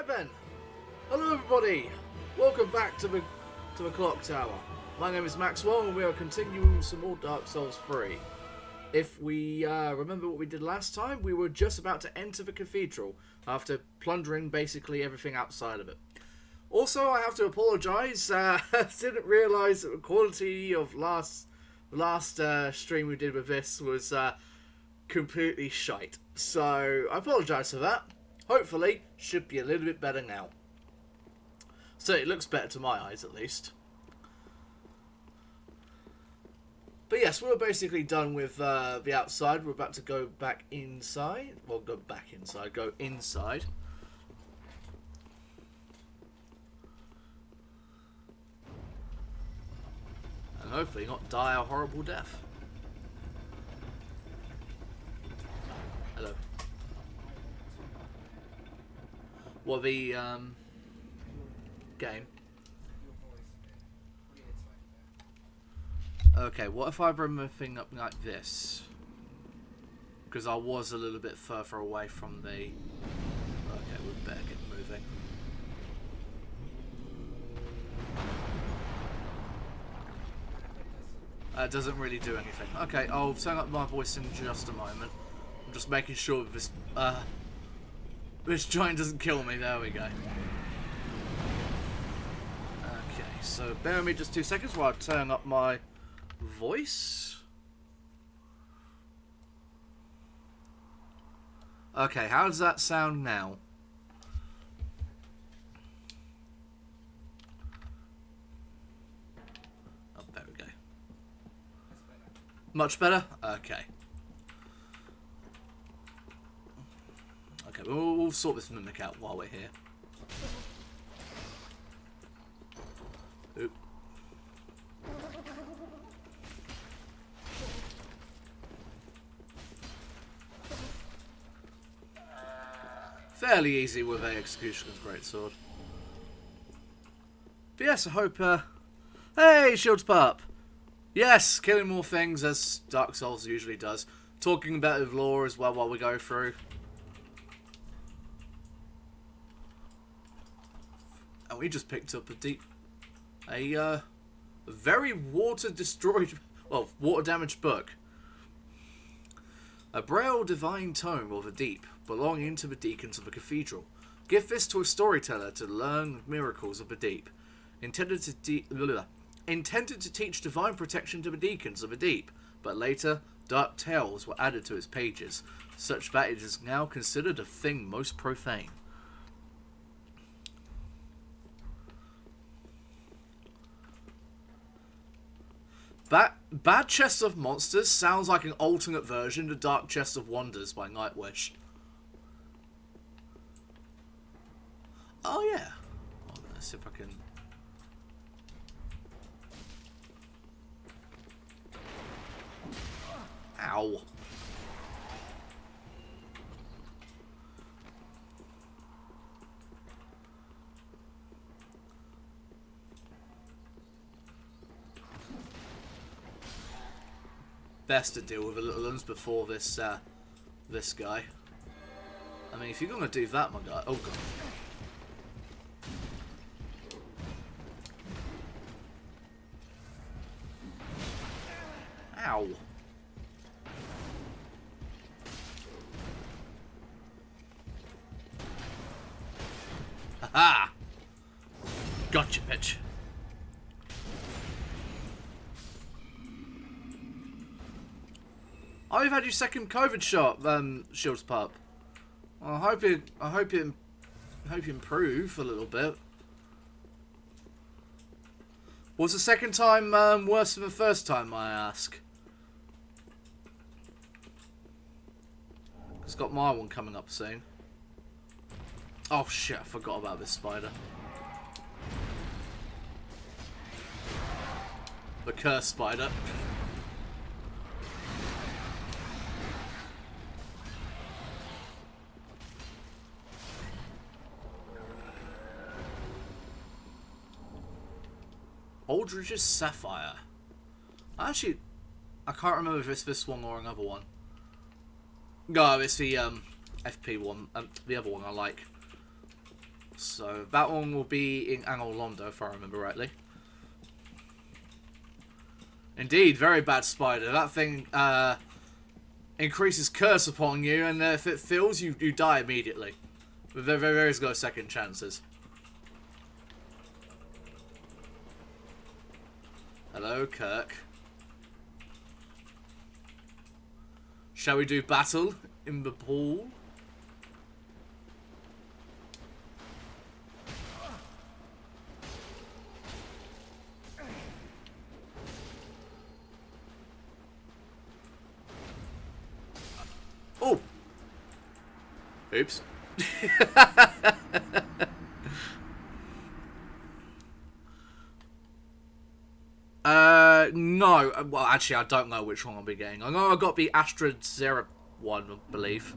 Ben, hello everybody. Welcome back to the Clocktower. My name is Maxwell, and we are continuing some more Dark Souls 3. If we remember what we did last time, we were just about to enter the cathedral after plundering basically everything outside of it. Also, I have to apologise. I didn't realise that the quality of last stream we did with this was completely shite. So I apologise for that. Hopefully, should be a little bit better now. So it looks better to my eyes, at least. But yes, we're basically done with the outside. We're about to go back inside. Well, go inside. And hopefully not die a horrible death. Hello. Well, the game. Okay, what if I bring my thing up like this? Because I was a little bit further away from the... Okay, we better get moving. It doesn't really do anything. Okay, I'll turn up my voice in just a moment. I'm just making sure this giant doesn't kill me. There we go. Okay, so bear with me just 2 seconds while I turn up my voice. Okay, how does that sound now? Oh, there we go. Much better? Okay. Okay, we'll sort this mimic out while we're here. Oop. Fairly easy with a Executioner's Greatsword. But yes, I hope... Hey, Shields Pup! Yes, killing more things as Dark Souls usually does. Talking about the lore as well while we go through. And we just picked up a very water-destroyed, well, water-damaged book. A Braille Divine Tome of the Deep, belonging to the Deacons of the Cathedral. Give this to a storyteller to learn miracles of the deep. Intended to teach divine protection to the Deacons of the Deep, but later, dark tales were added to its pages, such that it is now considered a thing most profane. Bad Chest of Monsters sounds like an alternate version of Dark Chest of Wonders by Nightwish. Oh yeah. Let's see if I can... Ow. Best to deal with the little ones before this this guy. I mean, if you're gonna do that, my guy. Oh god. Ow. Haha. Gotcha, bitch. Oh, you've had your second COVID shot, Shields Pup. Well, I hope you improve a little bit. Was the second time worse than the first time, I ask? It's got my one coming up soon. Oh shit, I forgot about this spider. The cursed spider. Aldridge's Sapphire. Actually, I can't remember if it's this one or another one. No, it's the FP one. The other one I like. So that one will be in Anor Londo, if I remember rightly. Indeed, very bad spider. That thing increases curse upon you, and if it fills, you die immediately. With very no second chances. Hello, Kirk. Shall we do battle in the pool? Oh! Oops. No. Well, actually, I don't know which one I'll be getting. I know I got the Astra Zero one, I believe.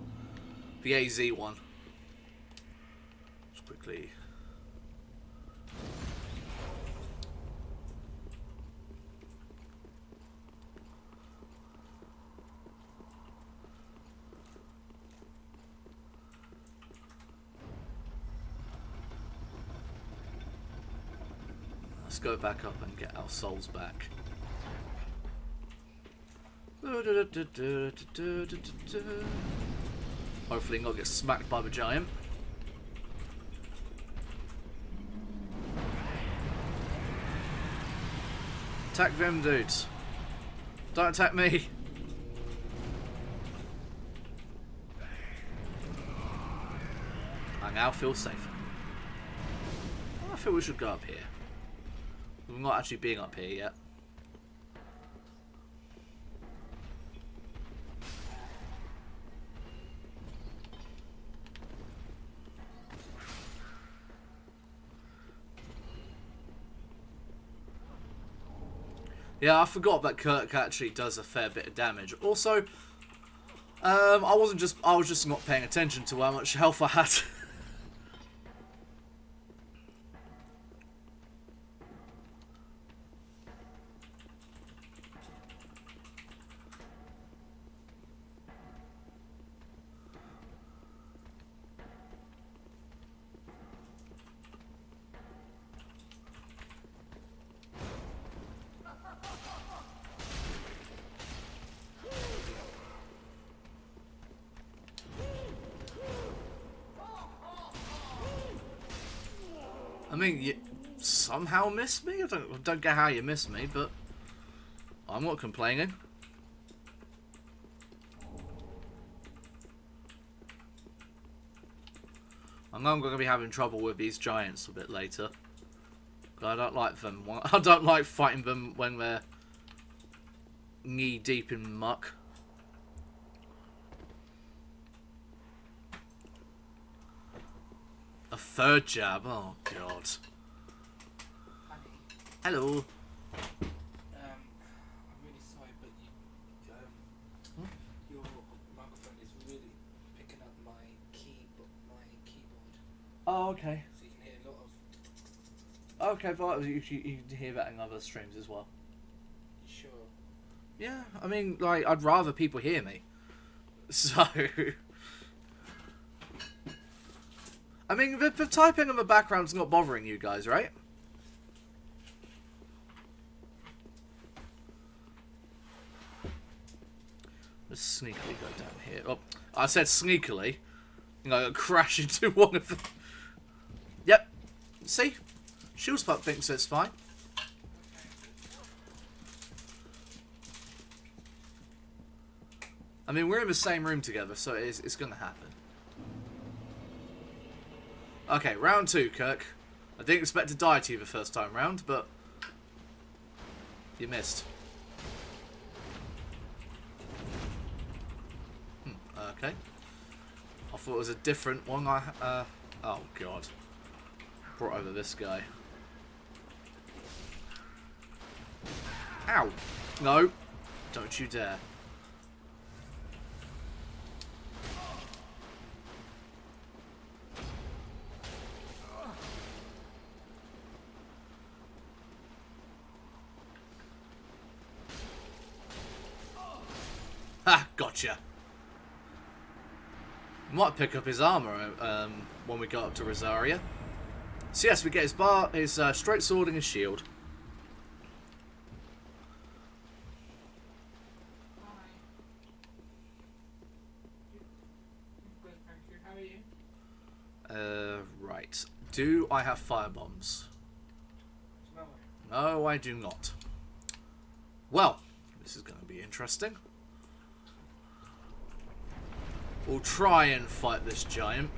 The AZ one. Just quickly. Let's go back up and get our souls back. Hopefully not get smacked by the giant. Attack them dudes. Don't attack me. I now feel safer. I feel we should go up here. We're not actually being up here yet. Yeah, I forgot that Kirk actually does a fair bit of damage. Also, I was just not paying attention to how much health I had. I mean, you somehow missed me? I don't get how you missed me, but I'm not complaining. I know I'm going to be having trouble with these giants a bit later. But I don't like them. I don't like fighting them when they're knee deep in muck. A third jab? Oh, God. Honey, Hello. I'm really sorry, but your microphone is really picking up my keyboard. Oh, okay. So you can hear a lot of... Okay, but you can hear that in other streams as well. Sure. Yeah, I mean, like, I'd rather people hear me. So... I mean, the typing in the background's not bothering you guys, right? Let's sneakily go down here. Oh, I said sneakily. You know, crash into one of them. Yep. See? Shieldspot thinks it's fine. I mean, we're in the same room together, so it's going to happen. Okay, round 2, Kirk. I didn't expect to die to you the first time round, but you missed. Okay. thought it was a different one. Oh god. Brought over this guy. Ow! No! Don't you dare. Ha! Gotcha! Might pick up his armor when we go up to Rosaria. So yes, we get his straight sword and his shield. Right. Do I have fire bombs? No, I do not. Well, this is going to be interesting. We'll try and fight this giant.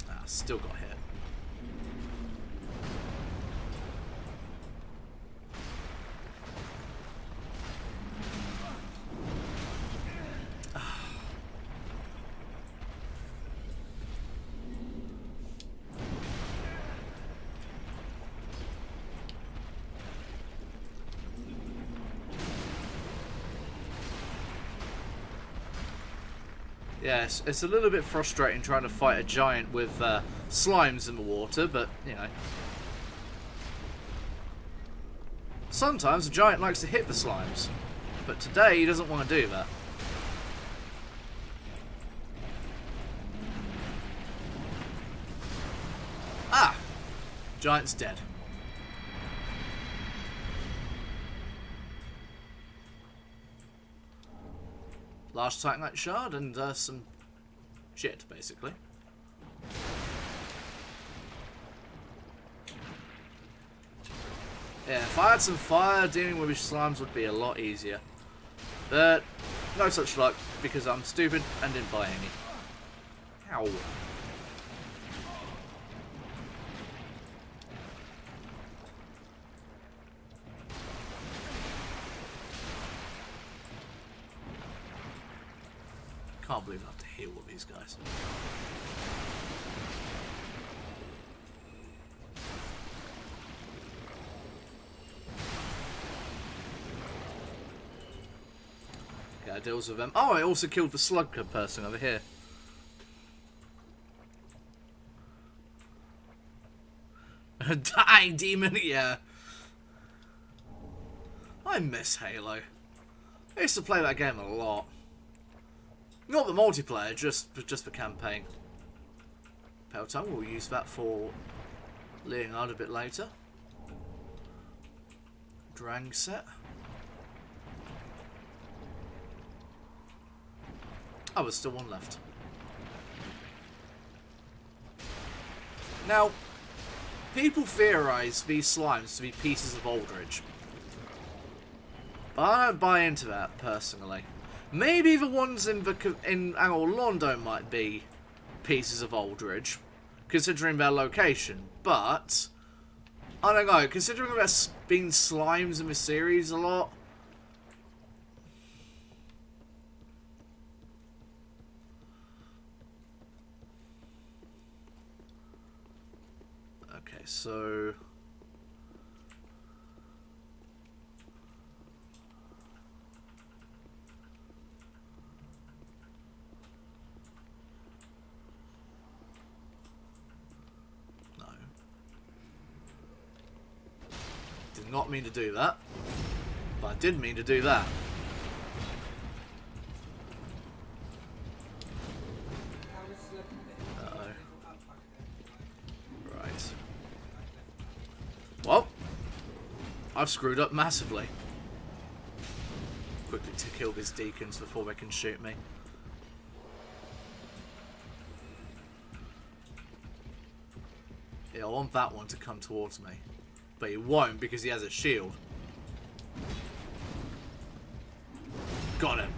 Ah, still got hit. Yes, it's a little bit frustrating trying to fight a giant with slimes in the water, but, you know. Sometimes a giant likes to hit the slimes, but today he doesn't want to do that. Ah! Giant's dead. Last Titanite shard and some shit, basically. Yeah, if I had some fire, dealing with his slimes would be a lot easier. But no such luck, because I'm stupid and didn't buy any. Ow. Can't believe I have to heal all these guys. Okay, I deals with them. Oh, I also killed the slug person over here. Die, demon! Yeah. I miss Halo. I used to play that game a lot. Not the multiplayer, just the campaign. Pale Tongue, we'll use that for Leonard a bit later. Drang set. Oh, there's still one left. Now, people theorise these slimes to be pieces of Aldridge. But I don't buy into that, personally. Maybe the ones in Angel Londo might be pieces of Aldridge, considering their location, but I don't know, considering there's been slimes in the series a lot. Okay, so not mean to do that, but I did mean to do that. Uh-oh. Right. Well, I've screwed up massively. Quickly to kill these deacons before they can shoot me. Yeah, I want that one to come towards me. But he won't because he has a shield. Got him.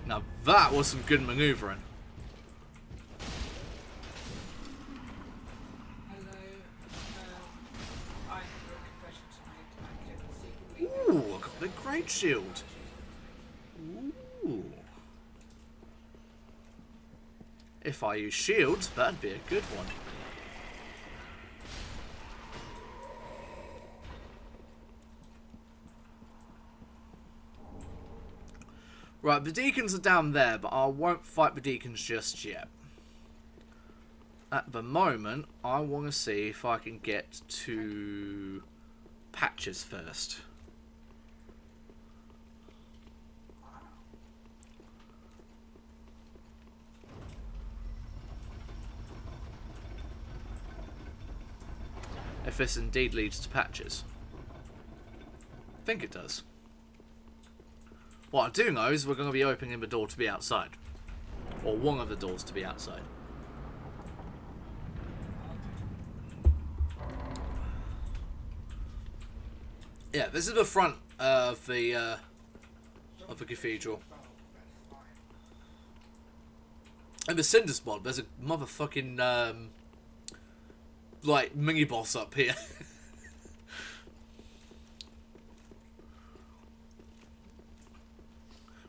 Now that was some good maneuvering. Mage Shield. Ooh. If I use shields, that'd be a good one. Right, the deacons are down there, but I won't fight the deacons just yet. At the moment, I want to see if I can get to Patches first. If this indeed leads to Patches. I think it does. What I do know is we're going to be opening the door to be outside. Or one of the doors to be outside. Yeah, this is the front of the cathedral. And the Cinders mod, there's a motherfucking like mini boss up here.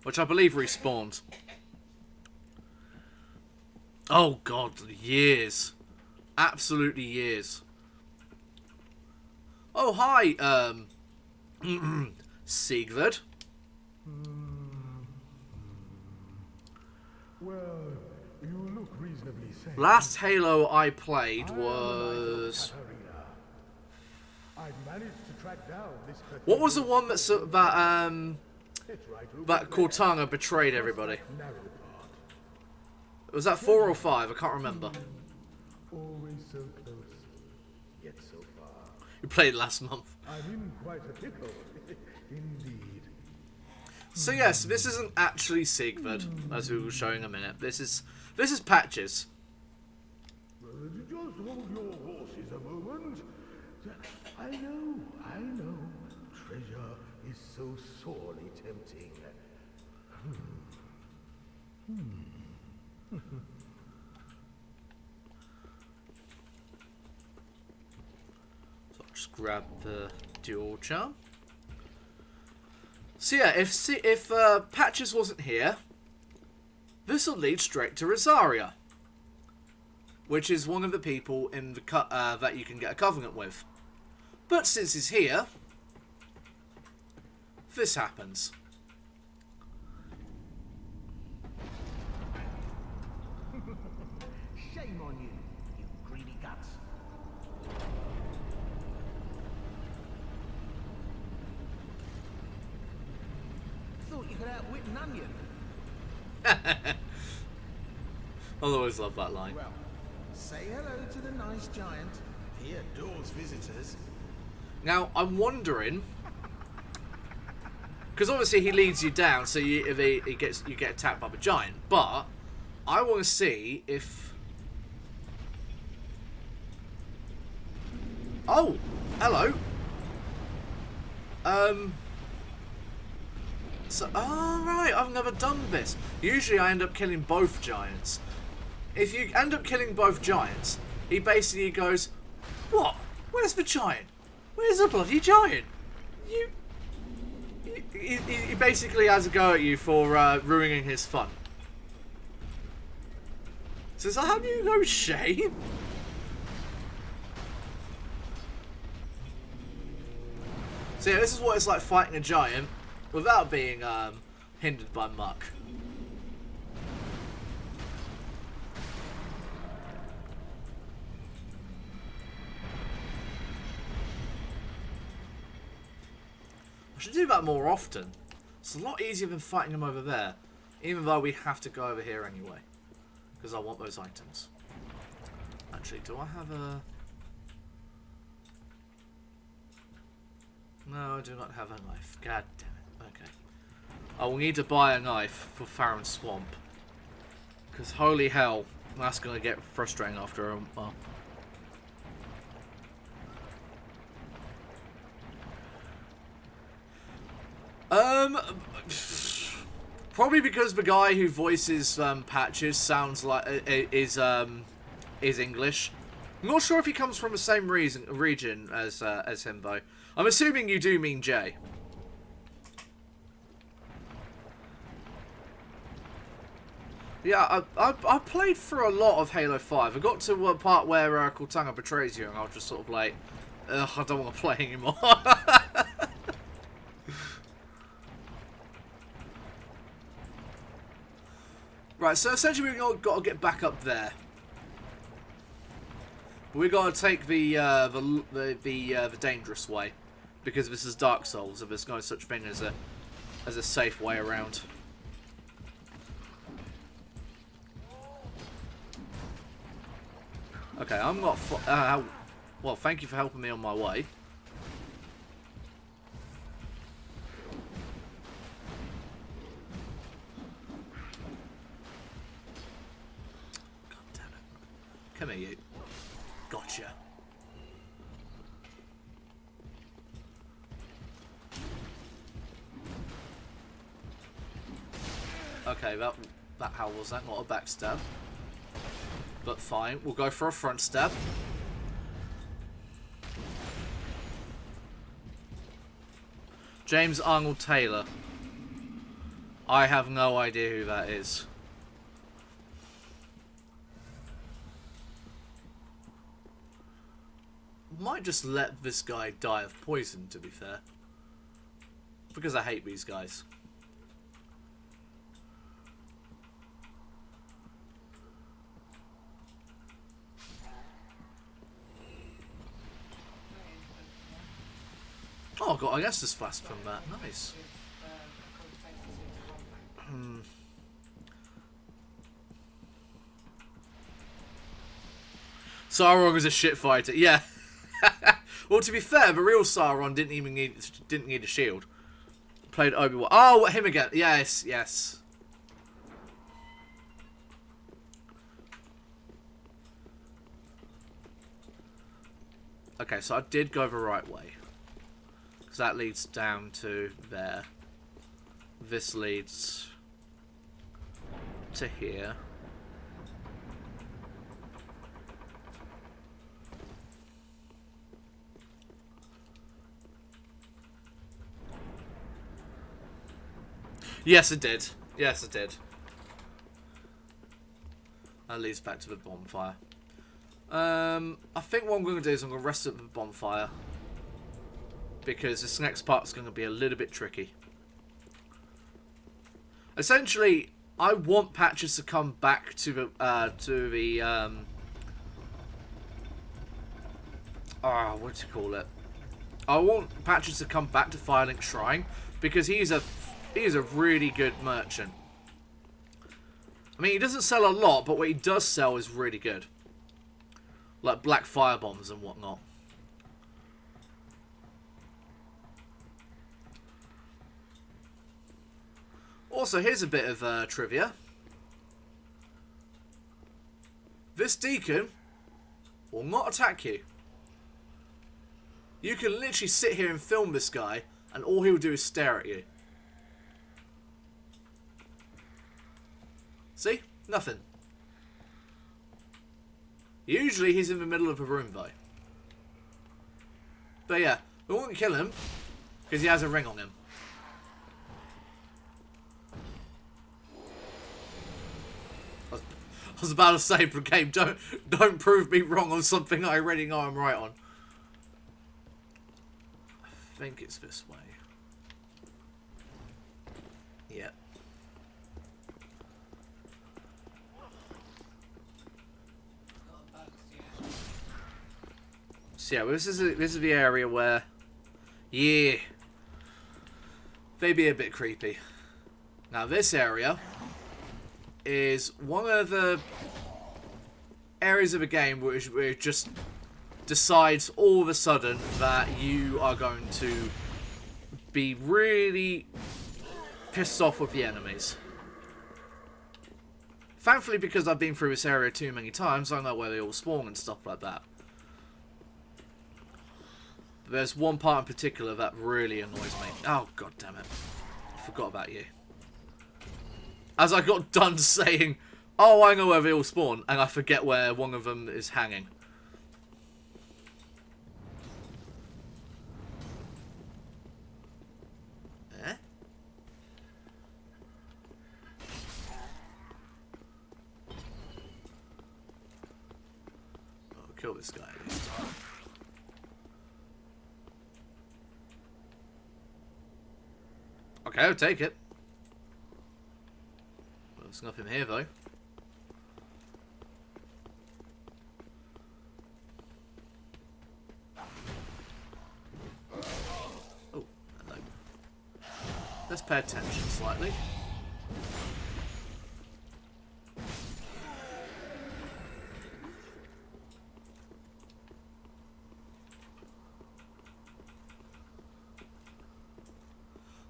Which I believe respawned. Oh god, years. Absolutely years. Oh hi, Sigvard. Well, you look reasonably safe. Last Halo I played was... I've managed to track down this. What was the one that Cortana betrayed everybody? Was that 4 or 5? I can't remember. Always so close, yet so far. You played last month. I'm in quite a pickle, indeed. So yes, this isn't actually Sigvard, as we were showing a minute. This is Patches. Well, just hold your horses a moment. I know. Treasure is so sorely tempting. So I'll just grab the dual charm. So yeah, if Patches wasn't here, this will lead straight to Rosaria, which is one of the people in the that you can get a covenant with. But since he's here, this happens. Shame on you, you greedy guts. Thought you could outwit an onion. I'll always love that line. Well, say hello to the nice giant. He adores visitors. Now, I'm wondering, because obviously he leads you down, so you get attacked by the giant. But I want to see if. Oh, hello. So, oh right, I've never done this. Usually, I end up killing both giants. If you end up killing both giants, he basically goes, "What? Where's the giant? Where's the bloody giant? He basically has a go at you for ruining his fun. Says, "How do you know shame?" So yeah, this is what it's like fighting a giant without being hindered by muck. I should do that more often. It's a lot easier than fighting them over there, even though we have to go over here anyway, because I want those items. Actually, do I have a... No, I do not have a knife. God damn it. Okay. I will need to buy a knife for Farron Swamp, because holy hell, that's going to get frustrating after a while. Probably because the guy who voices Patches sounds like is English. I'm not sure if he comes from the same region as him though. I'm assuming you do mean Jay. Yeah, I played through a lot of Halo 5. I got to a part where Cortana betrays you, and I was just sort of like, ugh, I don't want to play anymore. Right, so essentially we've got to get back up there. But we've got to take the dangerous way, because this is Dark Souls, and there's no such thing as a safe way around. Okay, I'm not. Well, thank you for helping me on my way. God damn it! Come here, you. Gotcha. Okay, how was that? Not a backstab. But fine, we'll go for a front stab. James Arnold Taylor. I have no idea who that is. Might just let this guy die of poison, to be fair. Because I hate these guys. Oh god, I guess this fast from that. Nice. Sauron was a shit fighter. Yeah. Well, to be fair, the real Sauron didn't need a shield. Played Obi-Wan. Oh, him again. Yes, yes. Okay, so I did go the right way. Because that leads down to there. This leads to here. Yes, it did. Yes, it did. That leads back to the bonfire. I think what I'm going to do is I'm going to rest at the bonfire. Because this next part is going to be a little bit tricky. Essentially, I want Patches to come back to the what do you call it? I want Patches to come back to Firelink Shrine because he is a really good merchant. I mean, he doesn't sell a lot, but what he does sell is really good, like black fire bombs and whatnot. Also, here's a bit of trivia. This deacon will not attack you. You can literally sit here and film this guy, and all he'll do is stare at you. See? Nothing. Usually he's in the middle of a room, though. But yeah, we won't kill him, because he has a ring on him. I was about to say, Brigade, don't prove me wrong on something I already know I'm right on. I think it's this way. Yeah. So yeah, this is the area where, yeah, they be a bit creepy. Now this area is one of the areas of a game where it just decides all of a sudden that you are going to be really pissed off with the enemies. Thankfully, because I've been through this area too many times, I know where they all spawn and stuff like that. But there's one part in particular that really annoys me. Oh, god damn it. I forgot about you. As I got done saying, oh, I know where they all spawn, and I forget where one of them is hanging. Eh? kill this guy at least. Okay, I'll take it. Well, there's nothing here though. Oh, hello. Let's pay attention slightly.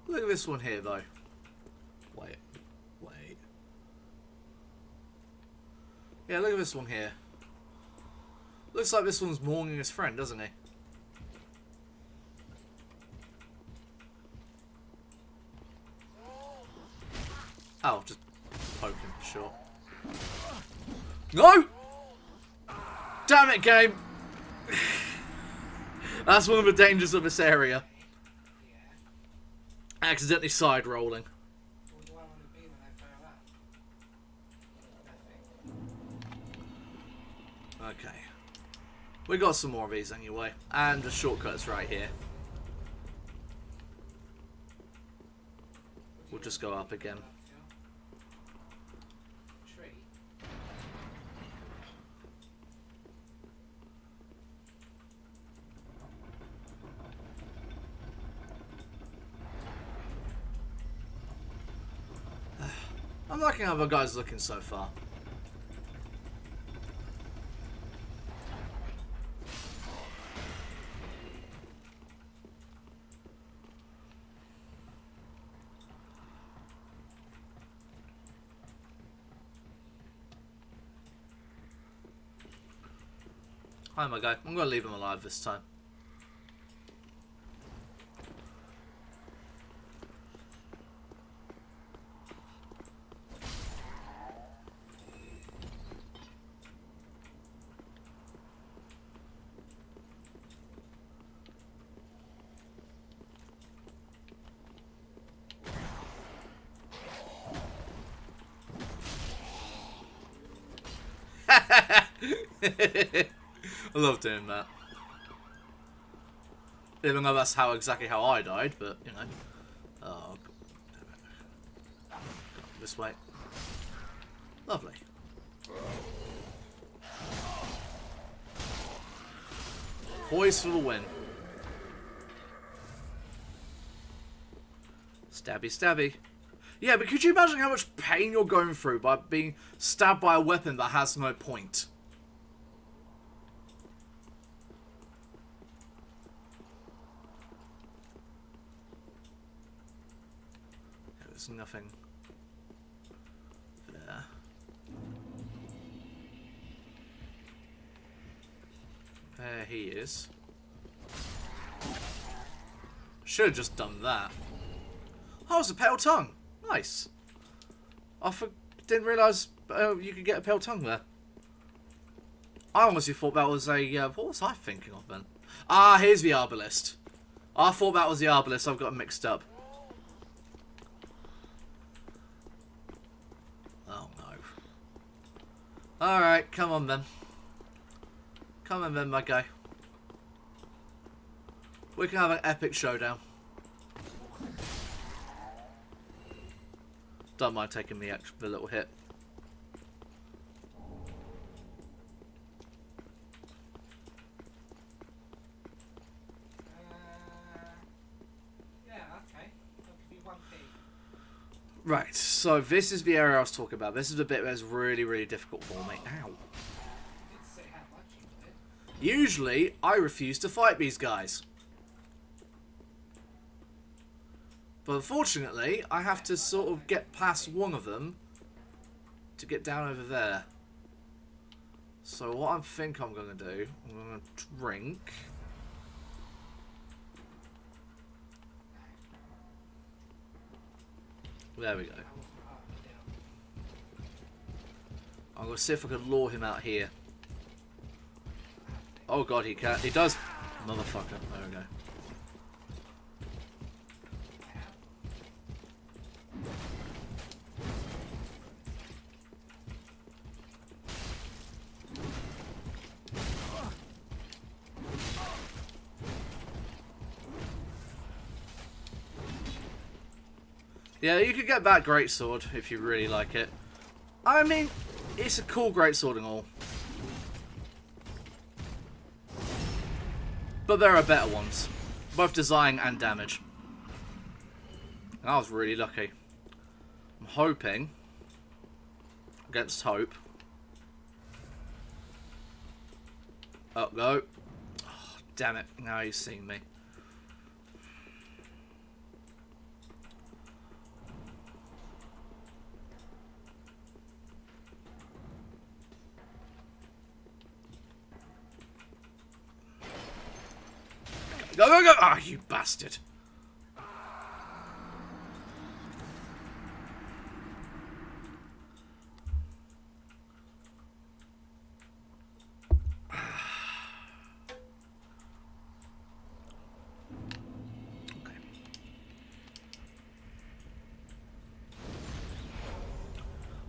Look at this one here, though. Wait. Yeah, look at this one here. Looks like this one's mourning his friend, doesn't he? Oh, just poke him, sure. No! Damn it, game! That's one of the dangers of this area. Accidentally side rolling. What do I want to be when I fail that? Nothing. Okay. We got some more of these anyway. And the shortcut's right here. We'll just go up again. Tree. I'm liking how the guy's looking so far. Hi, my guy. I'm going to leave him alive this time. I love doing that. Even though that's exactly how I died, but you know. Oh, damn it. This way. Lovely. Poise for the win. Stabby, stabby. Yeah, but could you imagine how much pain you're going through by being stabbed by a weapon that has no point? There's nothing there. There he is. Should have just done that. Oh, it's a pale tongue. Nice. I didn't realise you could get a pale tongue there. I honestly thought that was a... what was I thinking of then? Ah, here's the Arbalist. I thought that was the Arbalist. I've got them mixed up. Oh, no. Alright, come on then. Come on then, my guy. We can have an epic showdown. Don't mind taking the little hit. Yeah, okay. I'll give you 1p. Right, so this is the area I was talking about. This is the bit that's really, really difficult for me. Ow. You didn't say how much you did. Usually, I refuse to fight these guys. But unfortunately, I have to sort of get past one of them to get down over there. So what I think I'm going to do, I'm going to drink. There we go. I'm going to see if I can lure him out here. Oh god, he can't. He does. Motherfucker. There we go. Yeah, you could get that greatsword if you really like it. I mean, it's a cool greatsword and all. But there are better ones. Both design and damage. And I was really lucky. I'm hoping, against hope. Up go. Oh, damn it. Now he's seen me. Go, go, go! Ah, you bastard.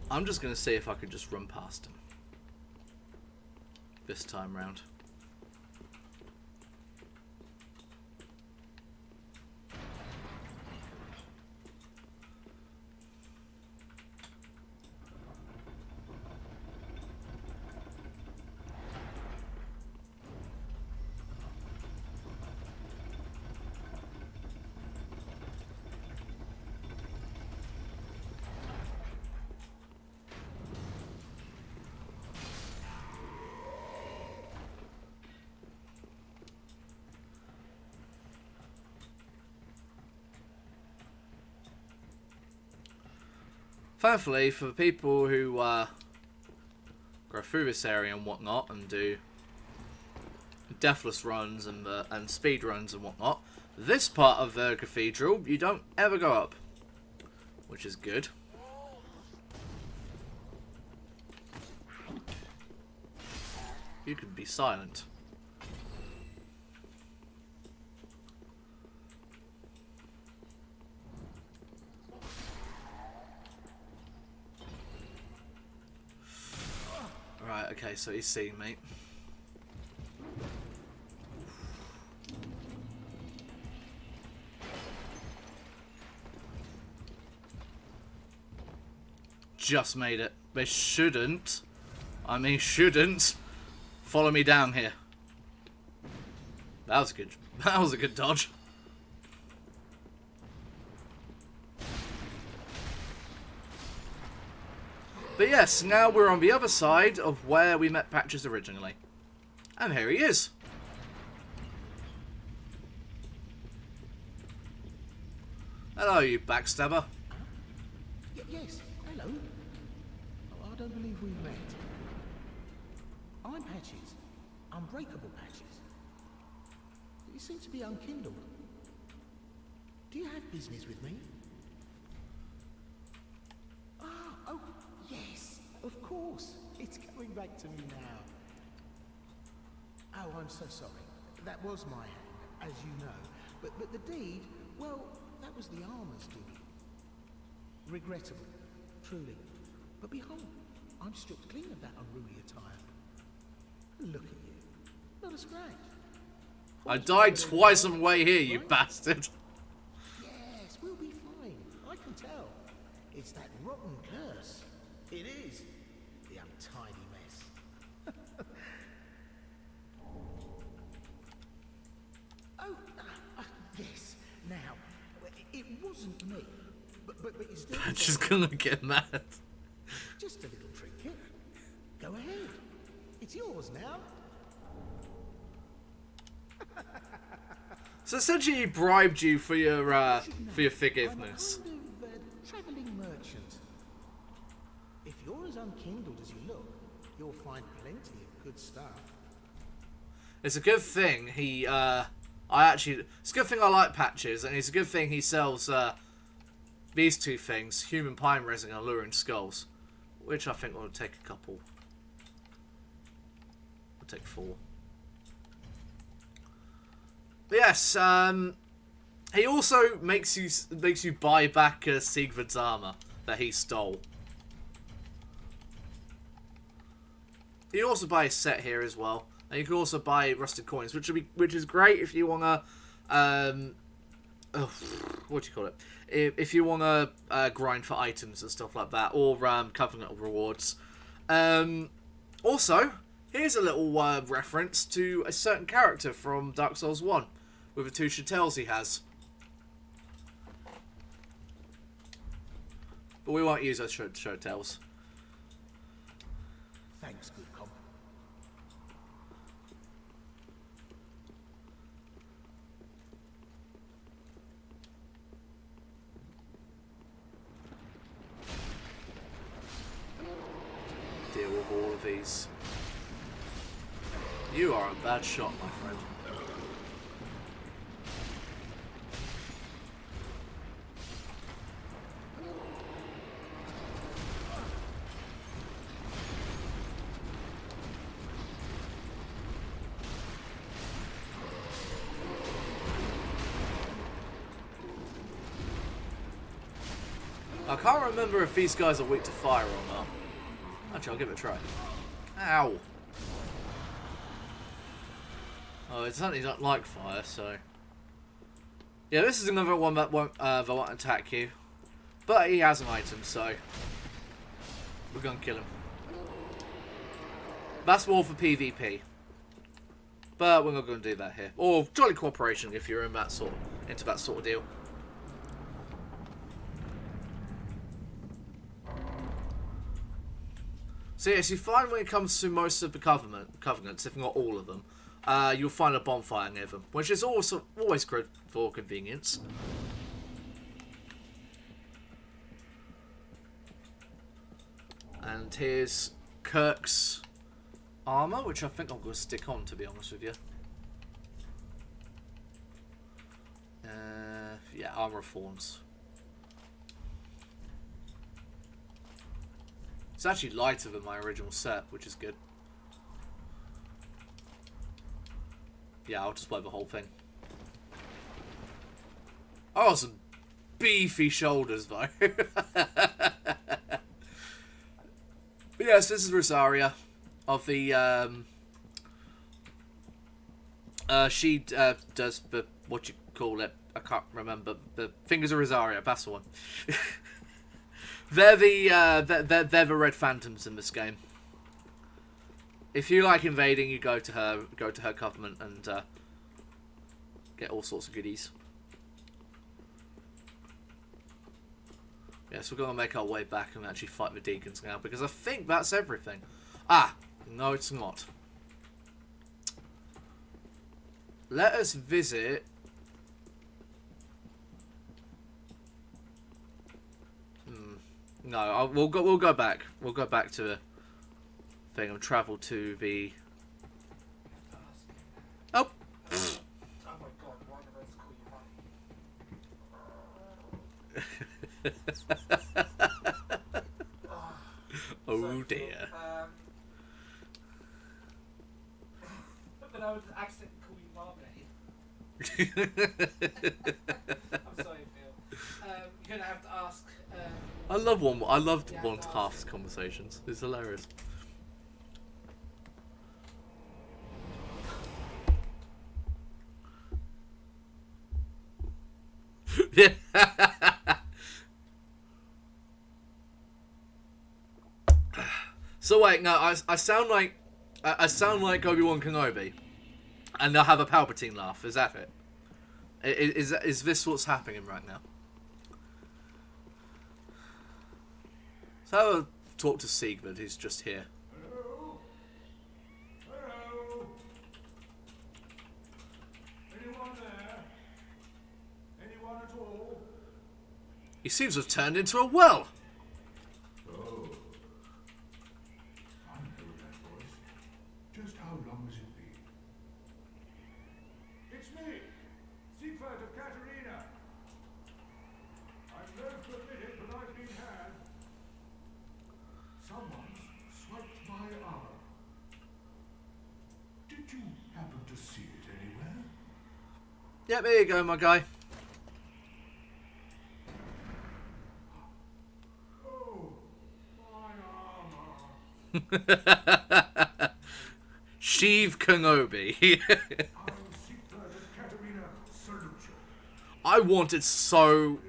I'm just going to see if I can just run past him. This time round. Thankfully, for the people who go through this area and whatnot and do deathless runs and speed runs and whatnot, this part of the cathedral you don't ever go up, which is good. You can be silent. Right, okay, so he's seen me. Just made it. They shouldn't, I mean shouldn't, follow me down here. That was good. That was a good dodge. But yes, now we're on the other side of where we met Patches originally. And here he is. Hello, you backstabber. Yes, hello. Oh, I don't believe we've met. I'm Patches. Unbreakable Patches. You seem to be unkindled. Do you have business with me? Oh, yes, of course. It's coming back to me now. Oh, I'm so sorry. That was my hand, as you know. But the deed, well, that was the armor's doing. Regrettable, truly. But behold, I'm stripped clean of that unruly attire. Look at you. Not a scratch. I died twice on the way here, you bastard. Yes, we'll be fine. I can tell. It's that rotten curse. It is. The untidy mess. Oh, yes. Now, it wasn't me. But it's still... I'm just gonna get mad. Just a little trinket. Go ahead. It's yours now. So essentially he bribed you for your forgiveness. I'm a kind of travelling merchant. If you're as unkindled as you look, you'll find plenty of good stuff. It's a good thing he it's a good thing I like Patches, and it's a good thing he sells these two things, human pine resin and alluring skulls, which I think will take a couple. I'll take 4. But yes, he also makes you buy back Siegfried's armor that he stole. You can also buy a set here as well, and you can also buy rusted coins, which is great if you wanna what do you call it? If you want to grind for items and stuff like that, or Covenant rewards. Also, here's a little reference to a certain character from Dark Souls 1 with the two chatels he has. But we won't use those chatels. Thanks, good comp. Deal with all of these. You are a bad shot, my friend. I can't remember if these guys are weak to fire or not. Actually, I'll give it a try. Ow! Oh, it certainly don't like fire, so... Yeah, this is another one that won't attack you. But he has an item, so... We're gonna kill him. That's more for PvP. But we're not gonna do that here. Or Jolly Cooperation if you're in that into that sort of deal. So yes, you find when it comes to most of the covenants, if not all of them, you'll find a bonfire near them, which is also always good for convenience. And here's Kirk's armor, which I think I'm going to stick on, to be honest with you. Yeah, Armor of Thorns. It's actually lighter than my original set, which is good. Yeah, I'll just play the whole thing. Oh, some beefy shoulders, though. But yes, this is Rosaria of the, she does the, what you call it, I can't remember, the Fingers of Rosaria, that's the one. They're the Red Phantoms in this game. If you like invading, you go to her covenant and get all sorts of goodies. Yes, we're gonna make our way back and actually fight the deacons now because I think that's everything. Ah, no, it's not. Let us visit. No, we'll go back. We'll go back to the thing and travel to the. Oh. Oh my god, why did I call you Oh so dear. But I would accidentally call you Marmalade. I'm sorry, Phil. You're gonna have to ask. I loved one half conversations. It's hilarious. Yeah. So wait, no, I sound like Obi-Wan Kenobi, and they'll have a Palpatine laugh. Is that it? Is this what's happening right now? So I'll talk to Siegfried, who's just here. Hello? Hello? Anyone there? Anyone at all? He seems to have turned into a well. Oh. I know that voice. Just how long has it been? It's me, Siegfried of Katarina. I'm loath to admit it, but I've been had. Someone's swiped my armor. Did you happen to see it anywhere? Yeah, there you go, my guy. Oh, my armor. Sheev Kenobi. I'm Siegfried of Katarina. Salute you. I wanted so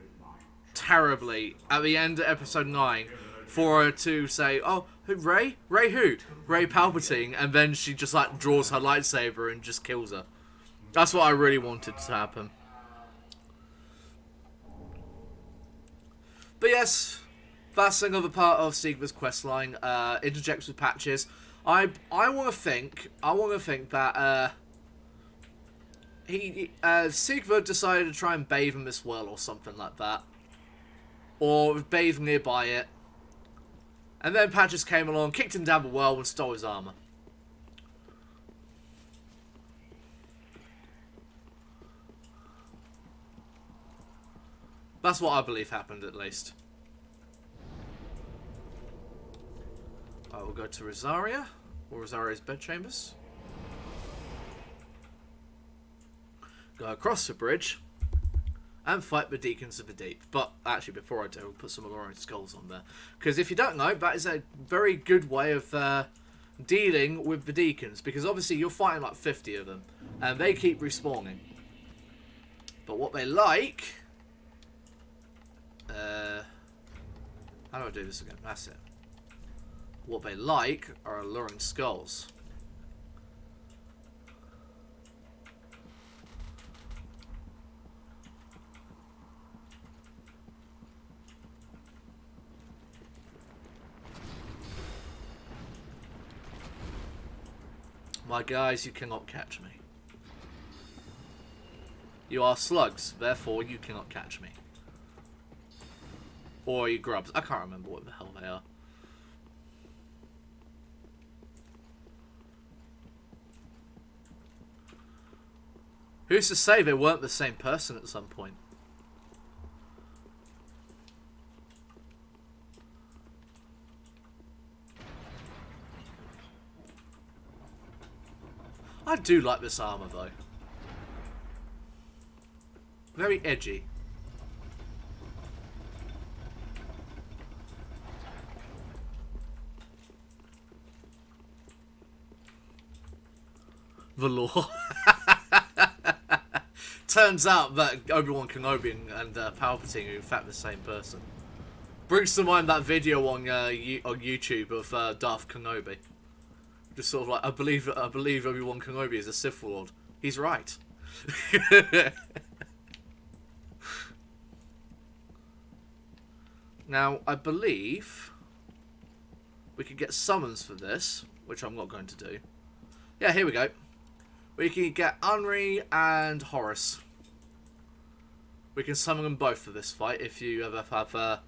terribly at the end of episode 9 for her to say, "Oh, who, Rey? Rey who? Rey Palpatine," and then she just like draws her lightsaber and just kills her. That's what I really wanted to happen. But yes, that's another part of Sigva's questline. Interjects with patches. I want to think that Sigva decided to try and bathe in this well or something like that, or bathe nearby it, and then Patches came along, kicked him down the well, and stole his armor. That's what I believe happened, at least. I will go to Rosaria, or Rosaria's bedchambers. Go across the bridge, and fight the Deacons of the Deep. But actually, before I do, I'll put some of our own skulls on there. Because if you don't know, that is a very good way of dealing with the Deacons. Because obviously, you're fighting like 50 of them, and they keep respawning. But what they like... how do I do this again? That's it. What they like are alluring skulls. My guys, you cannot catch me. You are slugs, therefore you cannot catch me. Or you grubs. I can't remember what the hell they are. Who's to say they weren't the same person at some point? I do like this armor though. Very edgy. The law. Turns out that Obi-Wan Kenobi and Palpatine are in fact the same person. Brings to mind that video on YouTube of Darth Kenobi. Just sort of like, I believe Obi-Wan Kenobi is a Sith Lord. He's right. Now, I believe we can get summons for this, which I'm not going to do. Yeah, here we go. We can get Unri and Horus. We can summon them both for this fight if you ever have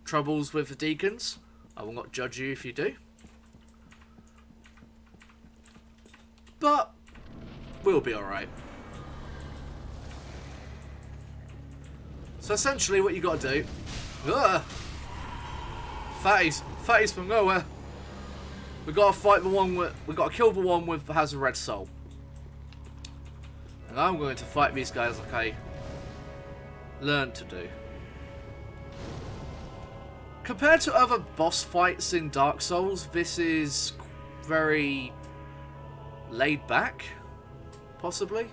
troubles with the Deacons. I will not judge you if you do. But we'll be alright. So essentially what you got to do... Fatties from nowhere. We got to fight the one with... We got to kill the one with has a red soul. And I'm going to fight these guys like I learned to do. Compared to other boss fights in Dark Souls, this is very laid back, possibly.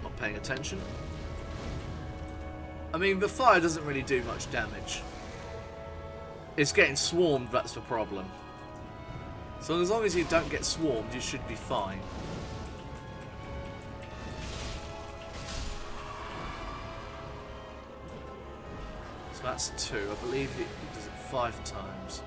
Not paying attention. I mean, the fire doesn't really do much damage. It's getting swarmed that's the problem. So as long as you don't get swarmed, you should be fine. So that's 2. I believe it does it 5 times.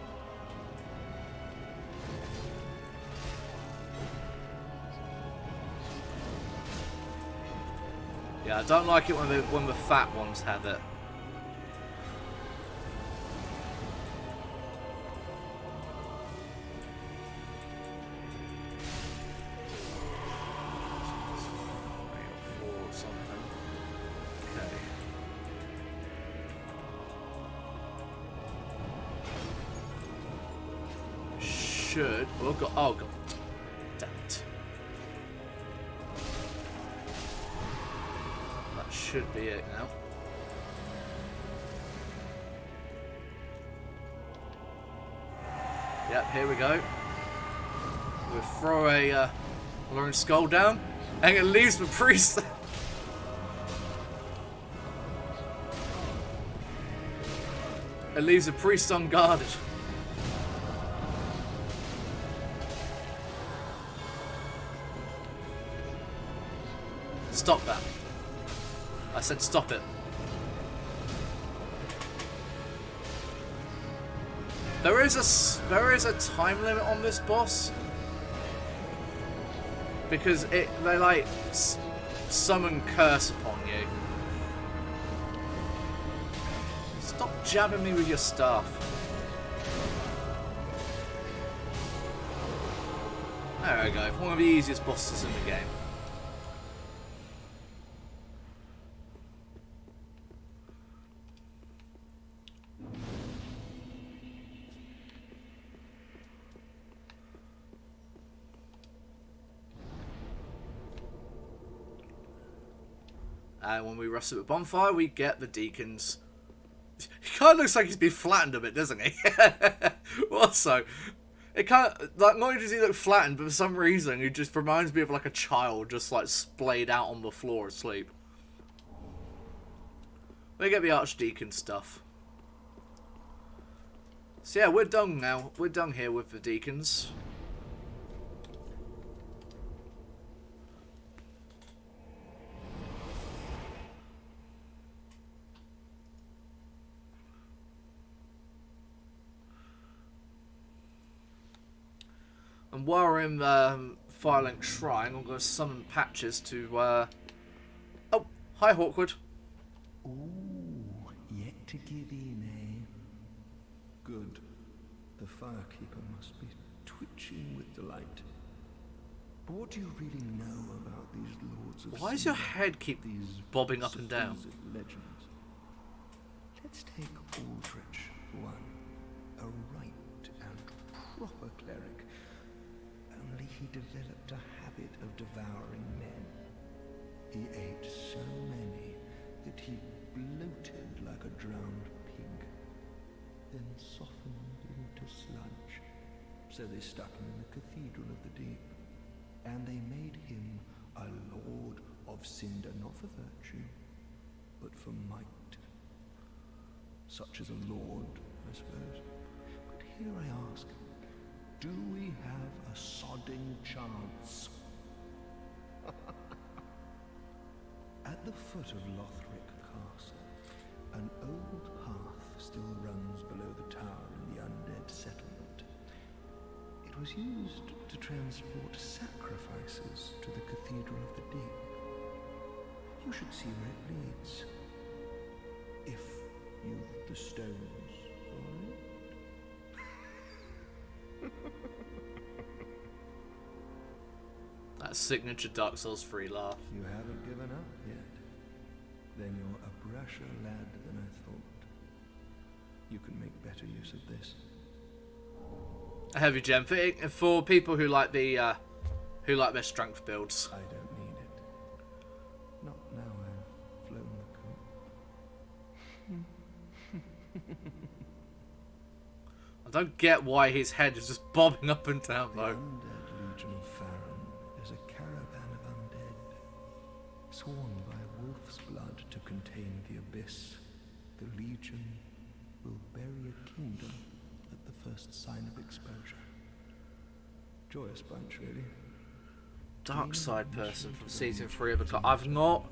Yeah, I don't like it when the fat ones have it. Should oh god, oh god, damn it. That should be it now. Yep, here we go. We'll throw a Lowering skull down. And it leaves the priest. It leaves the priest unguarded. Stop that. I said stop it. There is a time limit on this boss. Because they like summon curse upon you. Stop jabbing me with your staff. There we go. One of the easiest bosses in the game. And when we rustle at the bonfire, we get the deacons. He kind of looks like he's been flattened a bit, doesn't he? Also, it kind of, like, not only does he look flattened, but for some reason, he just reminds me of like a child just like splayed out on the floor asleep. We get the archdeacon stuff. So yeah, we're done now. We're done here with the deacons. And while we're in the Firelink Shrine, I'm going to summon Patches to, Oh, hi Hawkwood. Ooh, yet to give in, eh? Good. The Firekeeper must be twitching with delight. But what do you really know about these lords of Why does your Cinder, head keep these bobbing up and down? supposed legends? Let's take Aldrich for one. A right and proper cleric. Only he developed a habit of devouring men. He ate so many that he bloated like a drowned pig, then softened into sludge. So they stuck him in the Cathedral of the Deep, and they made him a Lord of Cinder, not for virtue, but for might. Such as a lord, I suppose. But here I ask, do we have a sodding chance? At the foot of Lothric Castle, an old path still runs below the tower in the Undead settlement. It was used to transport sacrifices to the Cathedral of the Deep. You should see where it leads, if you've the stones for it. That signature Dark Souls 3 laugh. You haven't given up yet. Then you're a brasher lad than I thought. You can make better use of this. A heavy gem for people who like the who like their strength builds. I don't need it. Not now I've flown the coop. I don't get why his head is just bobbing up and down The though. Undead Legion of Farron is a caravan of undead, sworn by wolf's blood to contain the abyss. The Legion will bury a kingdom at the first sign of exposure. Joyous bunch, really. Dark Side person from season 3 of the I've not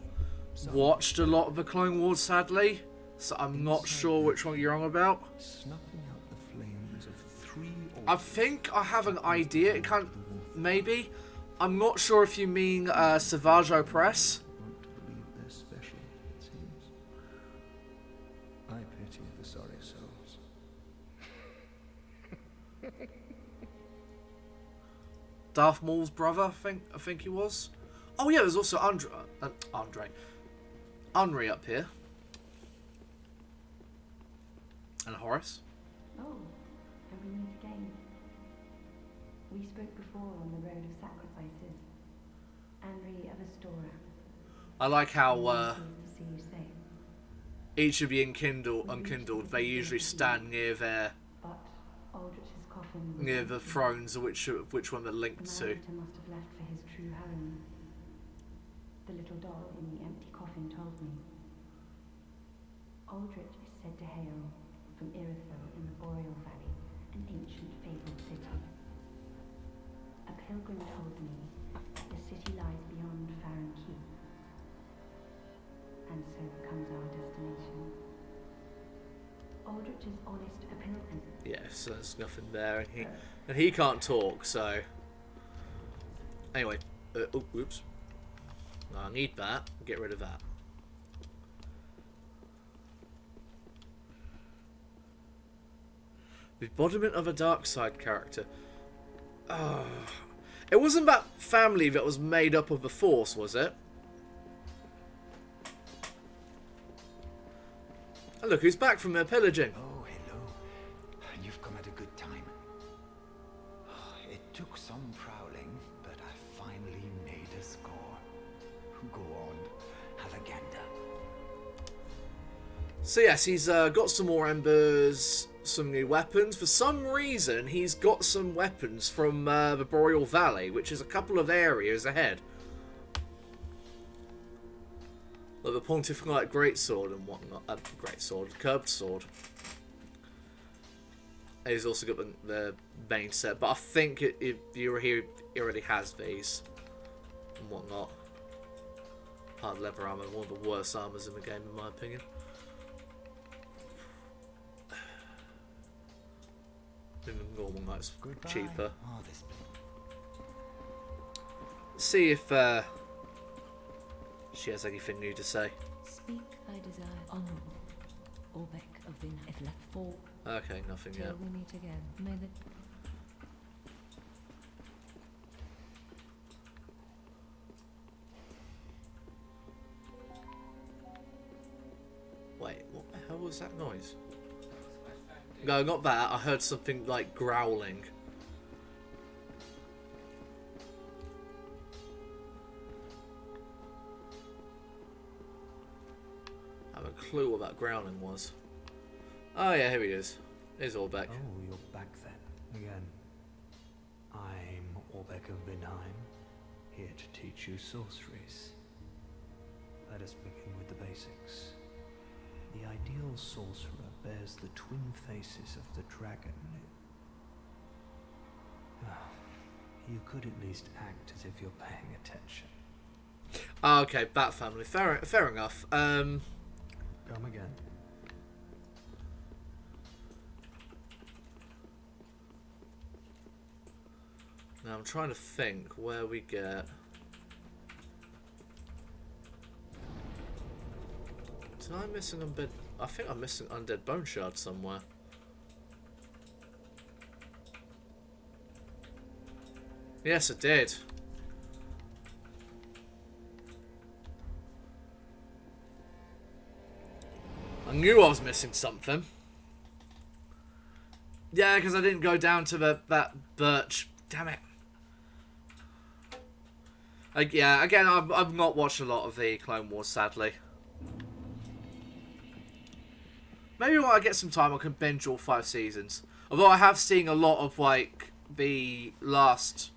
watched a lot of the Clone Wars, sadly, so I'm not sure which one you're on about. Snuffing out the flames of 3 I think I have an idea. It can't. Maybe. I'm not sure if you mean Savage Opress. want to believe they're special, it seems. I pity the sorry souls. Darth Maul's brother, I think he was. Oh yeah, there's also Unri up here. And Horace. Oh, and we meet again. We spoke before on the road of sacrifices. Henry of Astora. I like how To see you safe. each of the unkindled, they usually stand near But Aldrich's coffin was the thrones of which one they're the linked to. narrator must have left for his true Aldrich is said to hail from Irithyll in the Boreal Valley, an ancient fabled city. A pilgrim told me that the city lies beyond Farron Keep, and so becomes our destination. Aldrich is honest, a pilgrim. Yes, there's nothing there, and he can't talk. So anyway, oops. No, I need that. Get rid of that. The embodiment of a dark side character. Oh, it wasn't that family that was made up of the Force, was it? Oh, look who's back from their pillaging. Oh, hello. You've come at a good time. It took some prowling, but I finally made a score. Go on, have a gander. So yes, he's got some more embers, some new weapons. For some reason, he's got some weapons from the Boreal Valley, which is a couple of areas ahead. Like the Pontificate Greatsword and whatnot. Greatsword, curved sword. And he's also got the main set, but I think he already has these and whatnot. Hard leather armor, one of the worst armors in the game, in my opinion. The normal knight's cheaper. Oh, this... See if she has anything new to say. Speak thy desire. Honorable. Orbeck of Vin if left for. Okay, nothing Till yet. we meet again. May the Wait, what the hell was that noise? No, not that. I heard something like growling. I have a clue what that growling was. Oh yeah, here he is. Here's Orbeck. Oh, you're back then, again. I'm Orbeck of Vinheim, here to teach you sorceries. Let us begin with the basics. The ideal sorcerer bears the twin faces of the dragon. You could at least act as if you're paying attention. Oh, okay, Bat family. Fair enough. Come again. Now I'm trying to think where we get. Did I miss an undead? I think I'm missing undead bone shard somewhere. Yes, I did. I knew I was missing something. Yeah, because I didn't go down to that birch. Damn it. Yeah, again, I've not watched a lot of the Clone Wars, sadly. Maybe when I get some time, I can binge all 5 seasons. Although I have seen a lot of, like, the last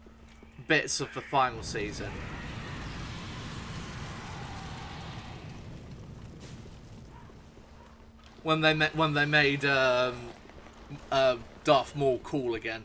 bits of the final season. When they made Darth Maul cool again.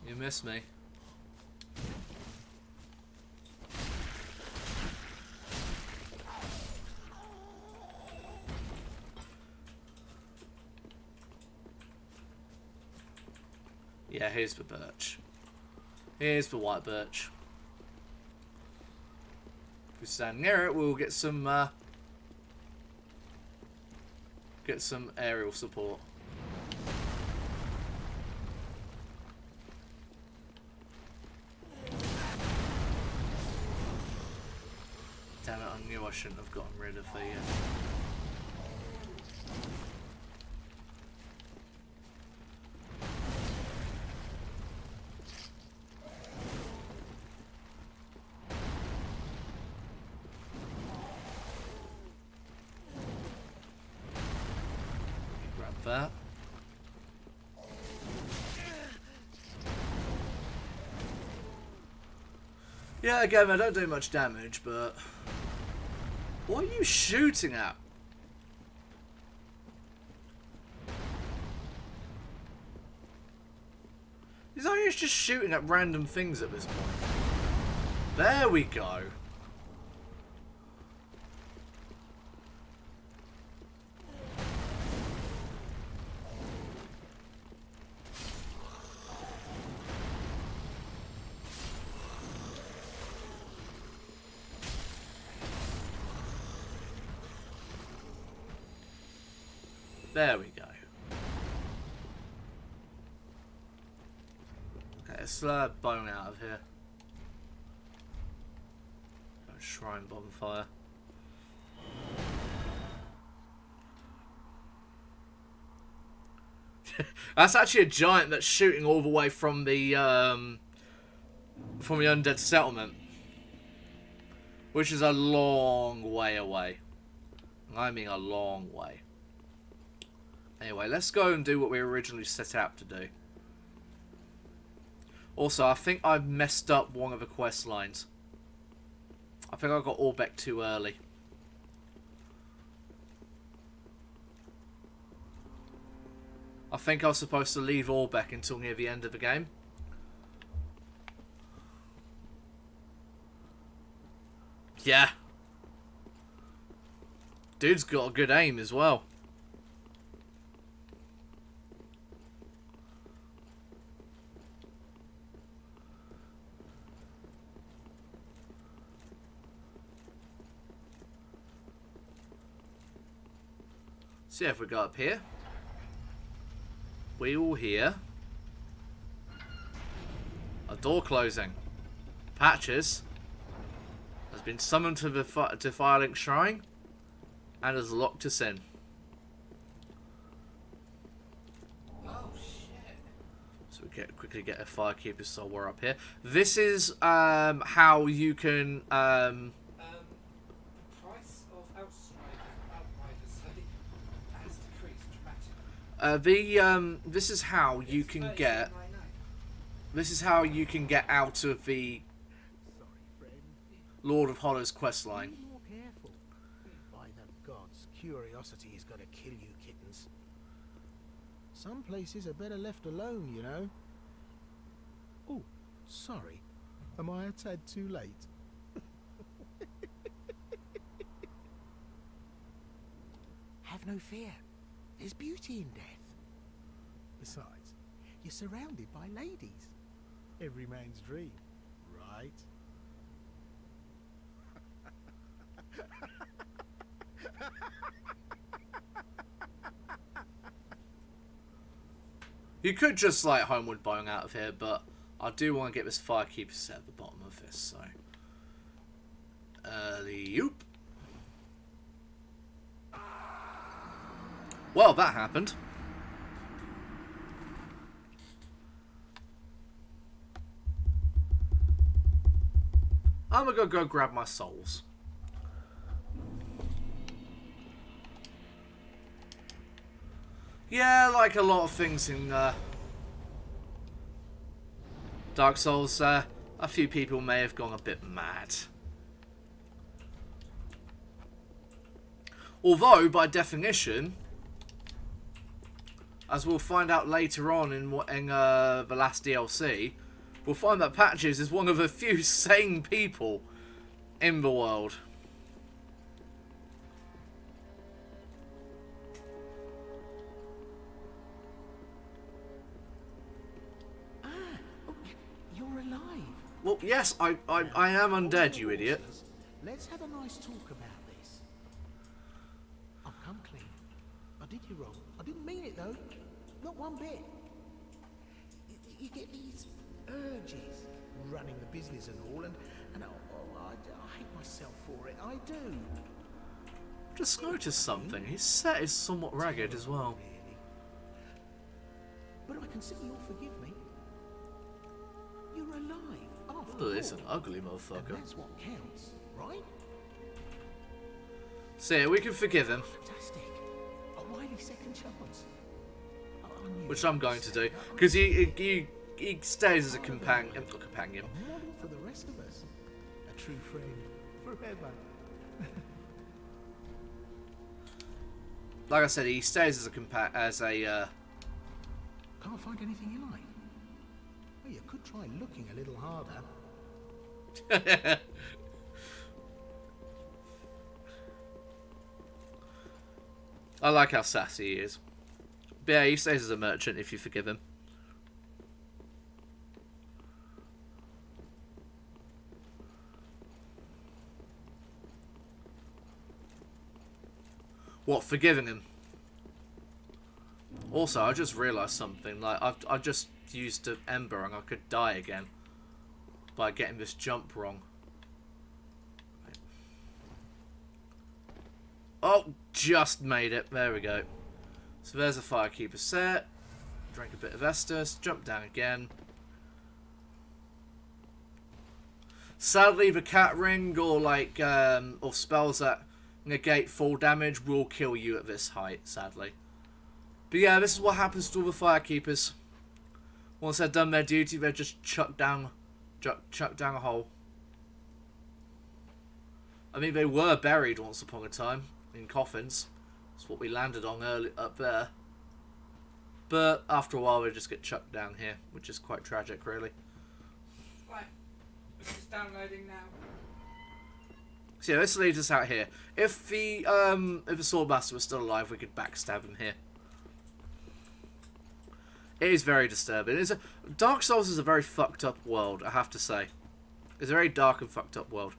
You miss me. Yeah, here's the birch. Here's the white birch. If we stand near it, we'll get some aerial support. Damn it, I knew I shouldn't have gotten rid of the... fair. Yeah, again, I don't do much damage, but... What are you shooting at? He's only just shooting at random things at this point. There we go. There we go. Okay, let's bone out of here. Shrine bonfire. That's actually a giant that's shooting all the way from the undead settlement, which is a long way away. I mean, a long way. Anyway, let's go and do what we originally set out to do. Also, I think I've messed up one of the quest lines. I think I got Orbeck too early. I think I was supposed to leave Orbeck until near the end of the game. Yeah. Dude's got a good aim as well. See if we go up here. We will hear a door closing. Patches has been summoned to the Firelink Shrine and has locked us in. Oh shit! So we quickly get a Firekeeper Soul. We're up here. This is how you can. The price of Outriders has decreased dramatically. This is how you can get. This is how you can get out of the Lord of Horrors questline. Be more careful. By the gods, curiosity is going to kill you, kittens. Some places are better left alone, you know. Oh, sorry. Am I a tad too late? Have no fear. There's beauty in death. Besides, you're surrounded by ladies. Every man's dream, right? You could just like homeward bone out of here, but I do want to get this Firekeeper set at the bottom of this, so. Oop. Well, that happened. I'm gonna go grab my souls. Yeah, like a lot of things in Dark Souls, a few people may have gone a bit mad. Although, by definition, as we'll find out later on in the last DLC, we'll find that Patches is one of the few sane people in the world. Well, yes, I am undead, you idiot. Let's have a nice talk about this. I've come clean. I did you wrong. I didn't mean it, though. Not one bit. You get these urges running the business and all, and I hate myself for it. I do. Just noticed something. His set is somewhat ragged as well. Really. But I can see you'll forgive me. You're alive. Oh, it's an ugly motherfucker. And that's what counts, right? So yeah, we can forgive him. Fantastic. A wily second chance. which I'm going to do, because he stays as a companion. A model for the rest of us. A true friend. Forever. Like I said, he stays as a Can't find anything you like? Well, you could try looking a little harder. I like how sassy he is. But yeah, he stays as a merchant if you forgive him. What, forgiving him? Also, I just realised something. Like, I just used an ember and I could die again by getting this jump wrong. Oh, just made it. There we go. So there's a Firekeeper set. Drink a bit of Estus. Jump down again. Sadly, the cat ring or like or spells that negate fall damage will kill you at this height. Sadly, but yeah, this is what happens to all the Firekeepers. Once they've done their duty, they're just chucked down a hole. I mean, they were buried once upon a time in coffins. That's what we landed on early up there. But after a while, they just get chucked down here, which is quite tragic, really. Right, it's just downloading now. So yeah, this leads us out here. If the Swordmaster was still alive, we could backstab him here. It is very disturbing. Dark Souls is a very fucked up world, I have to say. It's a very dark and fucked up world.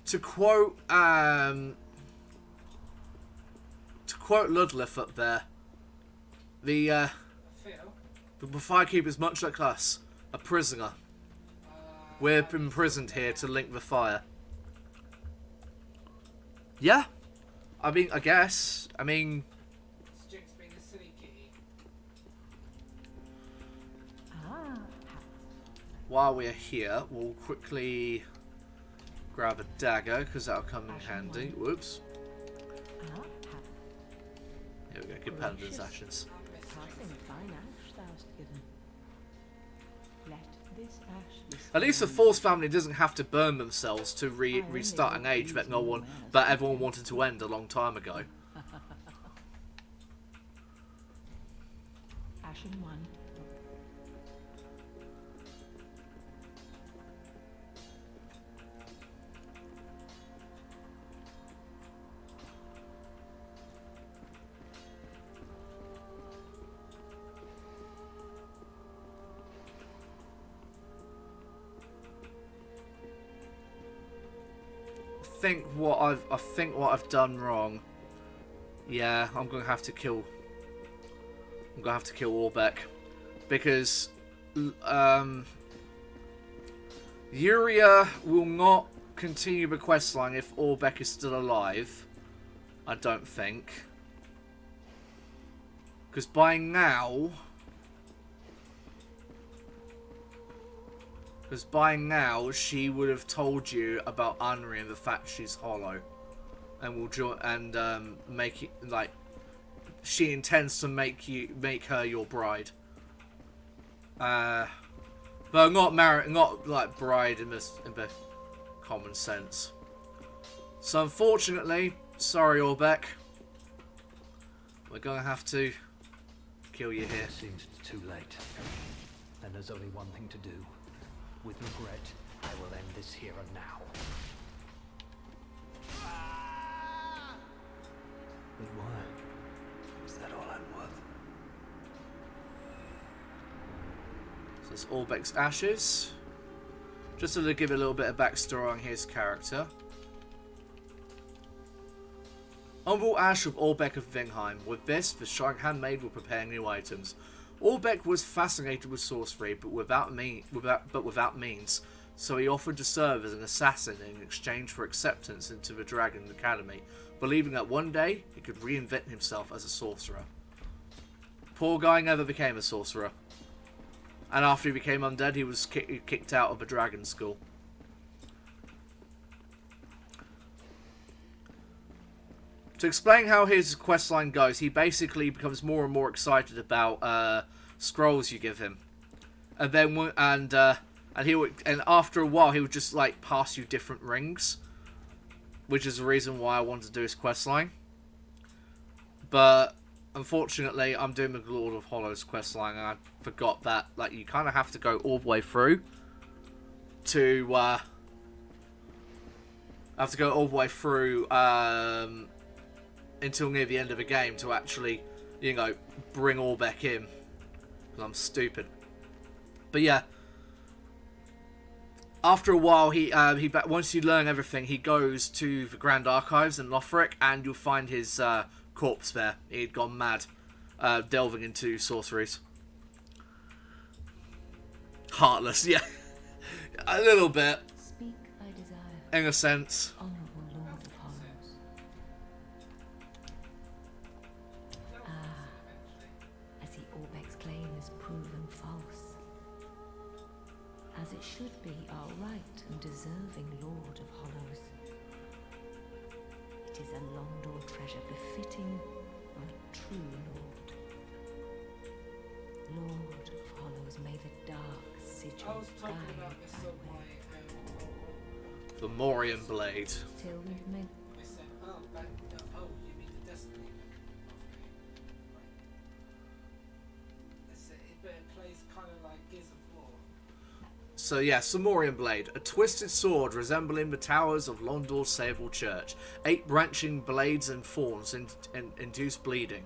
To quote Ludlif up there, the Firekeeper is much like us, a prisoner. We're imprisoned here to link the fire. Yeah, I mean, I guess. I mean, Jinx being a silly kitty. while we're here, we'll quickly grab a dagger because that'll come in handy. Whoops. Here we go. Good Paladin's Ashes. At least the Force family doesn't have to burn themselves to restart an age that everyone wanted to end a long time ago. Ashen one. I think what I've done wrong. Yeah, I'm gonna have to kill Orbeck because Yuria will not continue the questline if Orbeck is still alive. I don't think, because by now she would have told you about Anri and the fact she's hollow, and will join and make it like she intends to make her your bride. But not like bride in the common sense. So unfortunately, sorry Orbeck, we're gonna have to kill you here. It seems it's too late, and there's only one thing to do. With regret, I will end this here and now. But why? Is that all I'm worth? So it's Orbeck's Ashes. Just to give a little bit of backstory on his character. Umbral Ash of Orbeck of Vingheim. With this, the Shrine Handmaid will prepare new items. Orbeck was fascinated with sorcery, but without means, so he offered to serve as an assassin in exchange for acceptance into the Dragon Academy, believing that one day he could reinvent himself as a sorcerer. Poor guy never became a sorcerer, and after he became undead, he was kicked out of the Dragon School. To explain how his questline goes, he basically becomes more and more excited about scrolls you give him, and then and after a while he would just like pass you different rings, which is the reason why I wanted to do his questline. But unfortunately, I'm doing the Lord of Hollows questline, and I forgot that like you kind of have to go all the way through to until near the end of the game to actually, you know, bring Orbeck in. Because I'm stupid. But yeah. After a while, once you learn everything, he goes to the Grand Archives in Lothric, and you'll find his corpse there. He'd gone mad, delving into sorceries. Heartless, yeah. A little bit. Speak, I desire. In a sense. Honorable Lord of Hollows. I see Orbeck's claim is proven false. As it should be our right and deserving Lord of Hollows. It is a Londor treasure befitting of a true Lord. Lord of Hollows, may the dark I sigil was talking guide about this thy on way. The Morian Blade. Till we've made I said, oh, you mean the Destiny? But it plays kind of like Gears of War. So yeah, Samorian Blade, a twisted sword resembling the towers of Londor's Sable Church. 8 branching blades and thorns induce bleeding.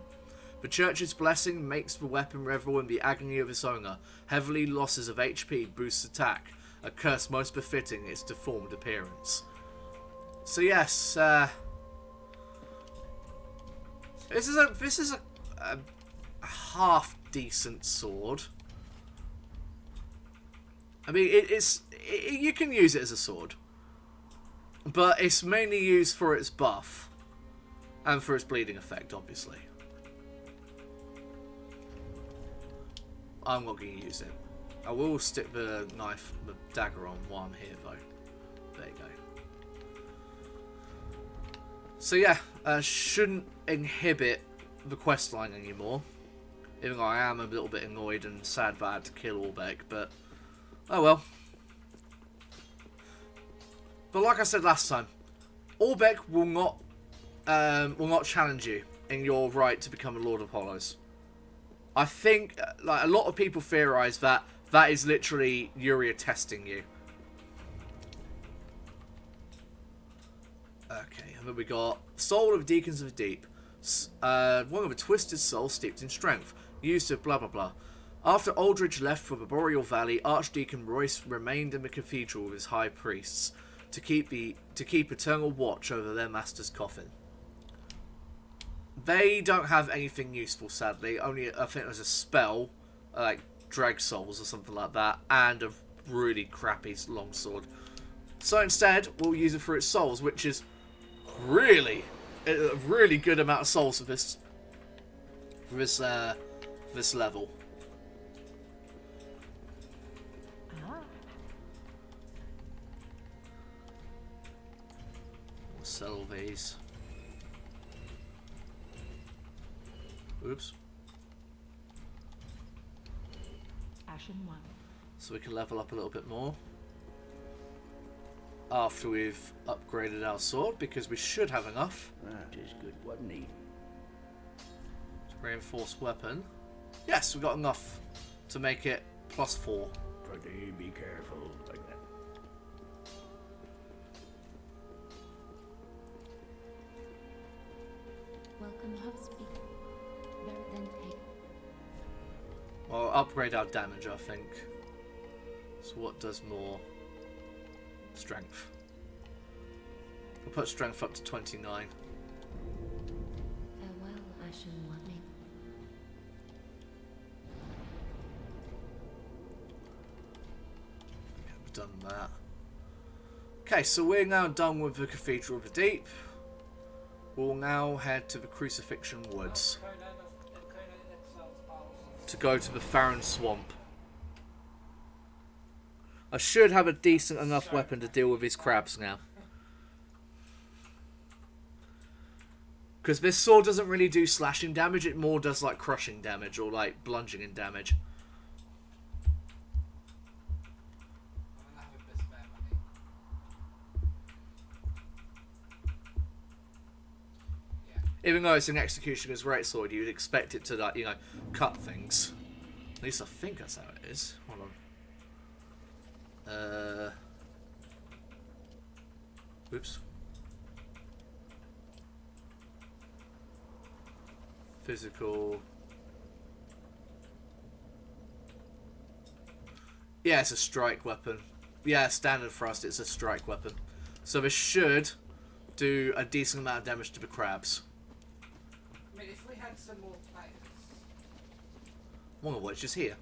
The church's blessing makes the weapon revel in the agony of its owner. Heavily losses of HP boosts attack, a curse most befitting its deformed appearance. So yes, this is a half decent sword. I mean, you can use it as a sword, but it's mainly used for its buff and for its bleeding effect, obviously. I'm not going to use it. I will stick the dagger on while I'm here, though. There you go. So yeah, shouldn't inhibit the questline anymore. Even though I am a little bit annoyed and sad that I had to kill Orbeck, but oh well. But like I said last time, Orbeck will not challenge you in your right to become a Lord of Hollows. I think like a lot of people theorize that is literally Yuria testing you. Okay, and then we got Soul of Deacons of the Deep. One of a twisted soul steeped in strength, used to blah blah blah. After Aldridge left for the Boreal Valley, Archdeacon Royce remained in the cathedral with his high priests to keep eternal watch over their master's coffin. They don't have anything useful, sadly. Only I think there's a spell, like Drag Souls or something like that, and a really crappy longsword. So instead, we'll use it for its souls, which is really a really good amount of souls for this level. We'll sell these. Oops. Ashen One. So we can level up a little bit more after we've upgraded our sword, because we should have enough. That is good, wasn't he? Reinforced weapon. Yes, we got enough to make it +4. Pretty be careful like that. Welcome, host. Then take. Well, upgrade our damage, I think. So what does more? Strength. We'll put strength up to 29. Farewell, Ashen One. We've done that. Okay, so we're now done with the Cathedral of the Deep. We'll now head to the Crucifixion Woods to go to the Farron Swamp. I should have a decent enough weapon to deal with his crabs now. Because this sword doesn't really do slashing damage, it more does like crushing damage or like bludgeoning in damage. I'm gonna have a bit of spare money. Yeah. Even though it's an Executioner's Greatsword, you'd expect it to, like, you know, cut things. At least I think that's how it is. Hold on. Oops. Physical. Yeah, it's a strike weapon. Yeah, standard thrust, it's a strike weapon. So this should do a decent amount of damage to the crabs. I mean, if we had some more players. One of which is here.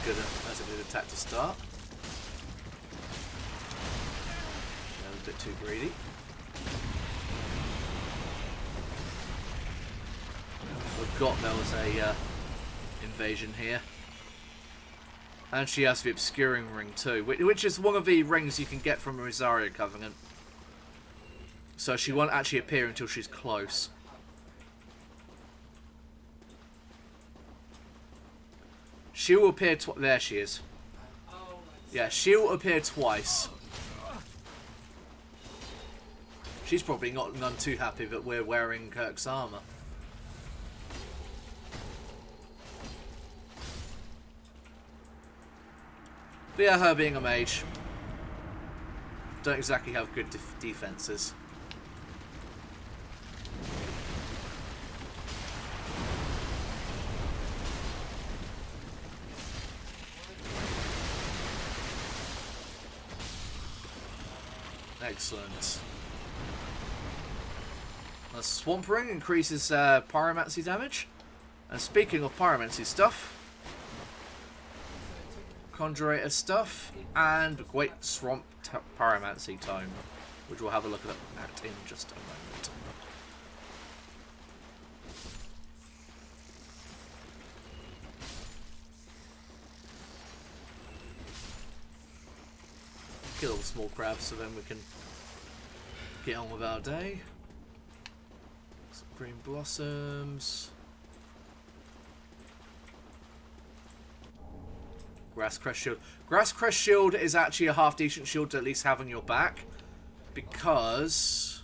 Good, that's a good attack to start. That was a bit too greedy. Forgot there was a invasion here. And she has the Obscuring Ring too, which is one of the rings you can get from a Rosaria Covenant. So she won't actually appear until she's close. She will appear there she is. Yeah, she'll appear twice. She's probably not none too happy that we're wearing Kirk's armor. But yeah, her being a mage, don't exactly have good defenses. Excellent. The Swamp Ring increases pyromancy damage. And speaking of pyromancy stuff, Conjurator stuff, and Great Swamp Pyromancy Tome, which we'll have a look at in just a moment. Kill all the small crabs so then we can get on with our day. Some green blossoms. Grass Crest Shield. Grass Crest Shield is actually a half decent shield to at least have on your back. Because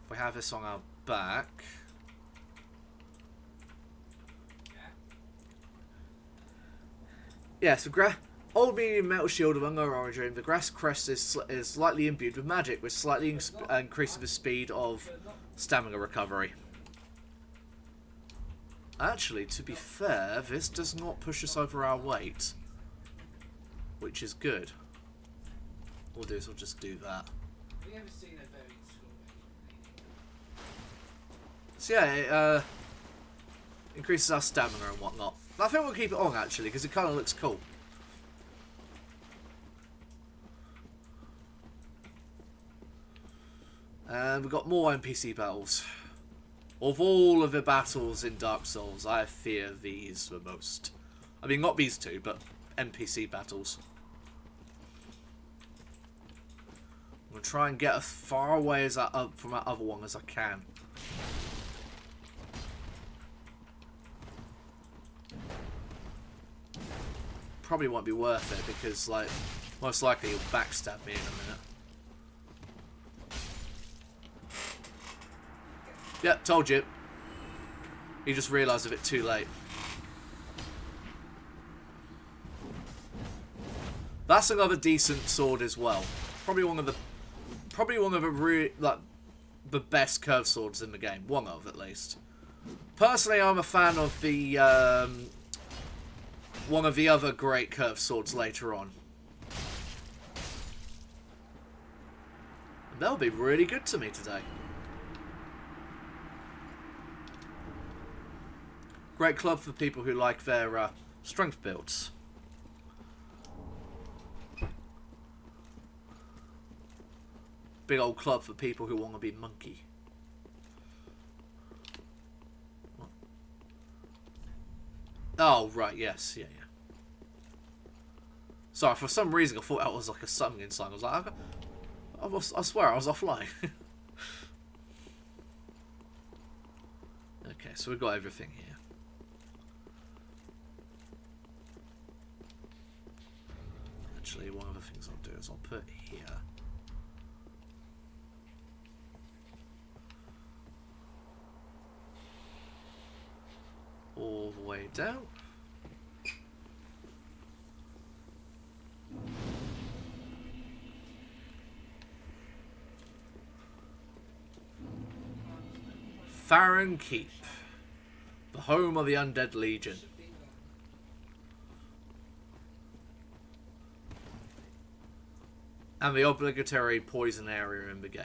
if we have this on our back, yeah, so old medium metal shield among our orange ring, the Grass Crest is slightly imbued with magic, which slightly increases the speed of stamina recovery. Actually, to be fair, this does not push us over our weight, which is good. What we'll do is we'll just do that. Have you ever seen a very slow? So yeah, it increases our stamina and whatnot. I think we'll keep it on actually, because it kind of looks cool. And we've got more NPC battles. Of all of the battles in Dark Souls, I fear these the most. I mean, not these two, but NPC battles. I'm going to try and get as far away as from that other one as I can. Probably won't be worth it, because, like, most likely he'll backstab me in a minute. Yep, told you. You just realised a bit too late. That's another decent sword as well. Probably one of the really, like, the best curved swords in the game. One of, at least. Personally, I'm a fan of the one of the other great curved swords later on. And they'll be really good to me today. Great club for people who like their strength builds. Big old club for people who want to be monkey. Oh, right, yes, yeah. Sorry, for some reason I thought that was like a summoning sign. I was like, I swear I was offline. Okay, so we've got everything here. Actually, one of the things I'll do is I'll put here. All the way down. Farron Keep, the home of the Undead Legion. And the obligatory poison area in the game.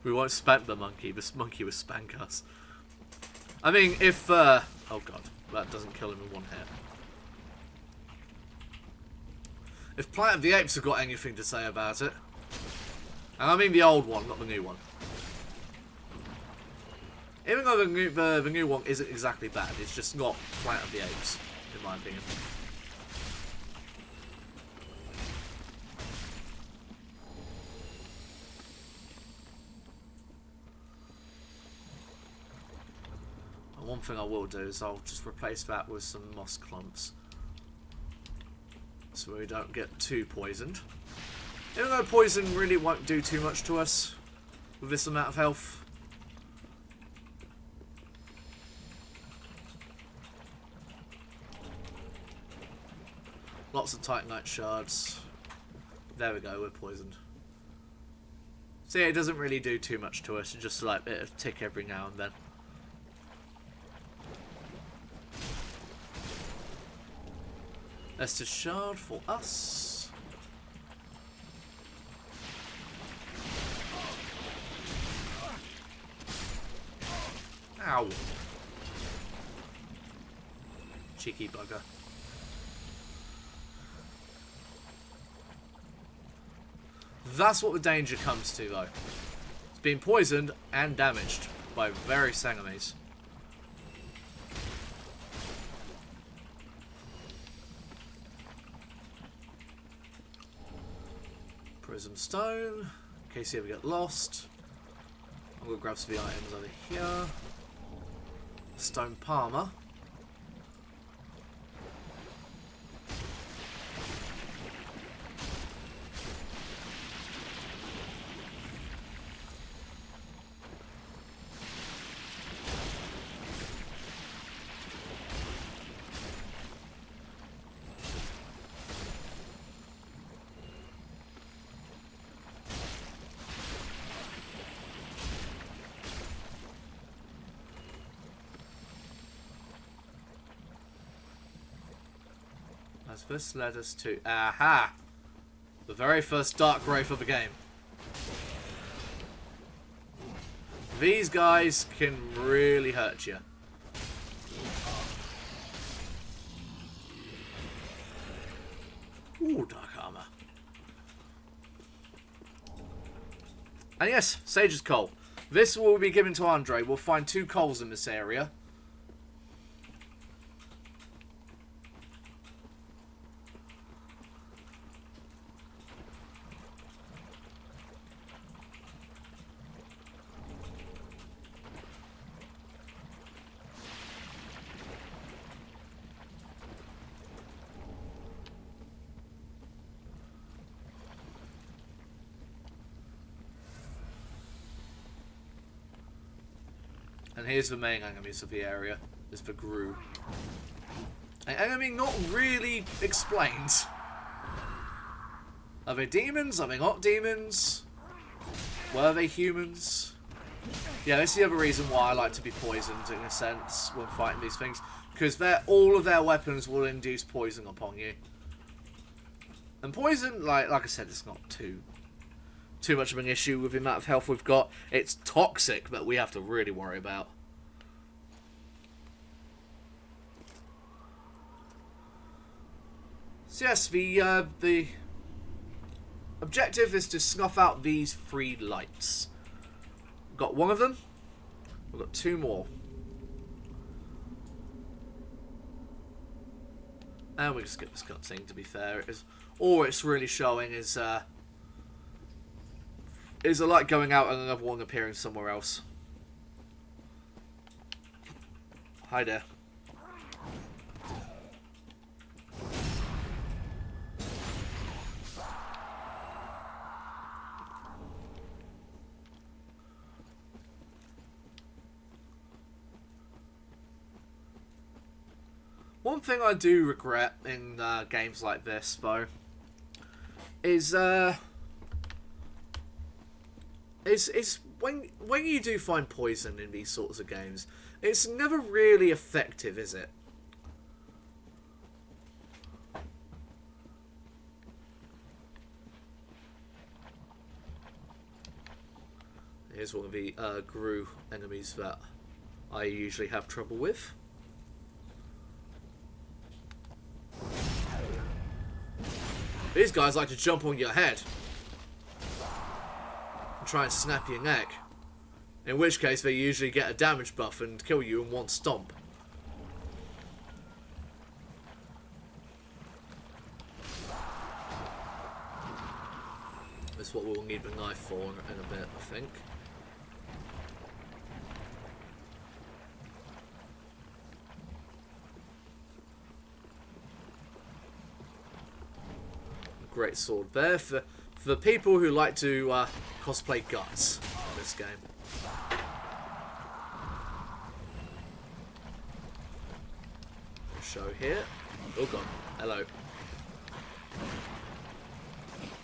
We won't spank the monkey. This monkey will spank us. I mean, if oh god, that doesn't kill him in one hit. If Planet of the Apes have got anything to say about it, and I mean the old one, not the new one. Even though the new one isn't exactly bad, it's just not Planet of the Apes, in my opinion. One thing I will do is I'll just replace that with some moss clumps, so we don't get too poisoned. Even though poison really won't do too much to us with this amount of health. Lots of Titanite shards. There we go, we're poisoned. See, it doesn't really do too much to us, it's just like a bit of tick every now and then. That's a shard for us. Ow. Cheeky bugger. That's what the danger comes to, though. It's being poisoned and damaged by various enemies. Prism stone, in case you ever get lost. I'm going to grab some of the items over here. Stone palmer. This led us to, aha, the very first Dark Wraith of the game. These guys can really hurt you. Ooh, dark armor. And yes, Sage's Coal. This will be given to Andre. We'll find 2 coals in this area. And here's the main enemies of the area, is the Gru. An enemy not really explained. Are they demons? Are they not demons? Were they humans? Yeah, that's the other reason why I like to be poisoned, in a sense, when fighting these things. Because all of their weapons will induce poison upon you. And poison, like I said, it's not too much of an issue with the amount of health we've got. It's toxic that we have to really worry about. So yes, the objective is to snuff out these 3 lights. We've got 1 of them. We've got 2 more. And we can skip this cutscene, to be fair. All it's really showing is a light going out and another one appearing somewhere else. Hi there. One thing I do regret in games like this, though, is when you do find poison in these sorts of games, it's never really effective, is it? Here's one of the Gru enemies that I usually have trouble with. These guys like to jump on your head and try and snap your neck. In which case they usually get a damage buff and kill you in one stomp. That's what we'll need the knife for in a bit, I think. Great sword there for the people who like to cosplay Guts in this game. Show here. Oh god, hello.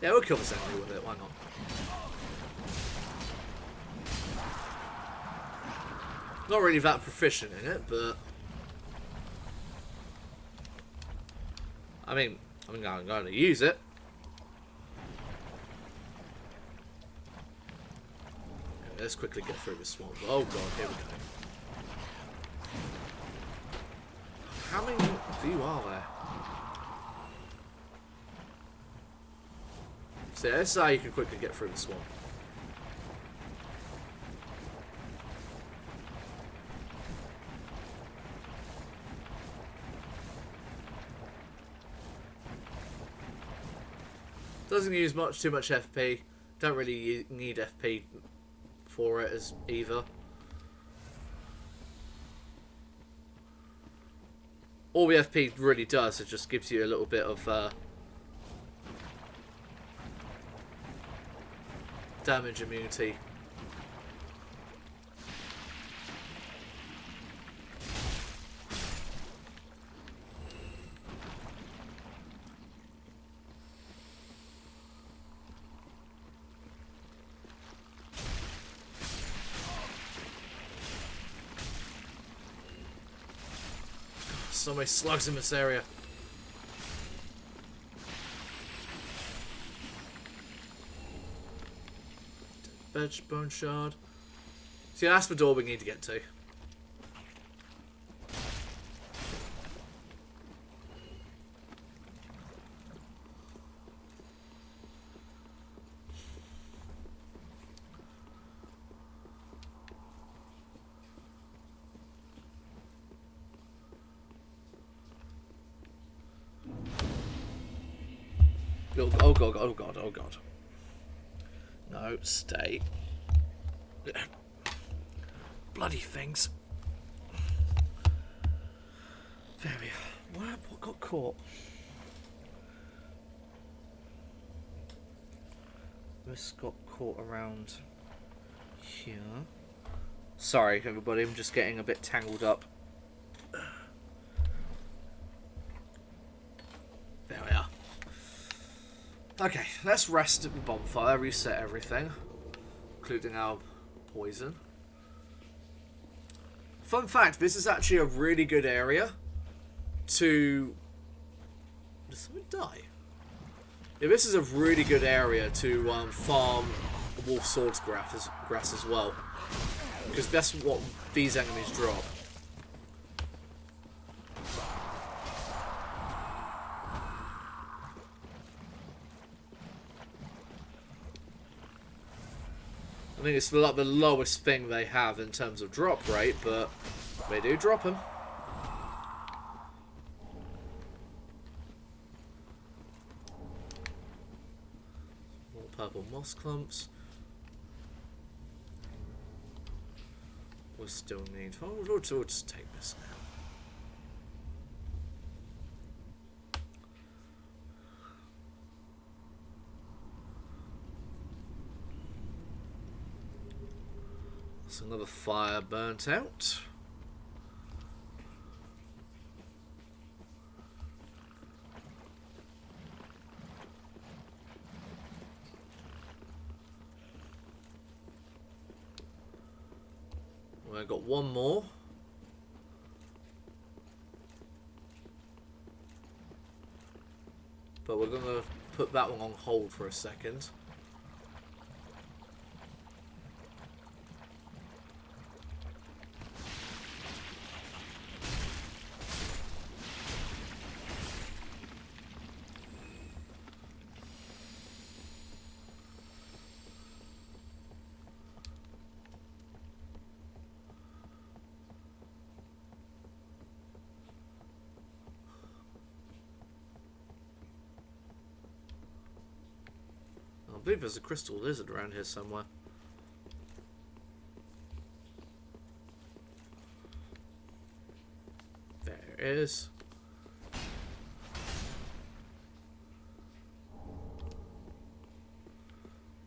Yeah, we'll kill this enemy with it, why not? Not really that proficient in it, but I mean, I'm going to use it. Let's quickly get through this swamp. Oh god, here we go. How many of you are there? So yeah, this is how you can quickly get through the swamp. Doesn't use too much FP. Don't really need FP for it as either. All the FP really does, it just gives you a little bit of damage immunity. So many slugs in this area. Veg bone shard. See, that's the door we need to get to. Oh god, oh god, oh god. No, stay. Bloody things. There we are. What got caught? This got caught around here. Sorry everybody, I'm just getting a bit tangled up. There we are. Okay, let's rest at the bonfire, reset everything, including our poison. Fun fact, this is actually a really good area to... Did someone die? Yeah, this is a really good area to farm Wolf Swords grass as well, because that's what these enemies drop. think it's like the lowest thing they have in terms of drop rate, but they do drop them. More purple moss clumps. We still need... Oh, we'll just take this now. So another fire burnt out. We've got one more. But we're going to put that one on hold for a second. I believe there's a crystal lizard around here somewhere. There it is.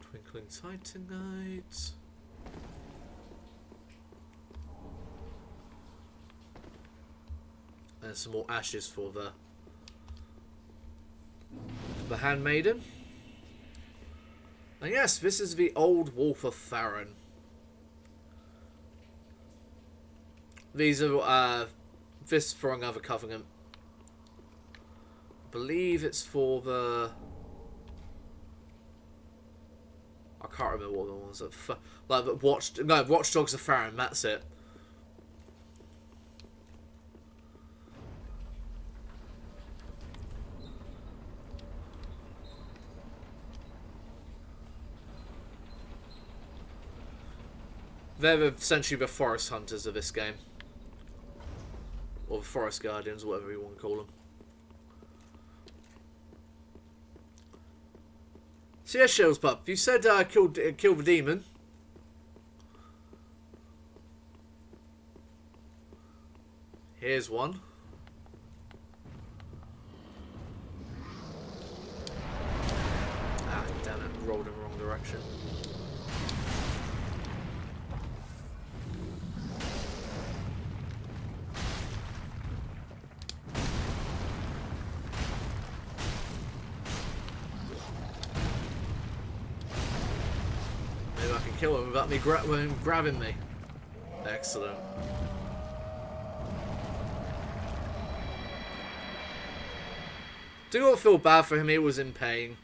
Twinkling Titanite. And some more ashes for the handmaiden. And yes, this is the old Wolf of Farron. These are this for another covenant. I believe it's for the... I can't remember what the ones are. Like the Watchdogs of Farron. That's it. They're essentially the forest hunters of this game. Or the forest guardians, whatever you want to call them. So yeah, Shells Pup, you said kill the demon. Here's one. Ah, damn it, rolled in the wrong direction. Kill him without me grabbing me. Excellent. Do not feel bad for him, he was in pain.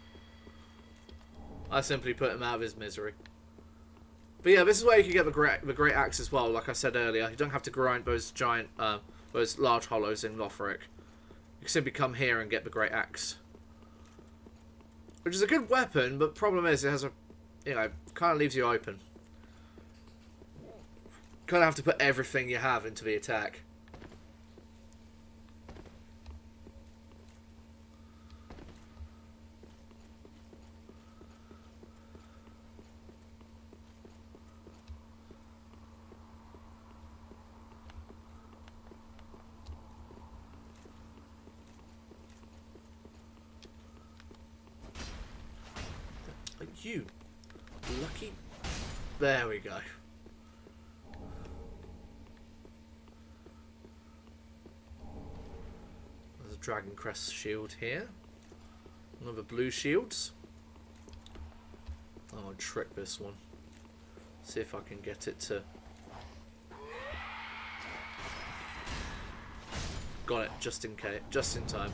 I simply put him out of his misery. But yeah, this is where you can get the great axe as well, like I said earlier. You don't have to grind those giant, those large hollows in Lothric. You can simply come here and get the great axe. Which is a good weapon, but problem is it has a... You know, kind of leaves you open. Kind of have to put everything you have into the attack. You lucky. There we go. There's a Dragon Crest shield here. Another blue shields. I'm gonna trick this one. See if I can get it to... Got it, just in case, just in time.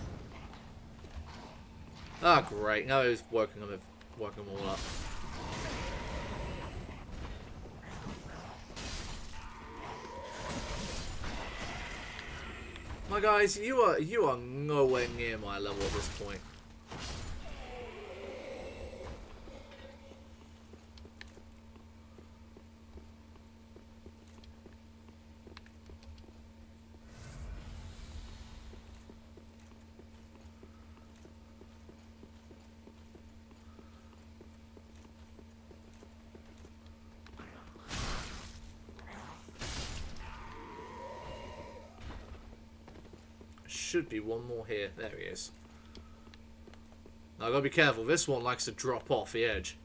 Ah, great. Now he's working them all up. My guys, you are nowhere near my level at this point. should be one more here. There he is. Now, I've got to be careful. This one likes to drop off the edge.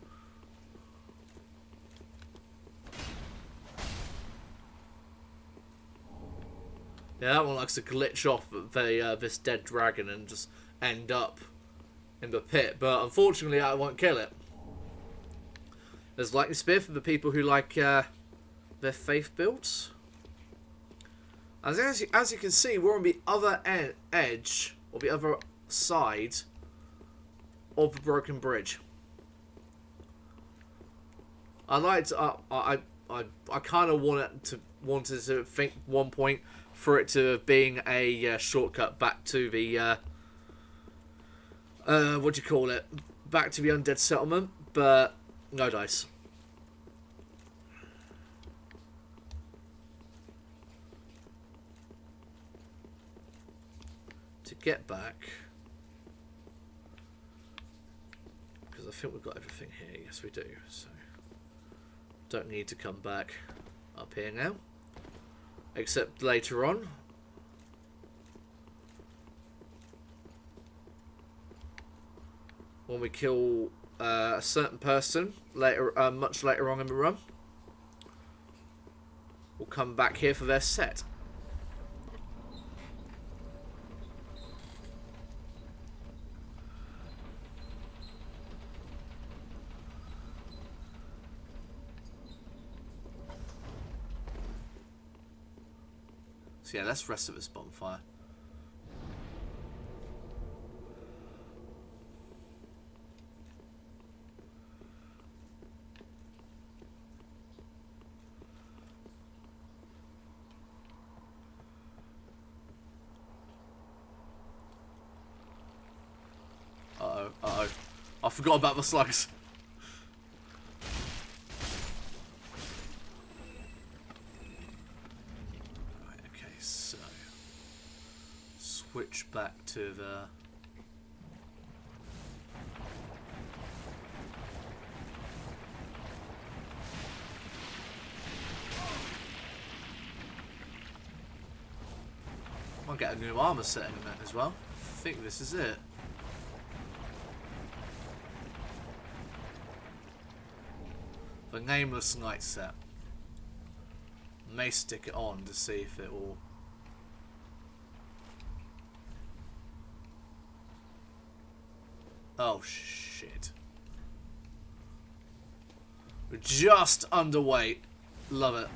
Yeah, that one likes to glitch off this dead dragon and just end up in the pit. But unfortunately, I won't kill it. There's lightning spear for the people who like their faith builds. As you can see, we're on the other edge, or the other side of the broken bridge. I like to, I kind of wanted to think one point for it to being a shortcut back to the what do you call it? Back to the undead settlement, but no dice. To get back, because I think we've got everything here. Yes, we do. So don't need to come back up here now, except later on. When we kill a certain person later, much later on in the run, we'll come back here for their set. So yeah, let's rest of this bonfire. Uh-oh. I forgot about the slugs. Right, okay, so switch back to the might get a new armor setting in that as well. I think this is it. The Nameless Night set. May stick it on to see if it will. Oh shit. We're just underweight. Love it.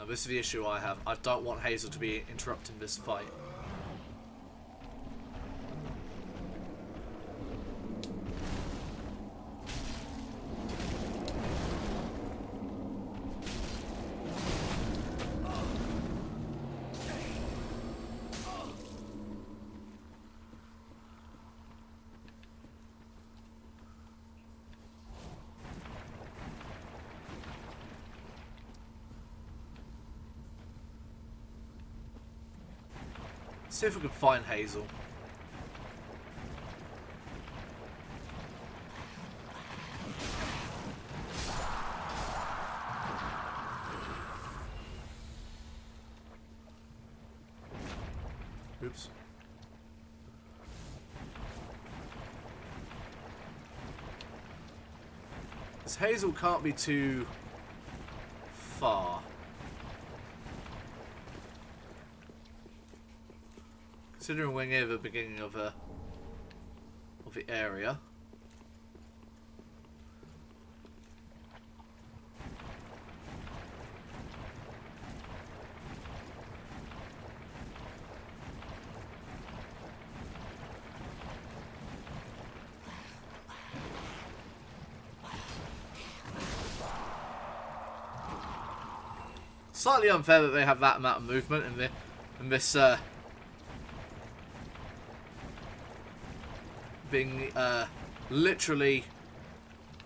This is the issue I have. I don't want Hazel to be interrupting this fight. See if we can find Hazel. Oops. This Hazel can't be too far. Considering we're near the beginning of the area. Slightly unfair that they have that amount of movement in this being literally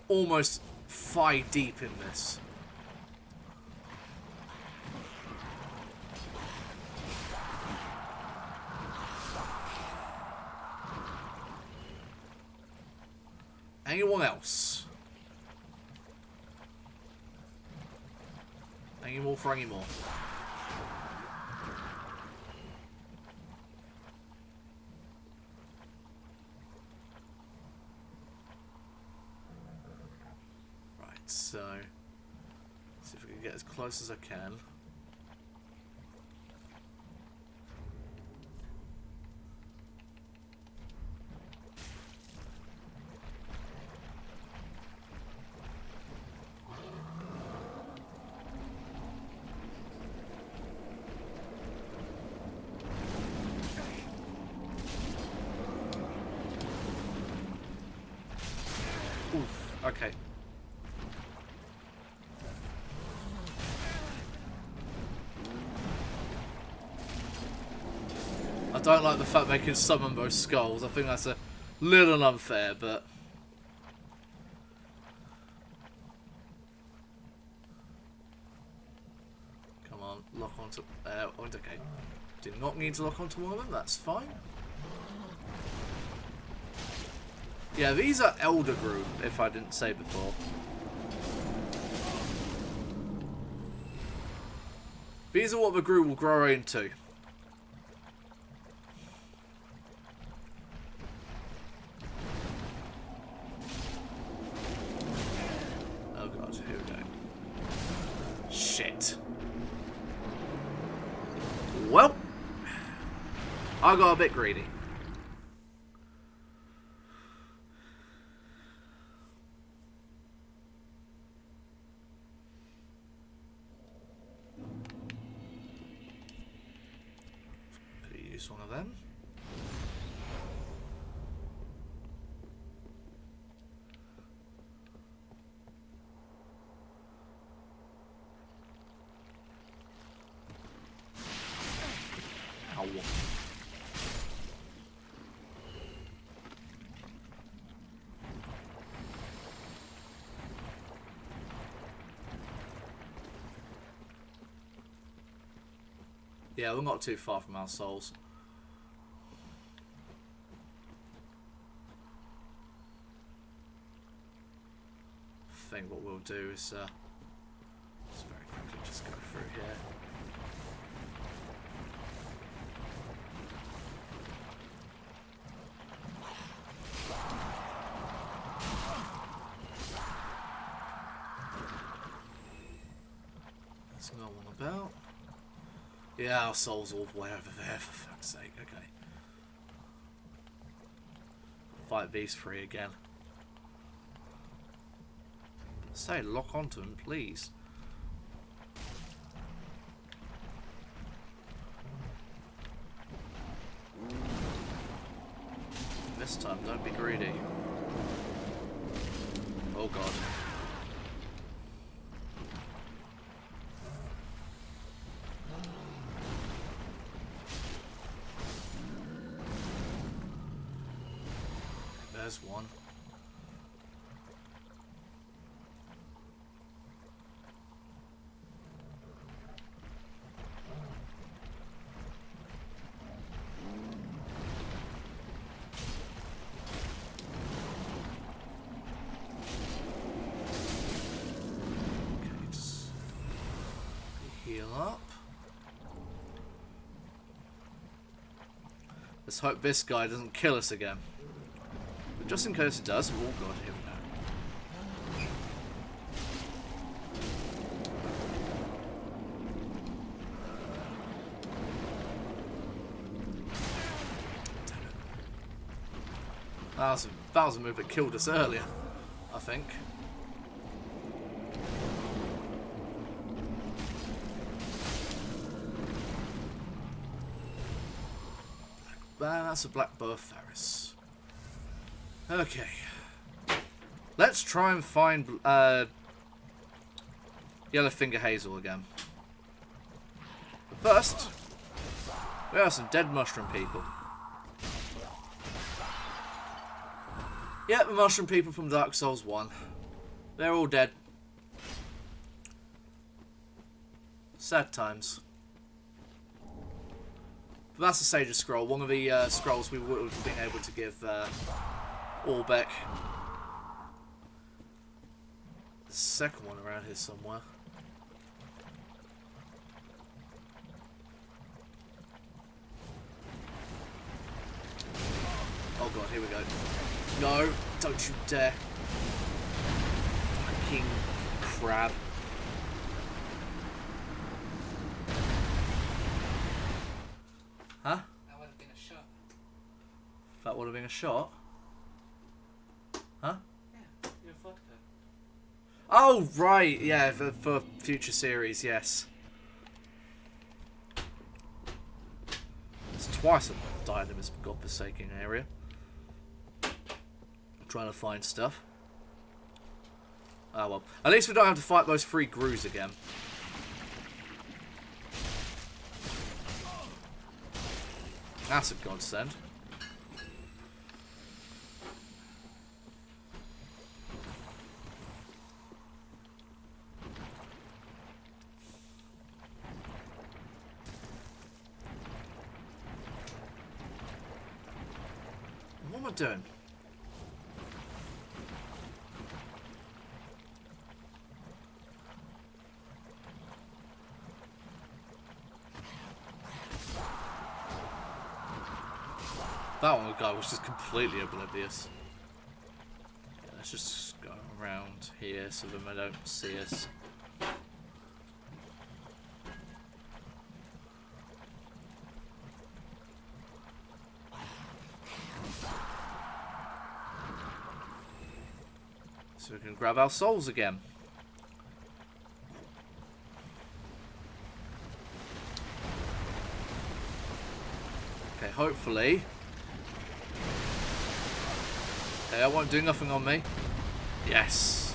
almost thigh deep in this. Anyone else? Any more for any more? Right, so see if we can get as close as I can. Okay. I don't like the fact they can summon those skulls. I think that's a little unfair, but... Come on, lock onto... okay. Did not need to lock onto one of them, that's fine. Yeah, these are Elder Group, if I didn't say before. These are what the group will grow into. Oh god, here we go. Shit. Well, I got a bit greedy. One of them. Ow. Yeah, we're not too far from our souls. I think what we'll do is let's very quickly just go through here. There's no one about. Yeah, our soul's all the way over there, for fuck's sake. Okay. Fight these three again. Say, lock onto him, please. This time, don't be greedy. Oh god. There's one. Up. Let's hope this guy doesn't kill us again. But just in case it does, oh god, here we go. That was a move that killed us earlier, I think. That's a black boa ferris. Okay. Let's try and find Yellowfinger Hazel again. But first, we have some dead mushroom people. Yep, the mushroom people from Dark Souls 1. They're all dead. Sad times. But that's a Sage's Scroll, one of the scrolls we would have been able to give Orbeck. There's a second one around here somewhere. Oh god, here we go. No, don't you dare. Fucking crab. Huh? That would have been a shot. That would have been a shot? Huh? Yeah, you're vodka. Oh, right, yeah, for future series, yes. It's twice I've died in this godforsaken area. I'm trying to find stuff. Oh well. At least we don't have to fight those 3 Grues again. That's a godsend. What am I doing? That one guy was just completely oblivious. Yeah, let's just go around here so that they don't see us. So we can grab our souls again. Okay, hopefully. Okay, that won't do nothing on me. Yes.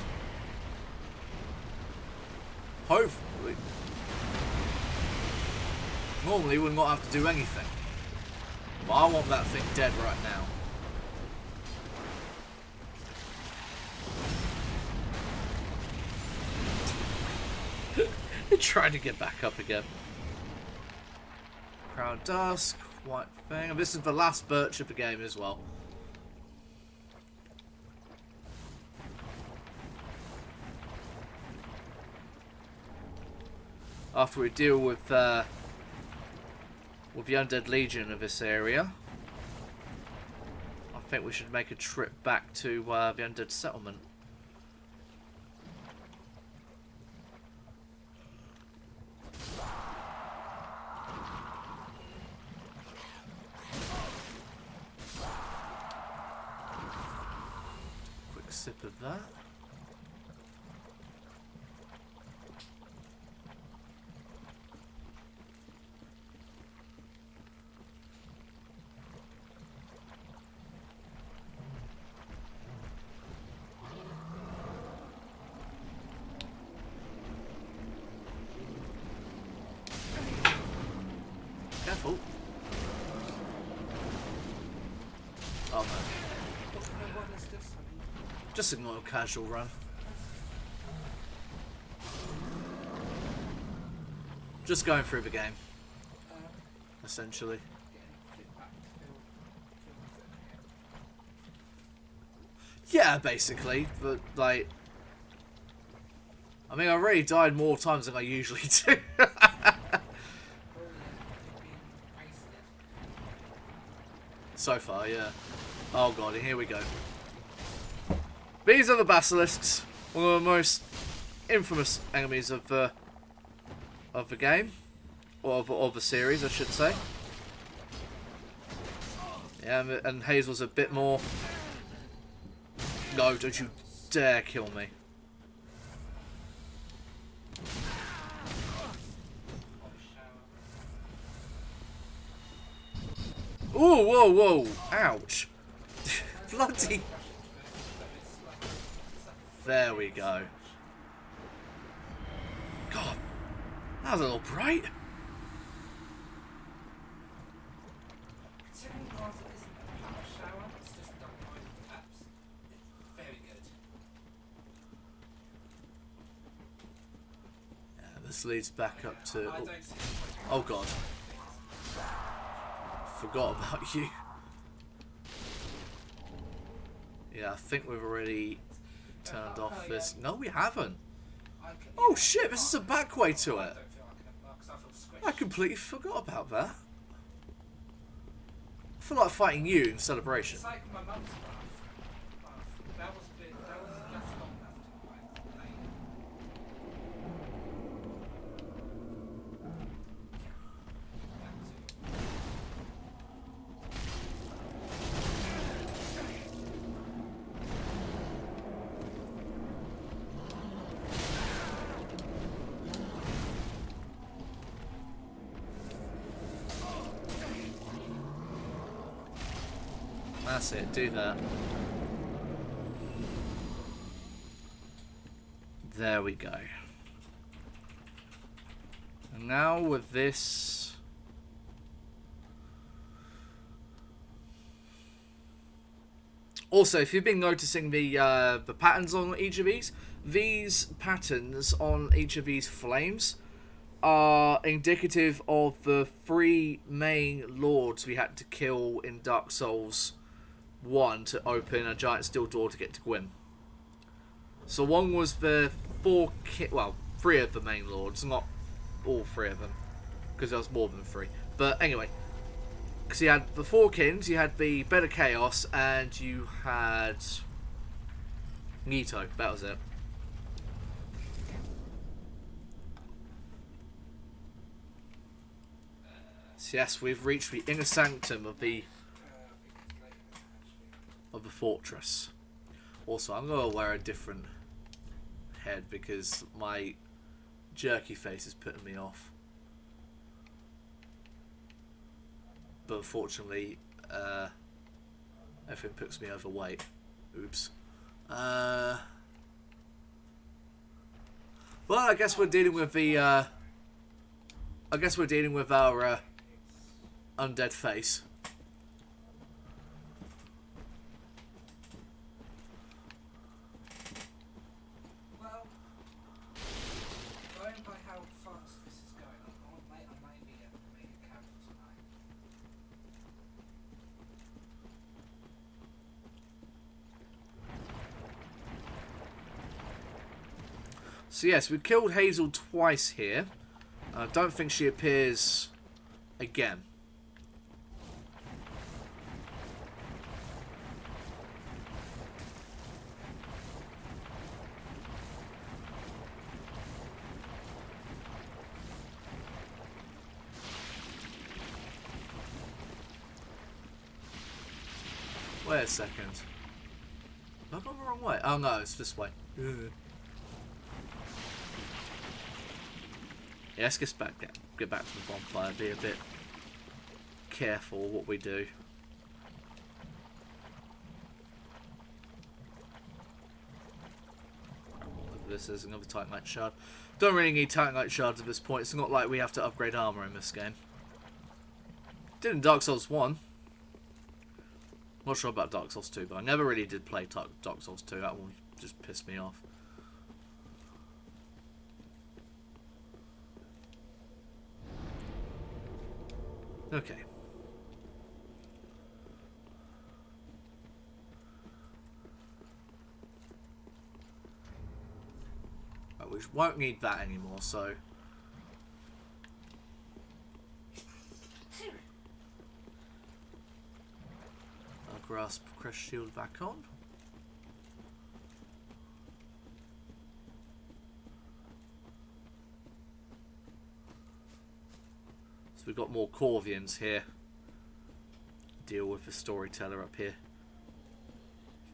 Hopefully. Normally we would not have to do anything. But I want that thing dead right now. Trying to get back up again. Crown Dusk, White Fang. And this is the last birch of the game as well. After we deal with the Undead Legion of this area, I think we should make a trip back to the Undead Settlement. Quick sip of that. Careful. Oh no. What is this? Just ignore a casual run. Just going through the game. Essentially. Yeah, basically. But, like... I mean, I already died more times than I usually do. So far, yeah. Oh god, and here we go. These are the Basilisks, one of the most infamous enemies of the game, or of the series, I should say. Yeah, and Hazel's a bit more. No, don't you dare kill me. Ooh, whoa, whoa, ouch. Bloody. There we go. God, that was a little bright. Yeah, this leads back up to. Oh god. Forgot about you. Yeah, I think we've already turned off this. No, we haven't. You Oh know, shit, this is a back way to I it. don't feel like an because I feel I squished. completely forgot about that. I feel like fighting you in celebration. It's like my mum's bath. That was a bit. That was just long enough to like lay. That's it, do that. There we go. And now with this... Also, if you've been noticing the patterns on each of these patterns on each of these flames are indicative of the 3 main lords we had to kill in Dark Souls 1 to open a giant steel door to get to Gwyn. So one was the 3 of the main lords, not all 3 of them, because there was more than 3. But anyway, because you had the 4 kings, you had the Bed of Chaos, and you had Nito. That was it. So yes, we've reached the inner sanctum of the fortress. Also, I'm going to wear a different head because my jerky face is putting me off. But unfortunately, everything puts me overweight. Oops. Well, I guess we're dealing with the. I guess we're dealing with our undead face. Well, going by how fast this is going, I might be able to make a camp tonight. So yes, we killed Hazel twice here. I don't think she appears again. Wait a second. Have I gone the wrong way? Oh no, it's this way. Yeah, let's get back to the bonfire. Be a bit careful what we do. This is another Titanite shard. Don't really need Titanite shards at this point. It's not like we have to upgrade armor in this game. Did in Dark Souls 1. Not sure about Dark Souls 2, but I never really did play Dark Souls 2. That one just pissed me off. Okay. Right, we won't need that anymore, so... I'll grasp Crest shield back on. So we've got more Corvians here. Deal with the storyteller up here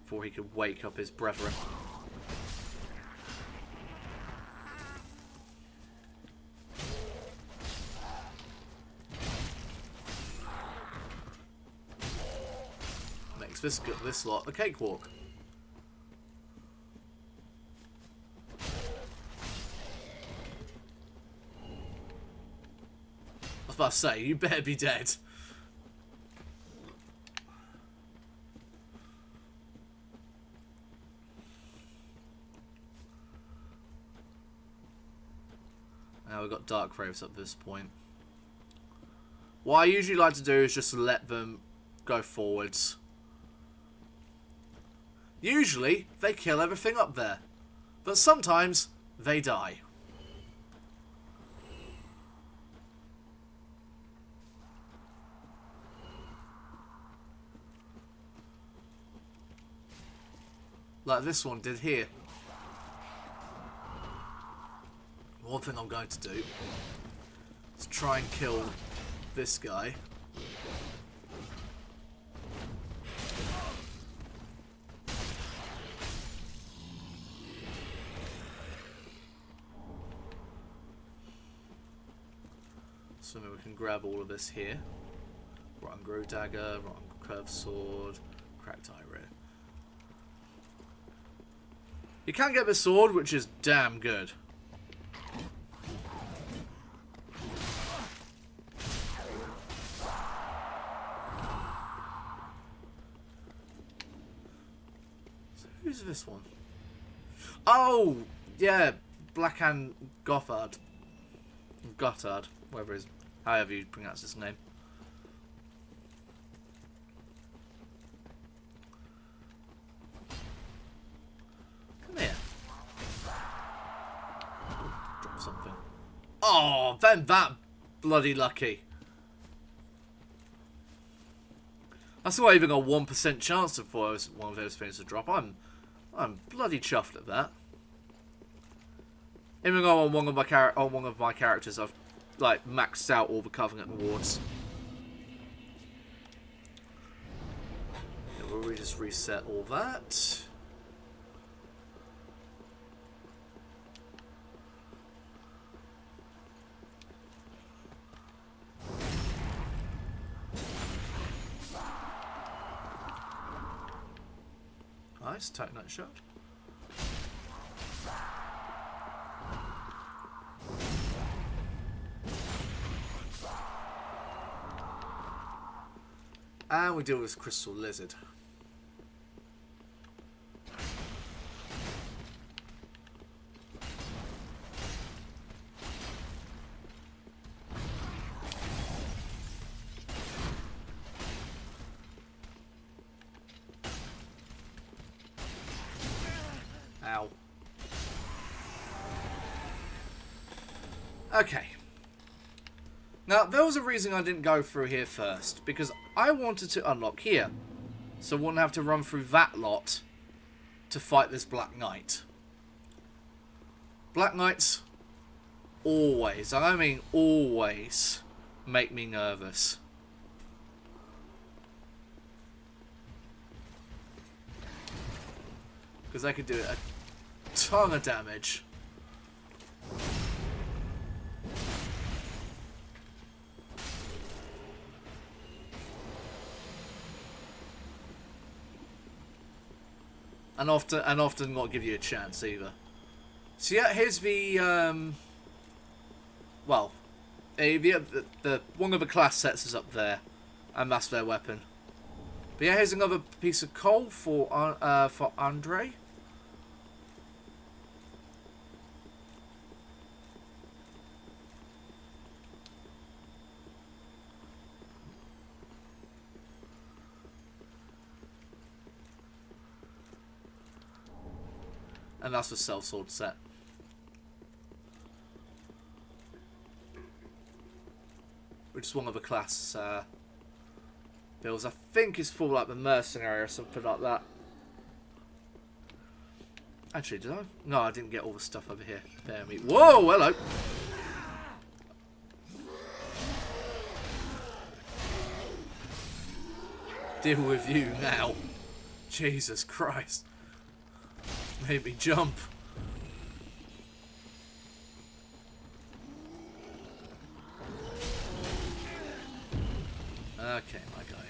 before he could wake up his brethren. Makes this lot a cakewalk. I was about to say, you better be dead. Now we've got Dark Graves at this point. What I usually like to do is just let them go forwards. Usually, they kill everything up there. But sometimes, they die. Like this one did here. One thing I'm going to do is try and kill this guy. So maybe we can grab all of this here. Rotten Grow Dagger, Rotten Curved Sword, Cracked Eye Ray. You can get the sword, which is damn good. So who's this one? Oh, yeah, Blackhand Gothard. Gothard, whatever it is, however you pronounce his name. Oh, then that bloody lucky. That's why I even got a 1% chance for one of those things to drop. I'm bloody chuffed at that. Even though on one of my characters, I've like maxed out all the Covenant rewards. Yeah, we'll just reset all that. Nice, Titanite shot. And we deal with this Crystal Lizard. Ow. Okay. Now, there was a reason I didn't go through here first, because I wanted to unlock here. So I wouldn't have to run through that lot to fight this Black Knight. Black Knights always, and I mean always, make me nervous. Because they could do a ton of damage. And often not give you a chance either. So yeah, here's the the one of the class sets is up there, and that's their weapon. But yeah, here's another piece of coal for Andre. And that's the self-sword set. Which is one of the class builds. I think it's for like the mercenary or something like that. Actually, did I? No, I didn't get all the stuff over here. There we. Whoa, hello. Deal with you now. Jesus Christ. Made me jump. Okay, my guy.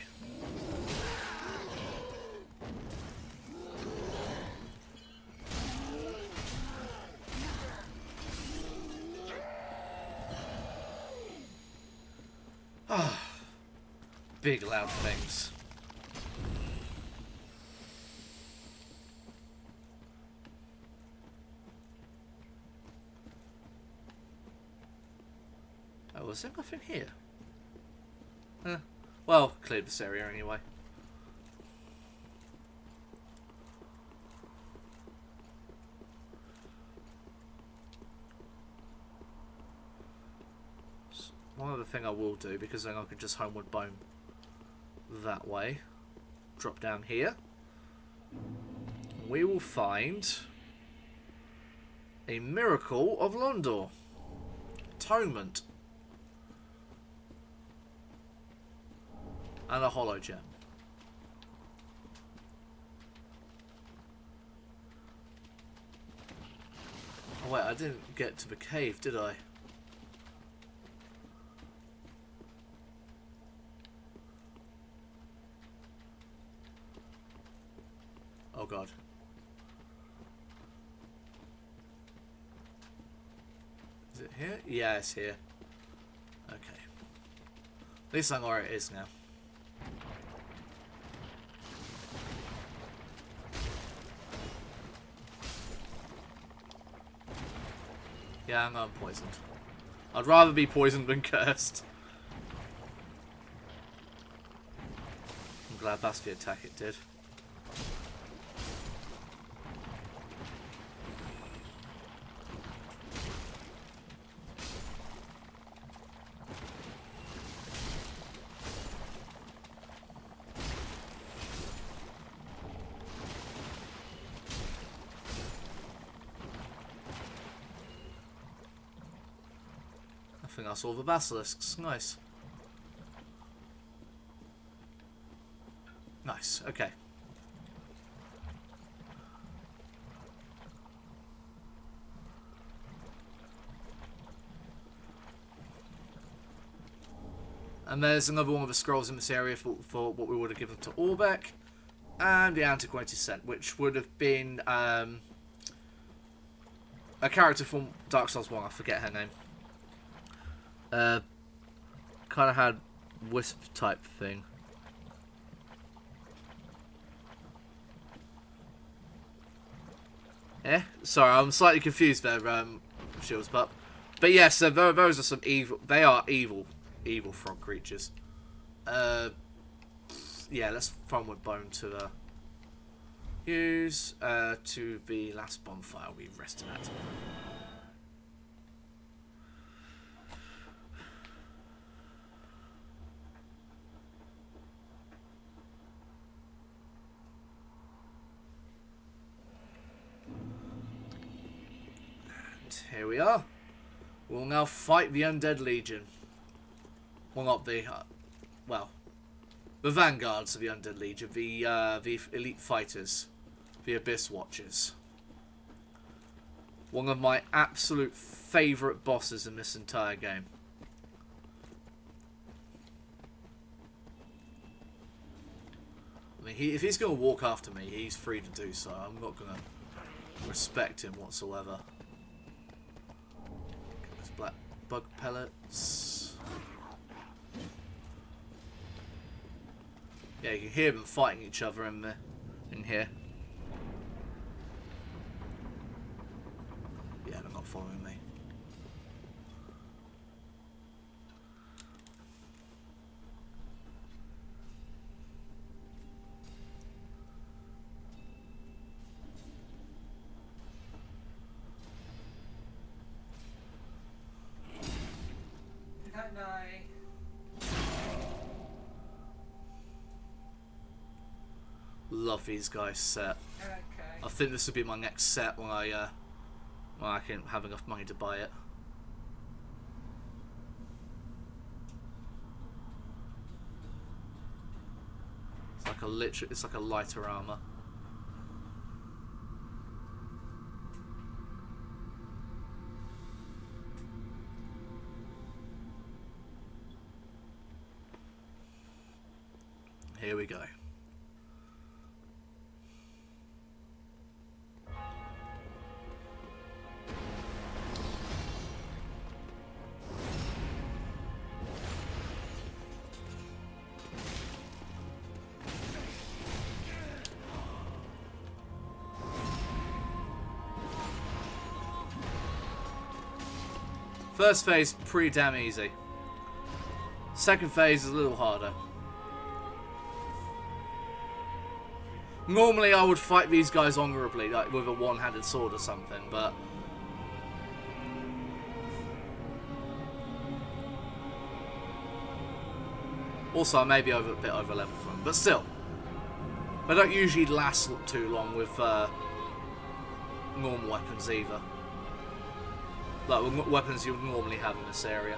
Ah, big loud things. Oh, was there nothing here? Well, cleared this area anyway. one other thing I will do, because then I can just homeward bone that way. Drop down here. We will find a Miracle of Londor. Atonement. And a Hollow Gem. Oh wait, I didn't get to the cave, did I? Oh god. Is it here? Yeah, it's here. Okay. At least I know where it is now. Yeah, I'm poisoned. I'd rather be poisoned than cursed. I'm glad that's the attack it did. I think I saw the Basilisks. Nice. Nice, okay. And there's another one of the scrolls in this area for what we would have given to Orbeck. And the Antiquated Scent, which would have been a character from Dark Souls 1, I forget her name. Kind of had wisp type thing. Sorry, I'm slightly confused there, Shields Pup. But yes, those are some evil. They are evil frog creatures. Yeah, let's Farmwood Bone to use to the last bonfire we rested at. Here we are. We'll now fight the Undead Legion. Well, not the... well, the vanguards of the Undead Legion. The elite fighters. The Abyss Watchers. One of my absolute favourite bosses in this entire game. I mean, if he's going to walk after me, he's free to do so. I'm not going to respect him whatsoever. Black bug pellets. Yeah, you can hear them fighting each other in here. Yeah, they're not following me. Love these guys set. Okay. I think this will be my next set when I can have enough money to buy it. It's like a lighter armor. Here we go. First phase, pretty damn easy. Second phase is a little harder. Normally I would fight these guys honourably, like with a one-handed sword or something, but... Also, I may be a bit over level for them, but still. They don't usually last too long with normal weapons either. Like weapons you would normally have in this area.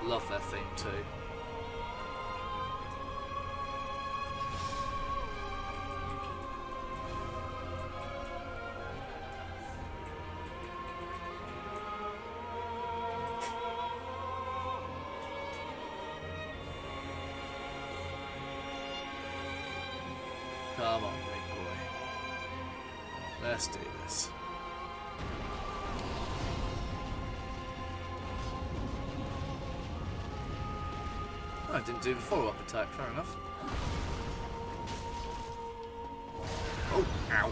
Love their theme too. Come on, big boy. Let's do this. I didn't do the follow-up attack, fair enough. Oh, ow.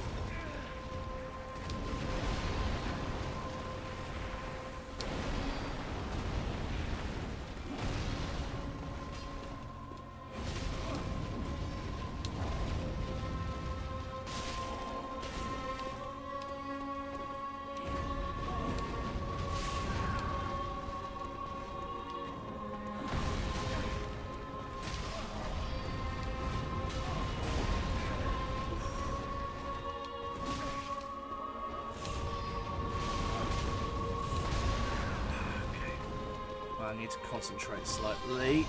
I need to concentrate slightly.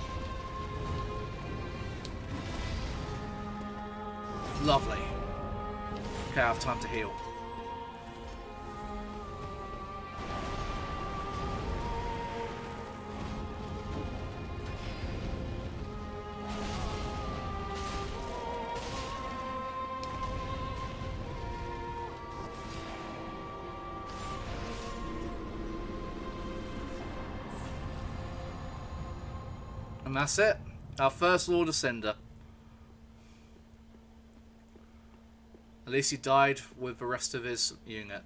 Lovely. Okay, I have time to heal. And that's it. Our first Lord Ascender. At least he died with the rest of his unit.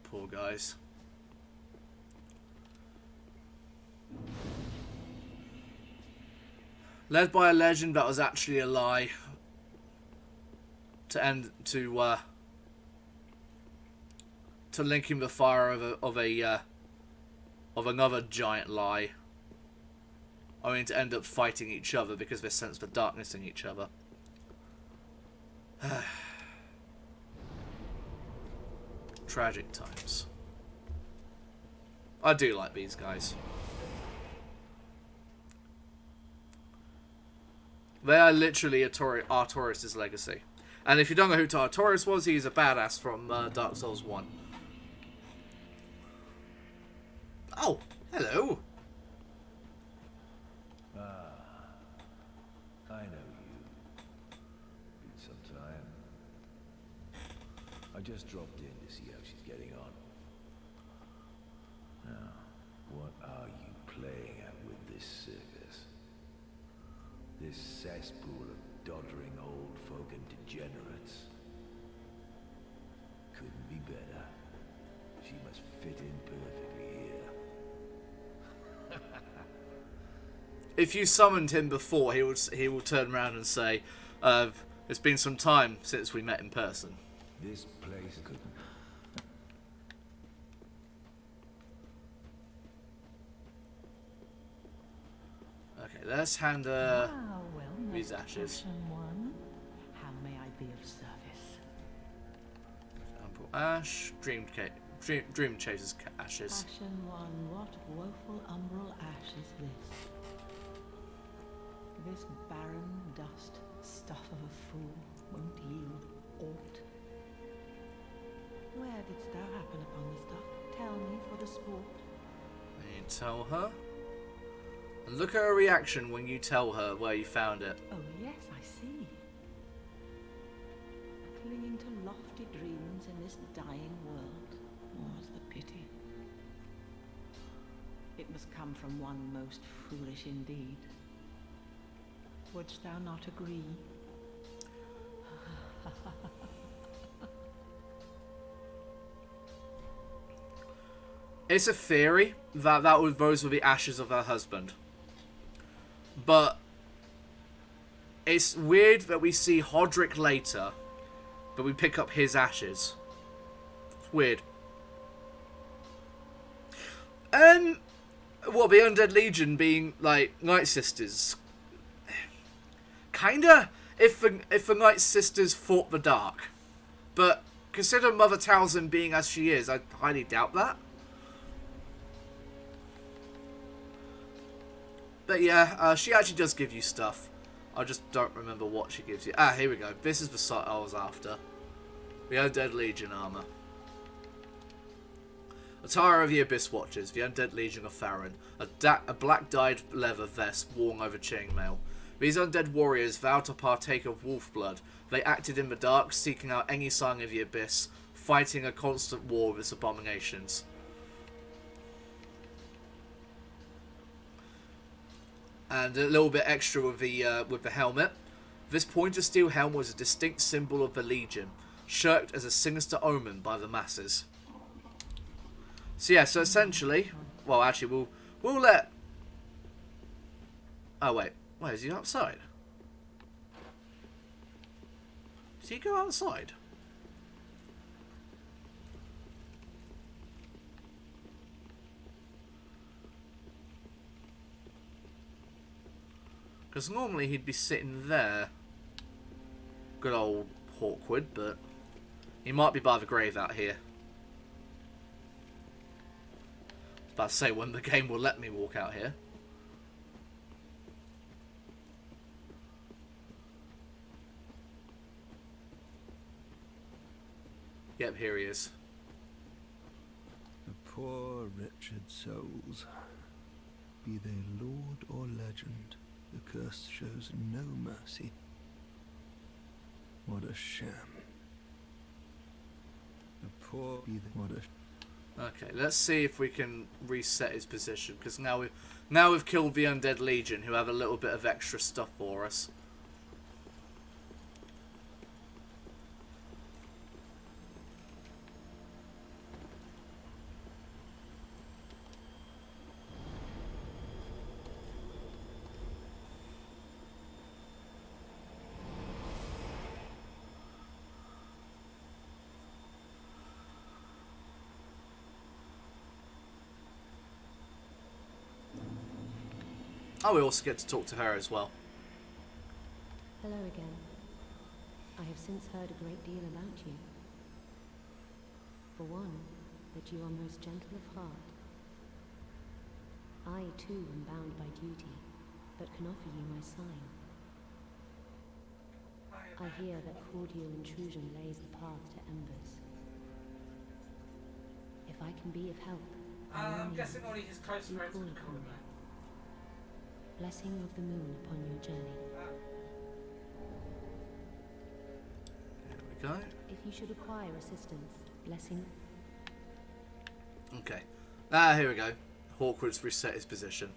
Poor guys. Led by a legend that was actually a lie. To link him the fire of another giant lie. I mean, to end up fighting each other because they sense the darkness in each other. Tragic times. I do like these guys. They are literally Artorias' legacy. And if you don't know who Artorias was, he's a badass from Dark Souls 1. Oh, hello. I know you. Been some time. I just dropped in to see how she's getting on. Now, what are you playing at with this circus? This cesspool of doddering old folk and degenerates? Couldn't be better. She must fit in perfectly here. If you summoned him before, he will turn around and say, "It's been some time since we met in person." This place couldn't. Okay, let's hand these ashes. One. How may I be of service? Example: ash, dream chaser's ashes. Passion one, what woeful umbral ash is this? This barren dust, stuff of a fool, won't yield aught. Where didst thou happen upon the stuff? Tell me for the sport. You tell her. And look at her reaction when you tell her where you found it. Oh yes, I see. Clinging to lofty dreams in this dying world, more's the pity. It must come from one most foolish indeed. Wouldst thou not agree? It's a theory that those were the ashes of her husband. But It's weird that we see Hodrick later, but we pick up his ashes. It's weird. Well, the Undead Legion being, like, Night Sisters. Kinda, if the Night Sisters fought the Dark. But, consider Mother Talzin being as she is, I highly doubt that. But yeah, she actually does give you stuff. I just don't remember what she gives you. Ah, here we go. This is the site I was after. The Undead Legion armor. Attire of the Abyss Watchers, the Undead Legion of Farron. A black dyed leather vest worn over chainmail. These undead warriors vowed to partake of wolf blood. They acted in the dark, seeking out any sign of the Abyss, fighting a constant war with its abominations. And a little bit extra with the helmet. This pointer steel helm was a distinct symbol of the Legion, shirked as a sinister omen by the masses. So yeah, so essentially, well, actually, we'll let. Oh wait, is he outside? Does he go outside? Because normally he'd be sitting there. Good old Hawkwood, but he might be by the grave out here. I was about to say when the game will let me walk out here. Yep, here he is. The poor wretched souls, be they lord or legend, the curse shows no mercy. What a sham. The poor be they what a. Okay, let's see if we can reset his position, because now we've killed the Undead Legion, who have a little bit of extra stuff for us. Oh, we also get to talk to her as well. Hello again. I have since heard a great deal about you. For one, that you are most gentle of heart. I, too, am bound by duty, but can offer you my sign. I hear that cordial intrusion lays the path to embers. If I can be of help, I'm guessing only his close friends would call him that. Blessing of the moon upon your journey. There we go. If you should require assistance, blessing. Okay. Ah, here we go. Hawkwood's reset his position.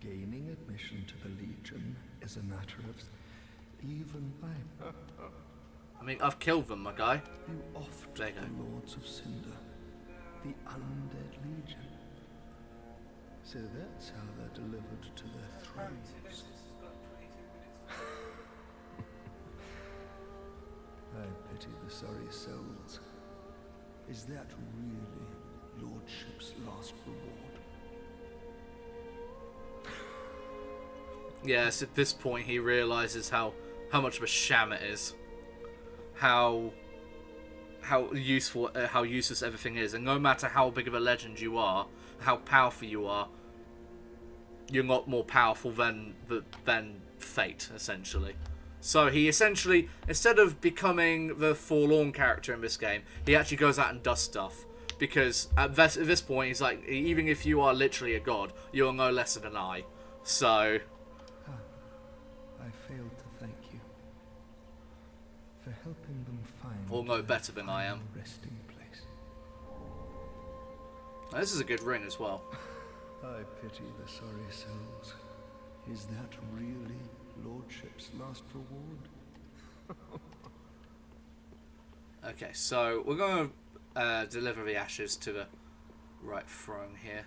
Gaining admission to the Legion is a matter of even I mean, I've killed them, my guy. You oft There you go. the Lords of Cinder, the Undead Legion. So that's how they're delivered to their thrones. I pity the sorry souls. Is that really Lordship's last reward? Yes, at this point he realizes how much of a sham it is. How useless everything is, and no matter how big of a legend you are, how powerful you are, you're not more powerful than fate, essentially. So he essentially, instead of becoming the forlorn character in this game, he actually goes out and does stuff. Because at this point, he's like, even if you are literally a god, you're no lesser than I. So I failed to thank you for helping them find or no better than I am. Resting place. Now, this is a good ring as well. I pity the sorry souls. Is that really Lordship's last reward? Okay, so we're going to deliver the ashes to the right throne here.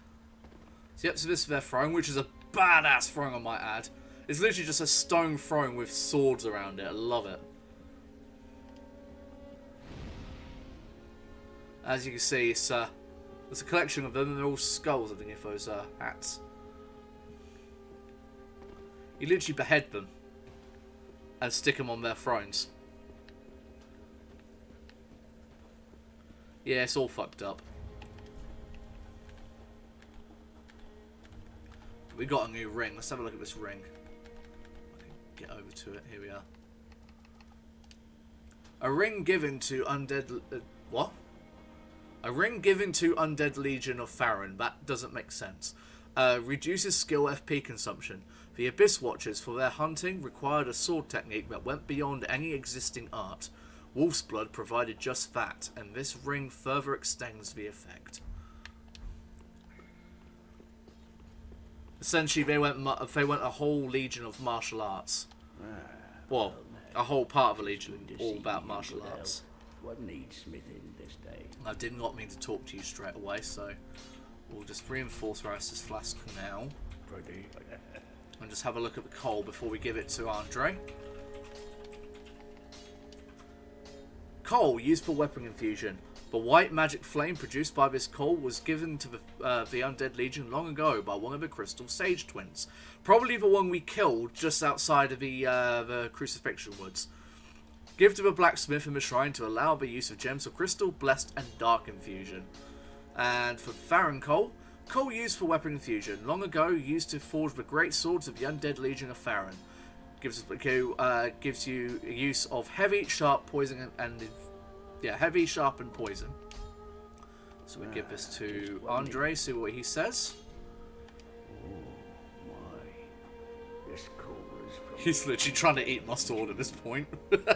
So yep, so this is their throne, which is a badass throne, I might add. It's literally just a stone throne with swords around it. I love it. As you can see, it's there's a collection of them, and they're all skulls underneath those hats. You literally behead them and stick them on their thrones. Yeah, it's all fucked up. We got a new ring. Let's have a look at this ring. I can get over to it. Here we are. A ring given to Undead... what? A ring given to Undead Legion of Farron. That doesn't make sense. Reduces skill FP consumption. The Abyss Watchers, for their hunting, required a sword technique that went beyond any existing art. Wolf's Blood provided just that, and this ring further extends the effect. Essentially, they went a whole legion of martial arts. Well, a whole part of a legion all about martial arts. What needs smithing this day? I did not mean to talk to you straight away, so we'll just reinforce Rice's flask now. And just have a look at the coal before we give it to Andre. Coal used for weapon infusion. The white magic flame produced by this coal was given to the Undead Legion long ago by one of the Crystal Sage Twins. Probably the one we killed just outside of the Crucifixion Woods. Give to the blacksmith in the shrine to allow the use of gems of crystal, blessed, and dark infusion. And for Farron coal, coal used for weapon infusion. Long ago used to forge the great swords of the Undead Legion of Farron. Gives you use of heavy, sharp, poison, and heavy, sharp, and poison. So we give this to Andre, see what he says. Oh my. This coal is from... He's literally trying to eat my sword at this point. used to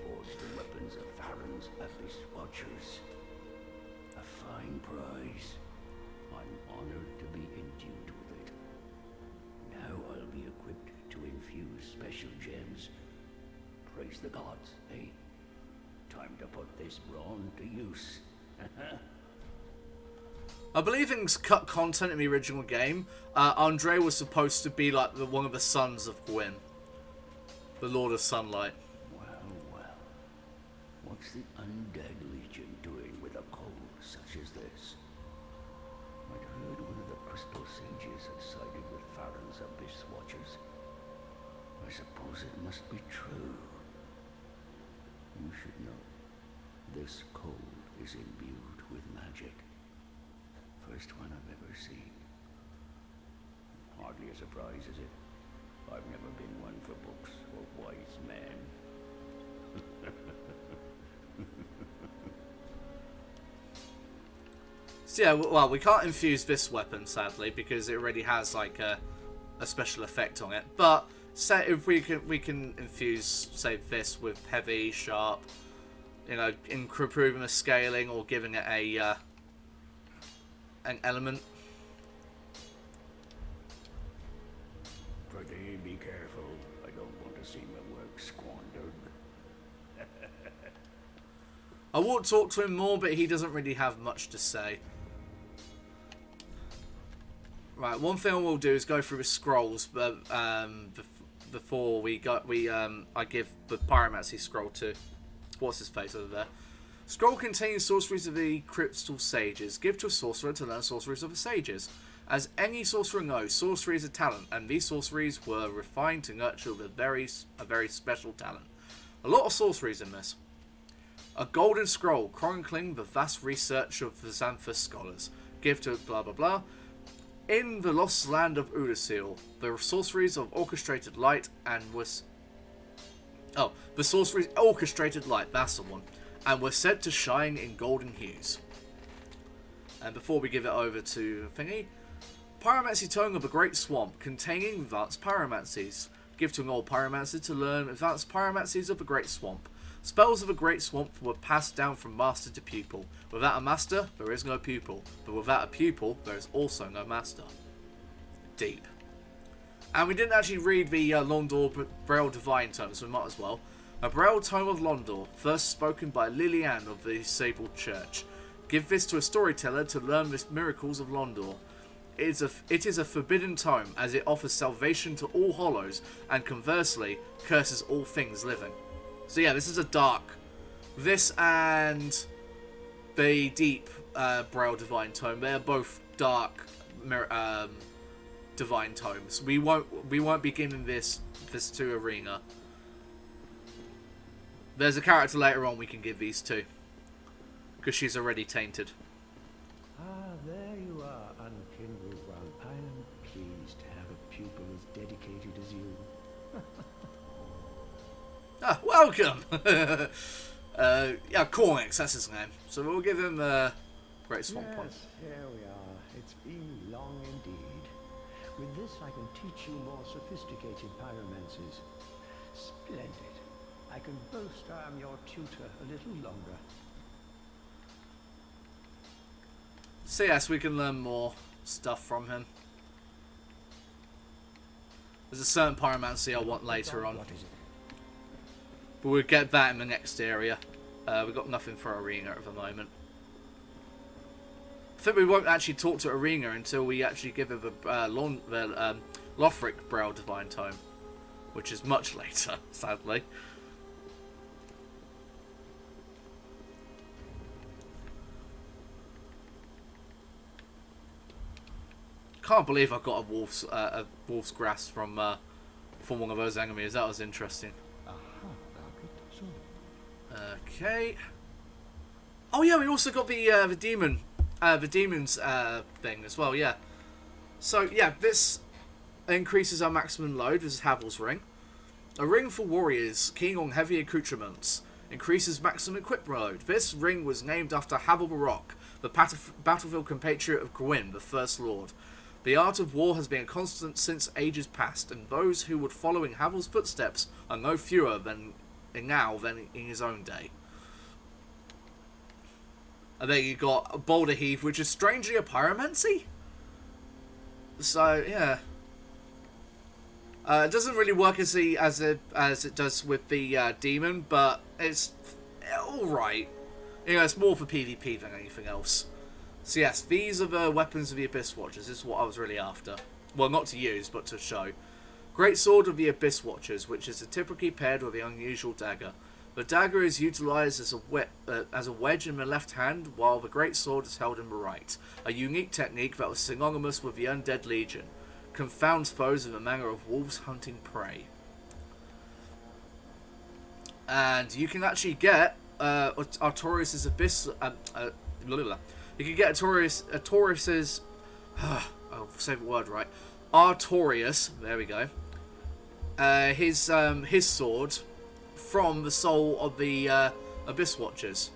forge the weapons of Farron's Abyss Watchers. A fine prize. I'm honored to be endued with it. Now I'll be equipped to infuse special gems. Praise the gods, eh? Time to put this brawn to use. I believe things cut content in the original game. Andre was supposed to be like one of the sons of Gwyn, the Lord of Sunlight. Well. What's the Undead Legion doing with a coal such as this? I'd heard one of the Crystal Sages had sided with Farron's Abyss Watchers. I suppose it must be true. You should know, this coal is imbued with magic. First one I've ever seen. Hardly a surprise, is it? I've never been one for books or wise men. So yeah, well, we can't infuse this weapon, sadly, because it already has like a special effect on it. But say if we can infuse, say, this with heavy, sharp, you know, improving the scaling or giving it a an element. Pretty be careful. I don't want to see my work squandered. I would talk to him more, but he doesn't really have much to say. Right, one thing we'll do is go through the scrolls, but before I give the Pyromancy scroll to what's his face over there. Scroll contains sorceries of the Crystal Sages. Give to a sorcerer to learn sorceries of the Sages. As any sorcerer knows, sorcery is a talent, and these sorceries were refined to nurture a very special talent. A lot of sorceries in this. A golden scroll chronicling the vast research of the Xanthus scholars. Give to blah blah blah. In the lost land of Udasil, the sorceries of orchestrated light the sorceries orchestrated light, that's the one, and were said to shine in golden hues. And before we give it over to Thingy, Pyromancy Tongue of a Great Swamp, containing advanced pyromancies. Give to an old pyromancer to learn advanced pyromancies of the Great Swamp. Spells of a Great Swamp were passed down from master to pupil. Without a master, there is no pupil. But without a pupil, there is also no master. Deep. And we didn't actually read the Londor Braille Divine Tome, so we might as well. A Braille Tome of Londor, first spoken by Liliane of the Sable Church. Give this to a storyteller to learn the miracles of Londor. it is a forbidden tome, as it offers salvation to all hollows, and conversely, curses all things living. So yeah, this is a dark. This and the Deep Braille Divine Tome, they are both dark Divine Tomes. We won't be giving this to Arena. There's a character later on we can give these to, because she's already tainted. Ah, there you are, Unkindled One. I am pleased to have a pupil as dedicated as you. Ah, welcome! Yeah, Cornix, that's his name. So we'll give him Great Swamp Point. Yes, here we are. It's been long indeed. With this I can teach you more sophisticated pyromancies. Splendid. I can boast I am your tutor a little longer. So yes, we can learn more stuff from him. There's a certain pyromancy I want later on. What is it? But we'll get that in the next area. We've got nothing for Arena at the moment. I think we won't actually talk to Arena until we actually give her the Lothric Braille Divine Tome, which is much later, sadly. Can't believe I got a wolf's grass from one of those enemies. That was interesting. Okay. Oh yeah, we also got the demon's thing as well. Yeah. So yeah, this increases our maximum load. This is Havel's ring. A ring for warriors keen on heavy accoutrements. Increases maximum equip load. This ring was named after Havel Baroque, the battlefield compatriot of Gwyn, the First Lord. The art of war has been a constant since ages past, and those who would follow in Havel's footsteps are no fewer than in his own day. And then you got Boulder Heave, which is strangely a pyromancy. So yeah, it doesn't really work as it does with the demon, but it's all right. You know, it's more for PvP than anything else. So yes, these are the weapons of the Abyss Watchers. This is what I was really after. Well, not to use, but to show. Great Sword of the Abyss Watchers, which is typically paired with the unusual dagger. The dagger is utilised as a wedge in the left hand, while the Great Sword is held in the right. A unique technique that was synonymous with the Undead Legion. Confounds foes in the manner of wolves hunting prey. And you can actually get Artorius' Abyss... You can get Artorius' I'll say the word right. Artorius, there we go. His sword from the soul of the Abyss Watchers.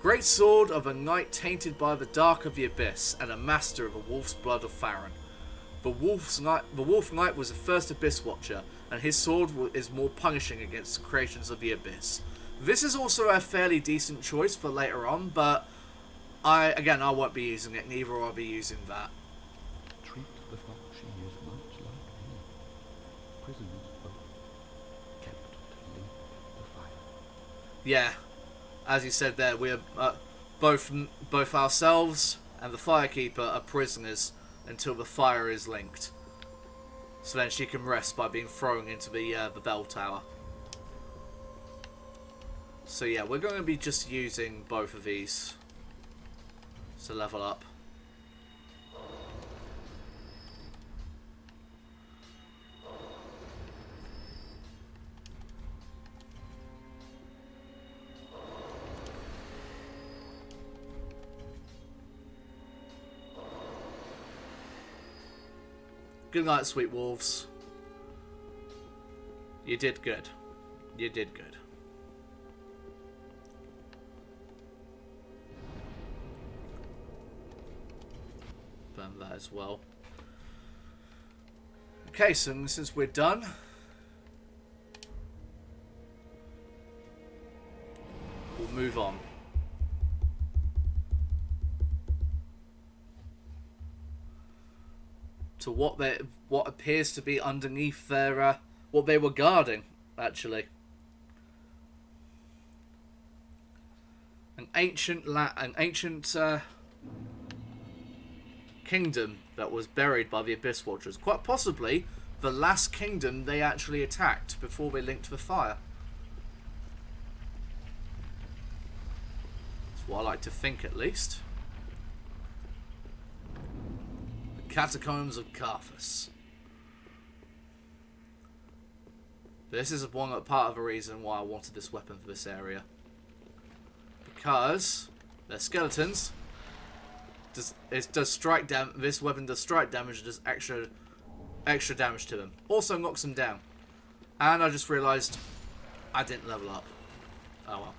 Great sword of a knight tainted by the dark of the abyss, and a master of the wolf's blood of Farron. The Wolf Knight was the first Abyss Watcher, and his sword is more punishing against the creations of the abyss. This is also a fairly decent choice for later on, but I won't be using it, neither will I be using that. Treat the foxy as much like me. Prisoners both kept to leap the fire. Yeah, as you said there, we are both ourselves and the Firekeeper are prisoners until the fire is linked. So then she can rest by being thrown into the bell tower. So yeah, we're going to be just using both of these to level up. Good night, sweet wolves. You did good. You did good. Burn that as well. Okay, so since we're done, we'll move on. To what appears to be underneath their what they were guarding, actually. An ancient kingdom that was buried by the Abyss Watchers. Quite possibly the last kingdom they actually attacked before they linked the fire. That's what I like to think, at least. The Catacombs of Carthus. This is part of the reason why I wanted this weapon for this area. Because they're skeletons. This weapon does strike damage and does extra damage to them. Also knocks them down. And I just realised I didn't level up. Oh well.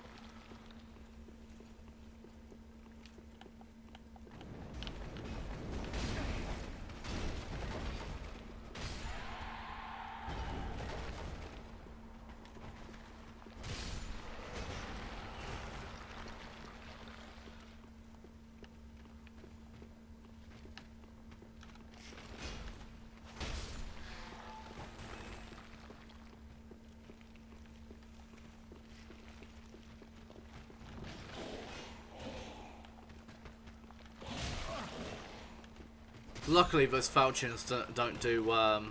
Luckily, those falchions don't do, or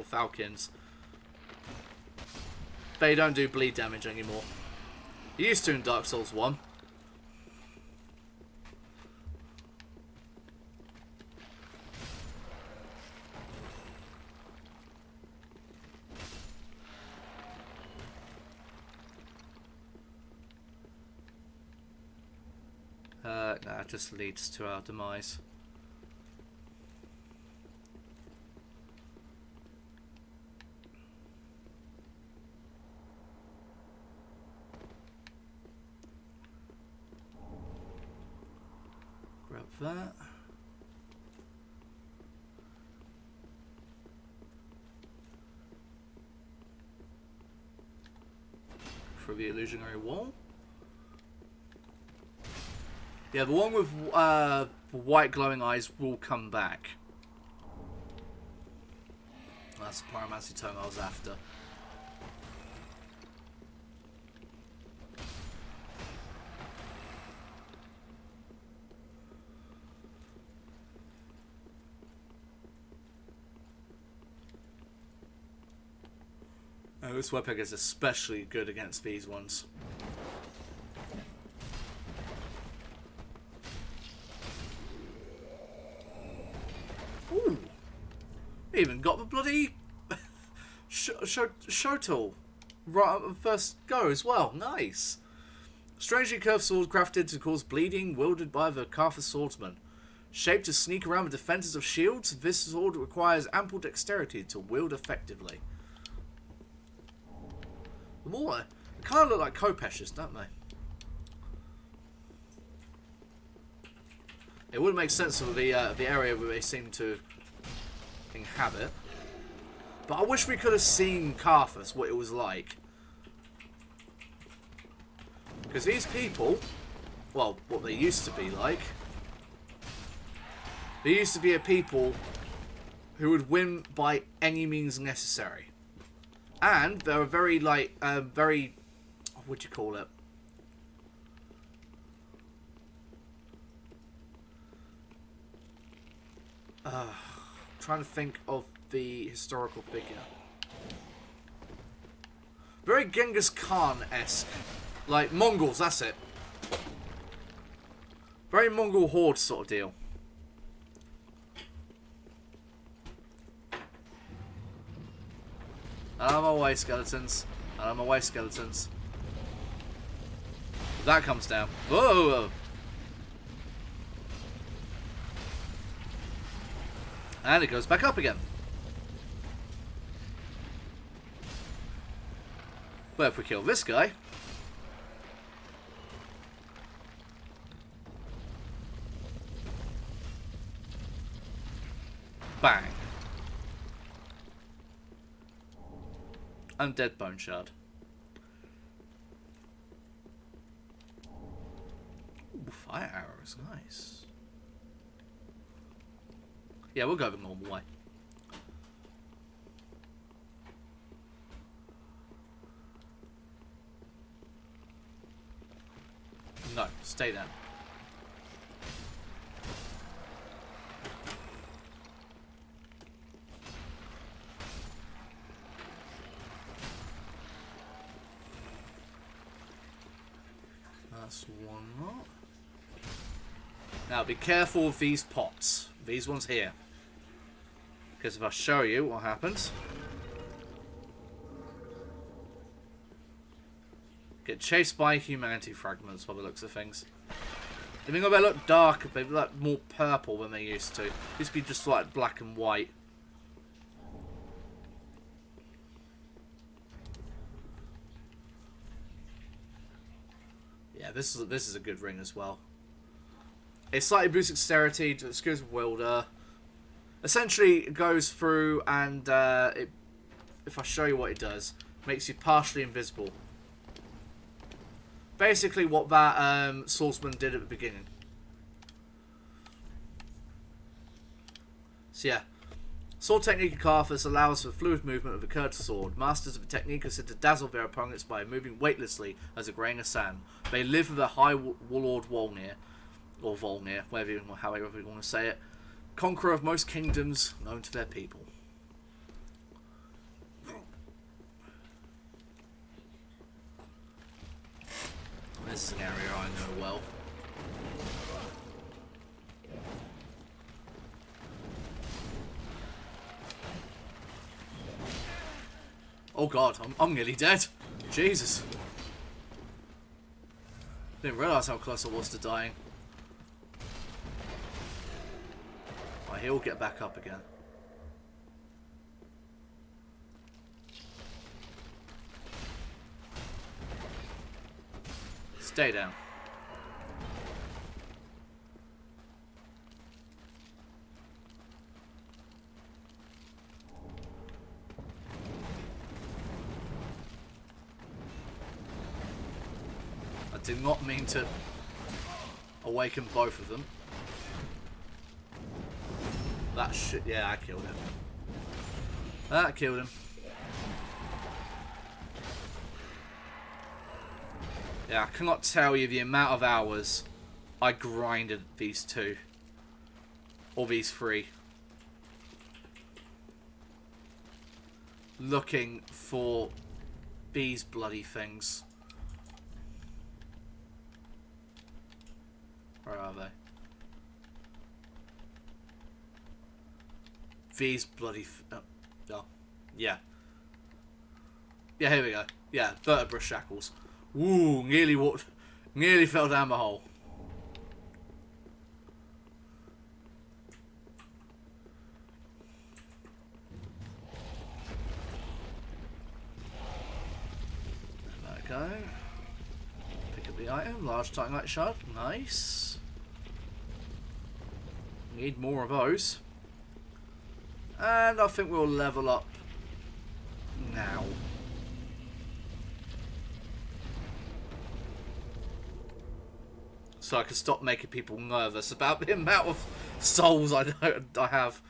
falcons, they don't do bleed damage anymore. They used to in Dark Souls 1. Nah, it just leads to our demise. Grab that. For the illusionary wall. Yeah, the one with white glowing eyes will come back. That's the Pyromancy tome I was after. Oh, this weapon is especially good against these ones. Ooh! Even got the bloody Shotel right at the first go as well. Nice! Strangely curved sword crafted to cause bleeding, wielded by the Carthus swordsman. Shaped to sneak around the defenses of shields, this sword requires ample dexterity to wield effectively. The more, they kind of look like Kopeshes, don't they? It would make sense of the area where they seem to inhabit. But I wish we could have seen Carthus, what it was like. Because these people, well, what they used to be like, they used to be a people who would win by any means necessary. And they're very, like, very, what do you call it? Trying to think of the historical figure. Very Genghis Khan-esque. Like, Mongols, that's it. Very Mongol horde sort of deal. Out of my way, skeletons. Out of my way, skeletons. That comes down. Whoa! And it goes back up again. But if we kill this guy... Bang. Undead Bone Shard. Ooh, fire arrows, nice. Yeah, we'll go the normal way. No, stay there. Now be careful of these pots. These ones here. Because if I show you what happens. Get chased by humanity fragments by the looks of things. I think they look darker, they look more purple than they used to. Used to be just like black and white. Yeah, this is a good ring as well. It slightly boosts dexterity to excuse wielder. Essentially, it goes through and if I show you what it does, makes you partially invisible. Basically, what that swordsman did at the beginning. So yeah, sword technique of Carthus allows for fluid movement of the curved sword. Masters of the technique are said to dazzle their opponents by moving weightlessly as a grain of sand. They live with a high warlord Volnir, or Volnir, however you want to say it, conqueror of most kingdoms known to their people. This is an area I know well. Oh god, I'm nearly dead. Jesus. Didn't realise how close I was to dying. Right, he'll get back up again. Stay down. I did not mean to awaken both of them. That shit, yeah, I killed him. That killed him. Yeah, I cannot tell you the amount of hours I grinded these two. Or these three. Looking for these bloody things. Where are they? These bloody... oh, yeah. Yeah, here we go. Yeah, vertebra shackles. Ooh, nearly fell down the hole. There we go. Pick up the item, large titanite shard, nice. Need more of those. And I think we'll level up now. So I can stop making people nervous about the amount of souls I have.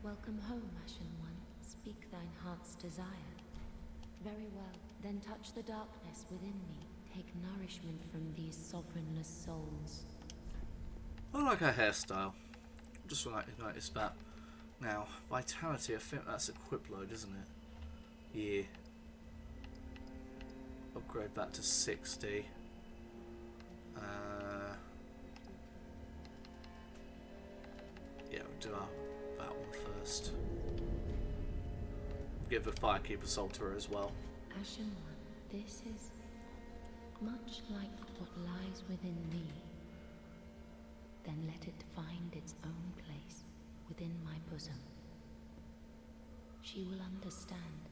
Welcome home, Ashen One. Speak thine heart's desire. Very well, then touch the darkness within me. Take nourishment from these sovereignless souls. I like her hairstyle. Just noticed that. Now, vitality, I think that's equip load, isn't it? Yeah. Upgrade that to 60. Yeah, we'll do that one first. Give the Firekeeper soul to her as well. Ashen One, this is much like what lies within thee. Then let it find its own place within my bosom. She will understand.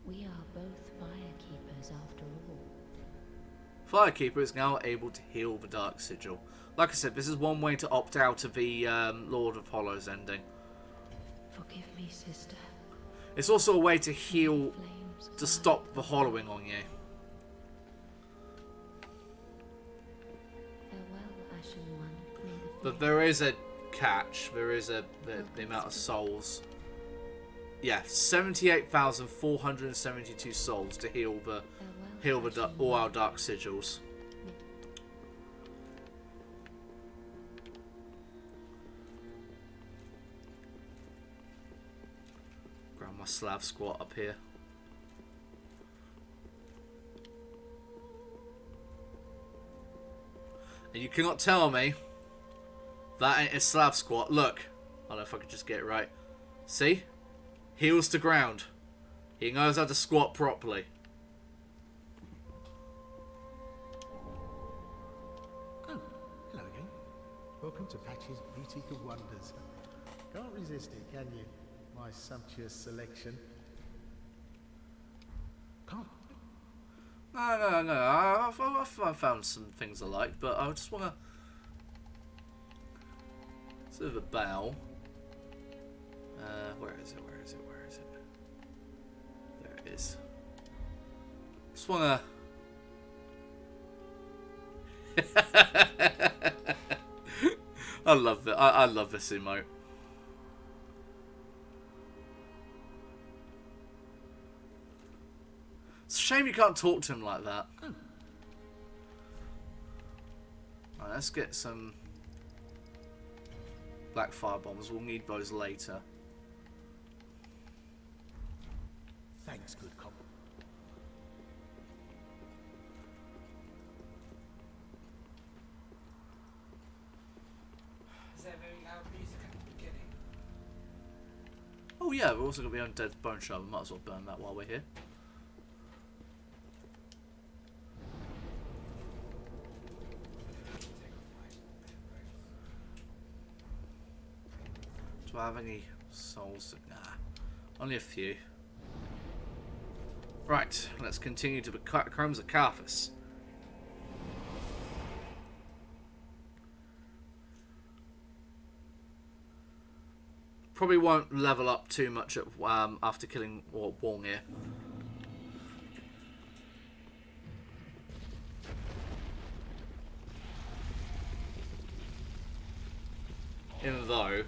We are both Firekeepers after all. Firekeeper is now able to heal the Dark Sigil. Like I said, this is one way to opt out of the Lord of Hollows ending. Forgive me, sister. It's also a way to heal, to stop the hollowing on you. But there is a catch. There is the amount of souls. Yeah, 78,472 souls to heal all our dark sigils. And my Slav squat up here. And you cannot tell me that ain't a Slav squat. Look. I don't know if I could just get it right. See? Heels to ground. He knows how to squat properly. Oh, hello again. Welcome to Patch's Boutique of Wonders. Can't resist it, can you? My sumptuous selection. Can't. No. I found some things I like, but I just want to sort of a bow. Where is it? There it is. Just want to. I love it. I love this emote. It's a shame you can't talk to him like that. Oh. Right, let's get some black fire bombs. We'll need those later. Thanks, good cop. Is there very loud music at the beginning? Oh yeah, we're also got the Undead Bone Shovel. Might as well burn that while we're here. Do I have any souls? Nah, only a few. Right, let's continue to the Catacombs of Carthus. Probably won't level up too much after killing Wong here. Even though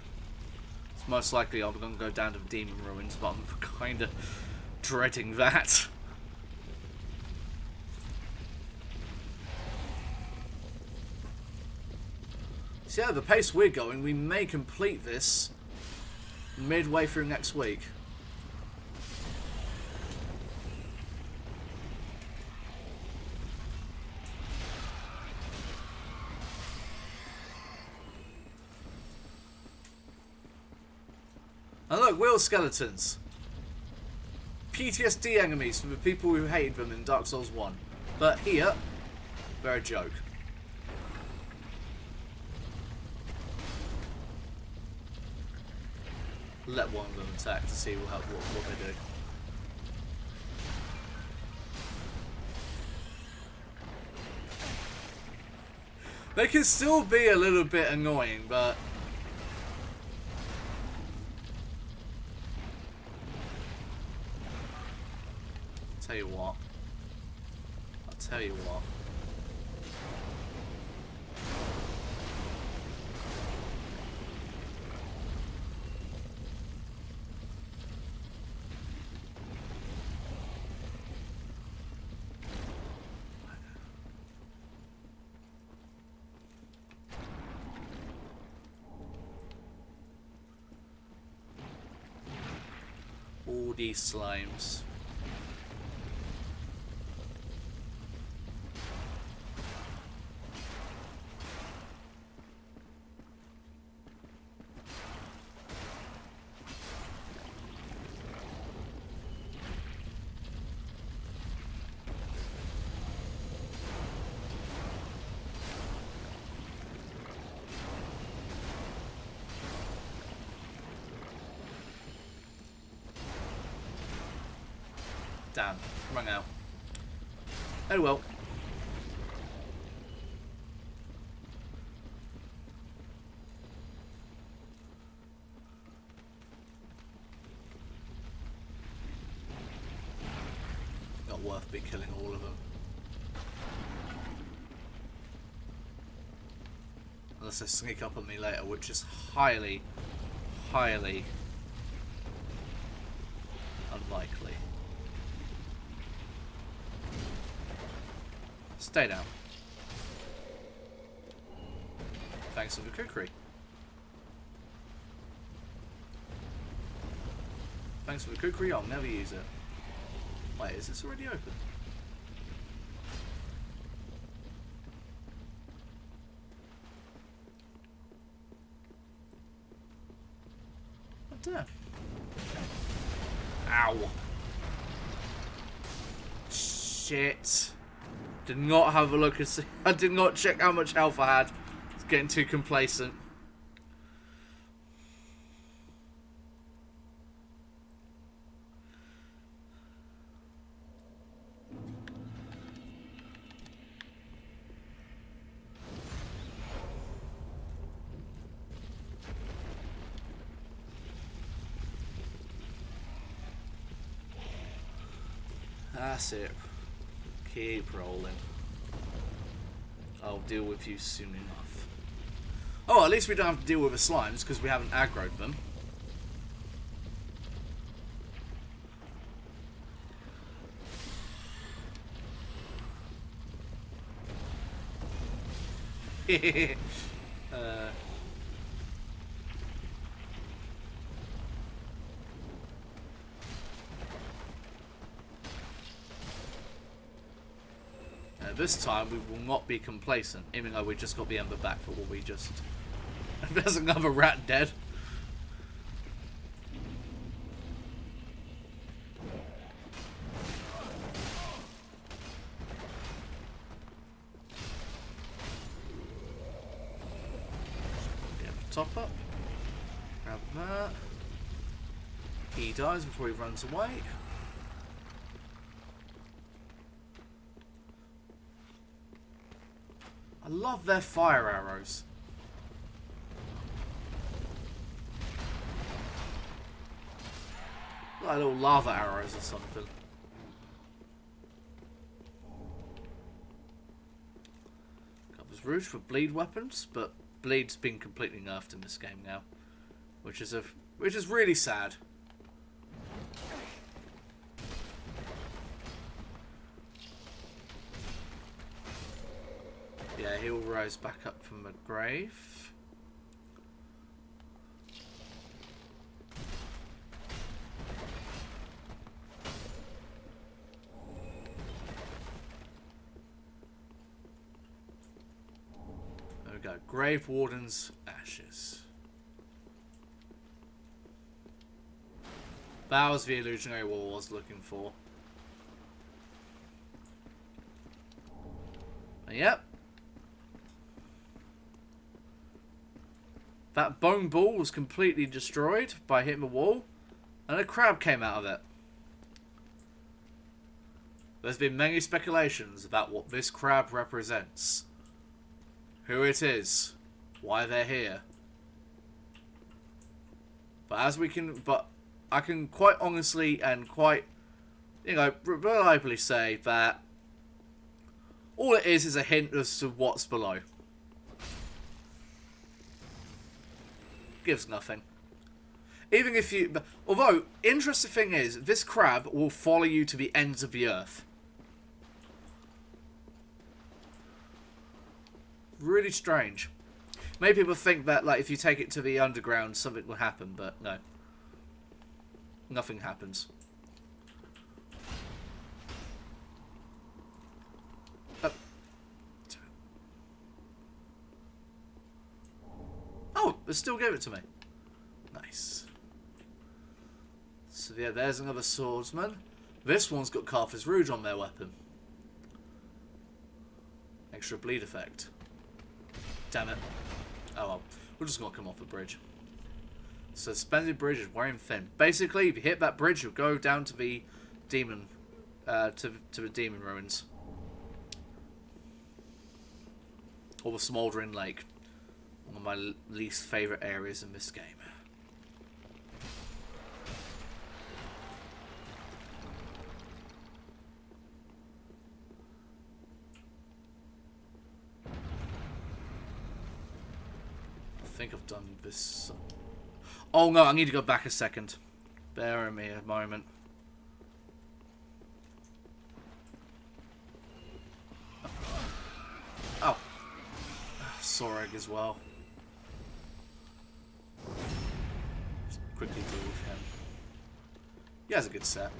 it's most likely I'm going to go down to the Demon Ruins, but I'm kind of dreading that. So yeah, the pace we're going, we may complete this midway through next week. And look, wheel skeletons. PTSD enemies for the people who hated them in Dark Souls 1. But here, they're a joke. Let one of them attack to see what they do. They can still be a little bit annoying, but I'll tell you what. All these slimes. Damn, rung out. Oh well. Not worth me killing all of them. Unless they sneak up on me later, which is highly, highly unlikely. Stay down. Thanks for the cookery. Thanks for the kukri, I'll never use it. Wait, is this already open? Oh damn. Ow. Shit. Did not have a look and see. I did not check how much health I had. It's getting too complacent. That's it. Keep rolling. I'll deal with you soon enough. Oh, at least we don't have to deal with the slimes because we haven't aggroed them. This time we will not be complacent, even though we just got the ember back for what we just... There's another rat dead. Top up. Grab that. He dies before he runs away. I love their fire arrows. Like little lava arrows or something. Covers Rouge for bleed weapons, but bleed's been completely nerfed in this game now, which is really sad. Yeah, he'll rise back up from the grave. There we go. Grave Warden's Ashes. That was the illusionary wall I was looking for. And yep. That bone ball was completely destroyed by hitting the wall, and a crab came out of it. There's been many speculations about what this crab represents, who it is, why they're here. But I can quite honestly and quite, reliably say that all it is a hint as to what's below. Gives nothing. Even if you... Although, interesting thing is, this crab will follow you to the ends of the earth. Really strange. Many people think that, like, if you take it to the underground, something will happen, but no. Nothing happens. Oh, they still gave it to me. Nice. So yeah, there's another swordsman. This one's got Carthus Rouge on their weapon. Extra bleed effect. Damn it. Oh well. We're just gonna come off the bridge. Suspended bridge is wearing thin. Basically, if you hit that bridge, you'll go down to the demon, to the demon ruins, or the smouldering lake. One of my least favourite areas in this game. I think I've done this. Oh no, I need to go back a second. Bear with me a moment. Oh. Soreg as well. Just quickly deal with him. He has a good set.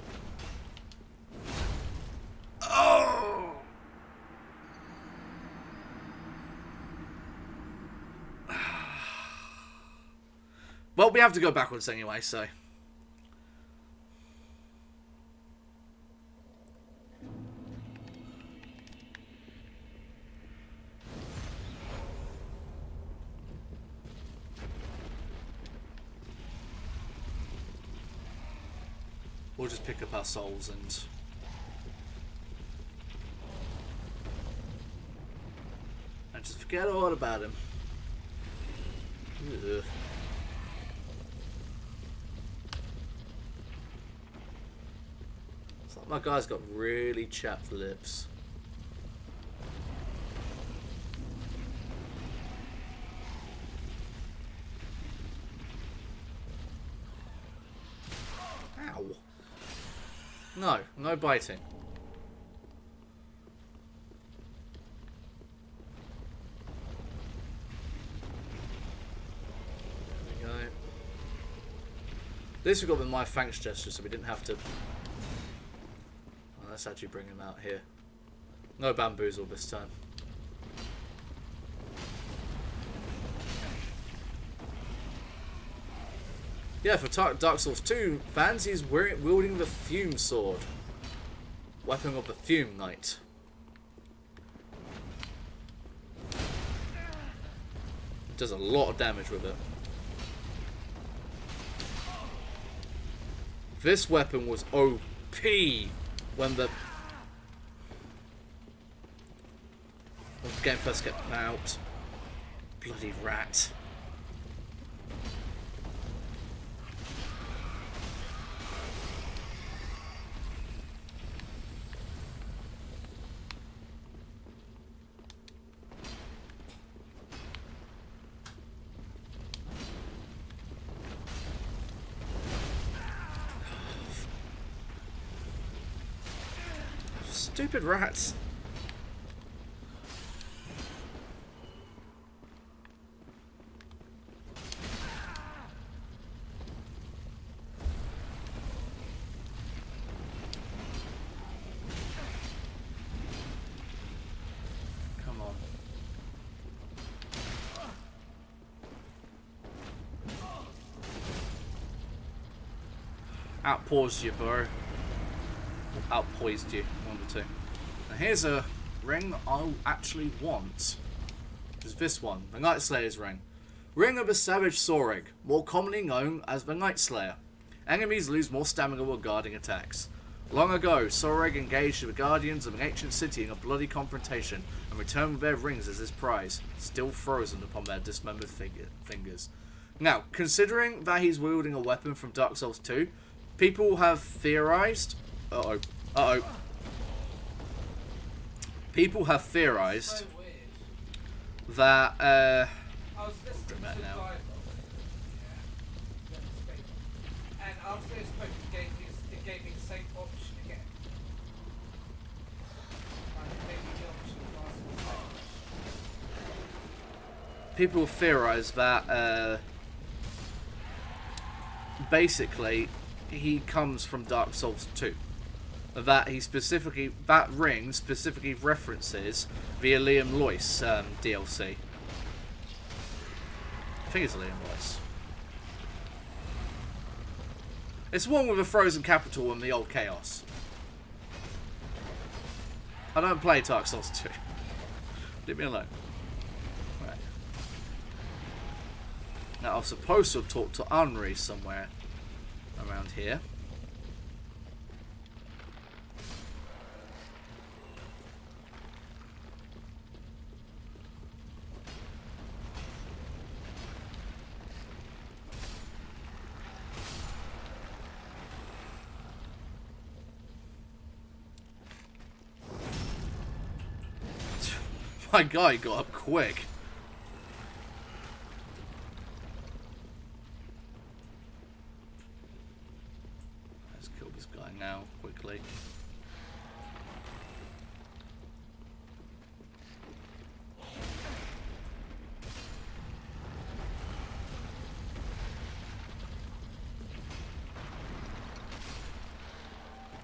Oh! Well, we have to go backwards anyway, so... We'll just pick up our souls and just forget all about him. Ugh. It's like my guy's got really chapped lips. Ow. No, no biting. There we go. This we got with my thanks gesture, so we didn't have to... Oh, let's actually bring him out here. No bamboozle this time. Yeah, for Dark Souls 2 fans, he's wielding the Fume Sword. Weapon of the Fume Knight. It does a lot of damage with it. This weapon was OP when the game first came out. Bloody rat. Stupid rats. Come on. Outpaused you, bro. Outpoised you, one of the two. Now here's a ring I actually want. Is this one, the Night Slayer's ring. Ring of the Savage Sorig, more commonly known as the Night Slayer. Enemies lose more stamina while guarding attacks. Long ago, Sorig engaged the guardians of an ancient city in a bloody confrontation and returned with their rings as his prize, still frozen upon their dismembered fingers. Now, considering that he's wielding a weapon from Dark Souls 2, people have theorized... People have theorized So weird. that, I was listening that to now. Bible, and after it spoke, it gave me the same option again. Like, it gave me the option of asking the same. people theorize that, basically, he comes from Dark Souls 2. That that ring specifically references the Liam Loyce DLC. I think it's Liam Loyce. It's one with a frozen capital and the old chaos. I don't play Dark Souls 2. Leave me alone. Right. Now I was supposed to have talked to Henri somewhere around here. My guy got up quick. Let's kill this guy now, quickly.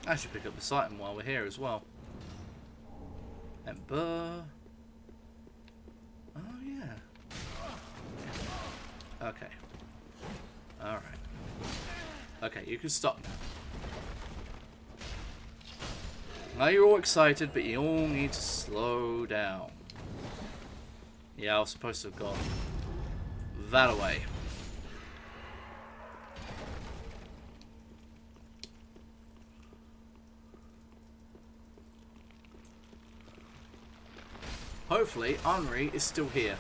I should pick up this item while we're here as well. Ember. Oh yeah. Okay. Alright. Okay, you can stop now. Now you're all excited, but you all need to slow down. Yeah, I was supposed to have gone that away. Hopefully, Henri is still here.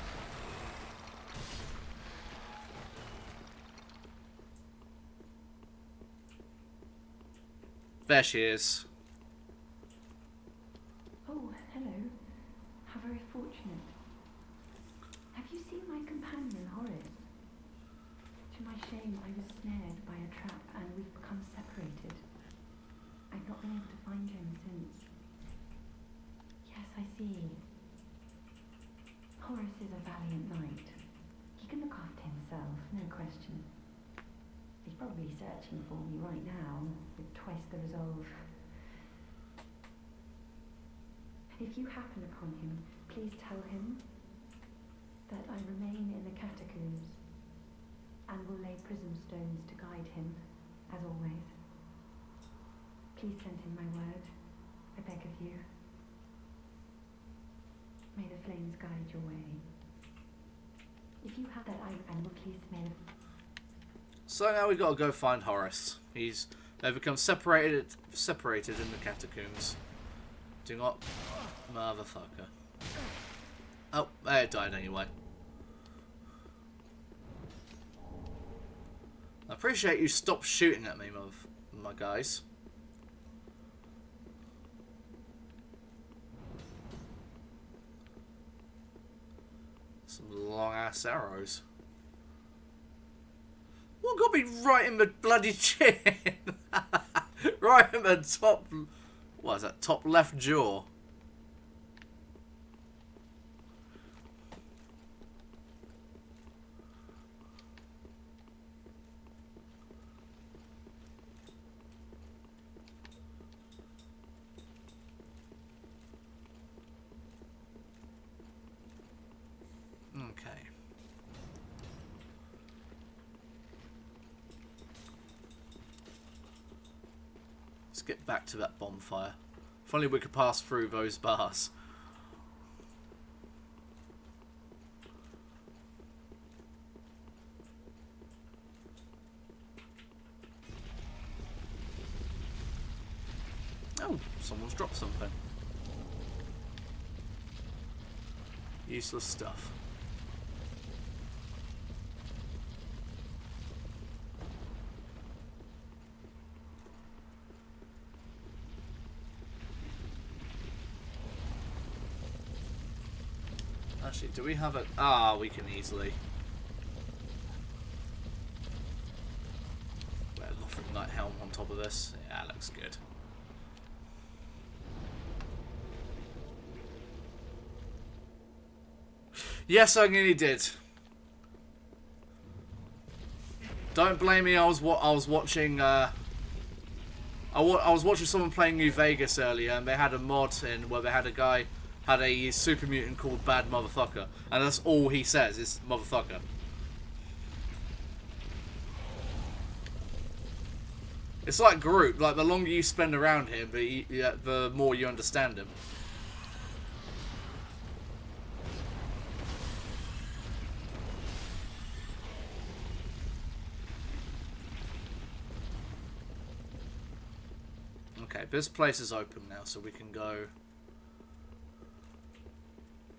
There she is. Oh, hello. How very fortunate. Have you seen my companion, Horace? To my shame, I was snared by a trap and we've become separated. I've not been able to find him since. Yes, I see. Horace is a valiant knight. He can look after himself, no question. He's probably searching for me right now, with twice the resolve. If you happen upon him, please tell him that I remain in the catacombs and will lay prism stones to guide him, as always. Please send him my word, I beg of you. May the flames guide your way. If you have that, I will please may the... So now we've got to go find Horace. They've become separated in the catacombs. Do not, motherfucker. Oh, it died anyway. I appreciate you stopped shooting at me, my guys. Some long ass arrows. What got me right in the bloody chin? Right in the top. What is that? Top left jaw. Okay. Let's get back to that bonfire. If only we could pass through those bars. Oh, someone's dropped something. Useless stuff. Actually, do we have a... Ah, we can easily... Wear Lothric Knight helm on top of this. Yeah, looks good. Yes, I nearly did. Don't blame me. I was watching. I was watching someone playing New Vegas earlier, and they had a mod in where they had a guy had a super mutant called Bad Motherfucker, and that's all he says is motherfucker. It's like Groot. Like the longer you spend around him, the more you understand him. Okay, this place is open now, so we can go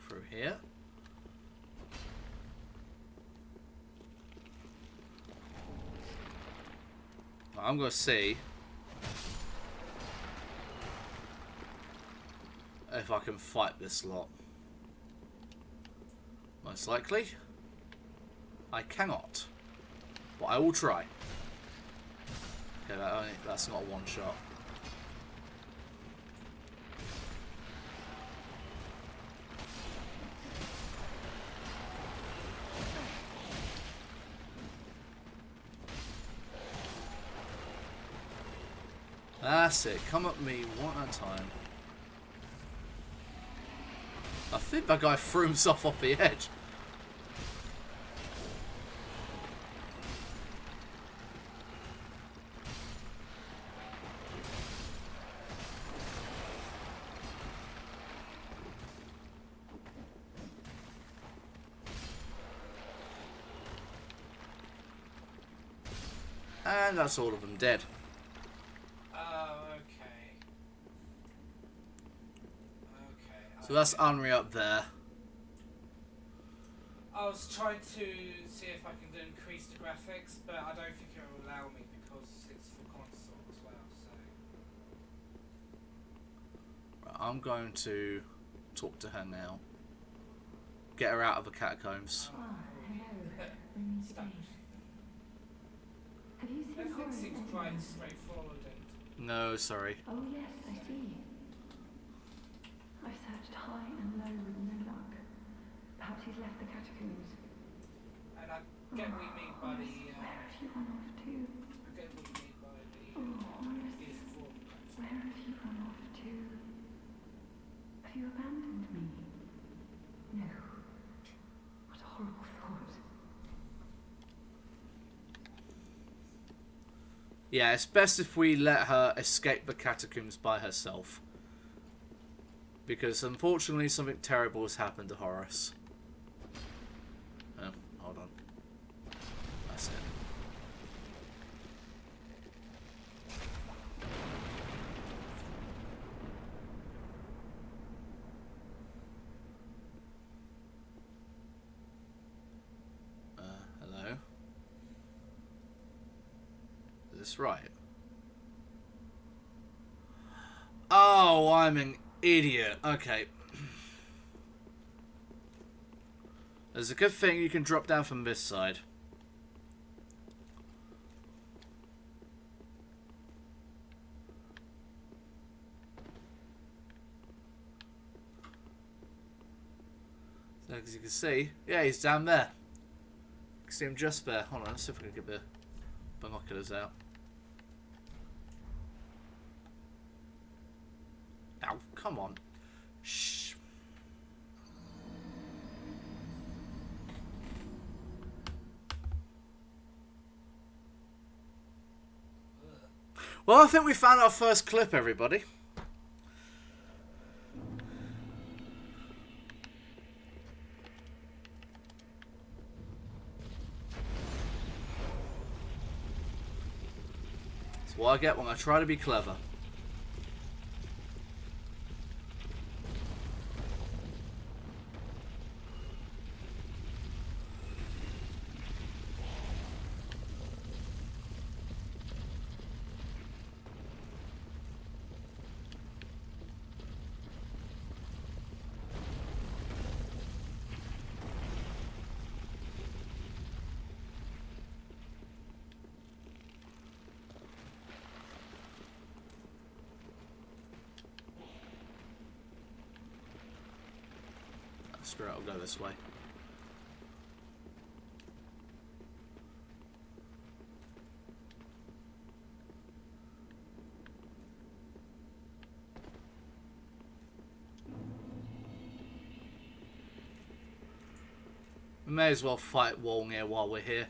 through here. I'm going to see if I can fight this lot. Most likely, I cannot, but I will try. Okay, that's not one shot. That's it. Come at me one at a time. I think that guy threw himself off the edge. And that's all of them dead. Oh, okay. Okay. So that's Unri up there. I was trying to see if I can increase the graphics, but I don't think it will allow me because it's for console as well. So. Right, I'm going to talk to her now. Get her out of the catacombs. Oh, hello. We meet again. Have you seen Everything Horace seems anywhere? quite straightforward and... No, sorry. Oh yes, I see. I've searched high and low with no luck. Perhaps he's left the catacombs. And I get what you mean by the... Where have you run off to? I get what you mean by the... Horace, where have you run off to? Have you abandoned me? No. What a horrible thought. Yeah, it's best if we let her escape the catacombs by herself. Because unfortunately something terrible has happened to Horace. Oh, hold on. That's it. Hello? Is this right? Oh, I'm an idiot. Okay. There's a good thing you can drop down from this side. So as you can see, yeah, he's down there. You can see him just there. Hold on, let's see if we can get the binoculars out. Ow, come on. Shh. Well, I think we found our first clip, everybody. That's what I get when I try to be clever. Screw it, I'll go this way. We may as well fight Wolnir while we're here,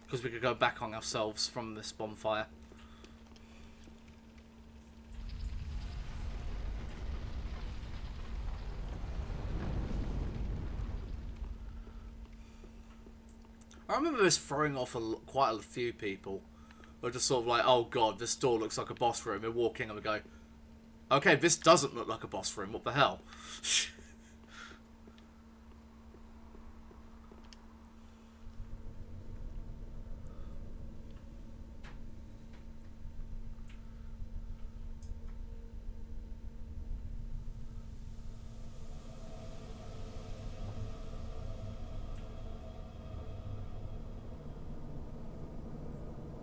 because we could go back on ourselves from this bonfire. I remember this throwing off quite a few people. We're just sort of like, oh god, this door looks like a boss room. We're walking and we go, okay, this doesn't look like a boss room. What the hell?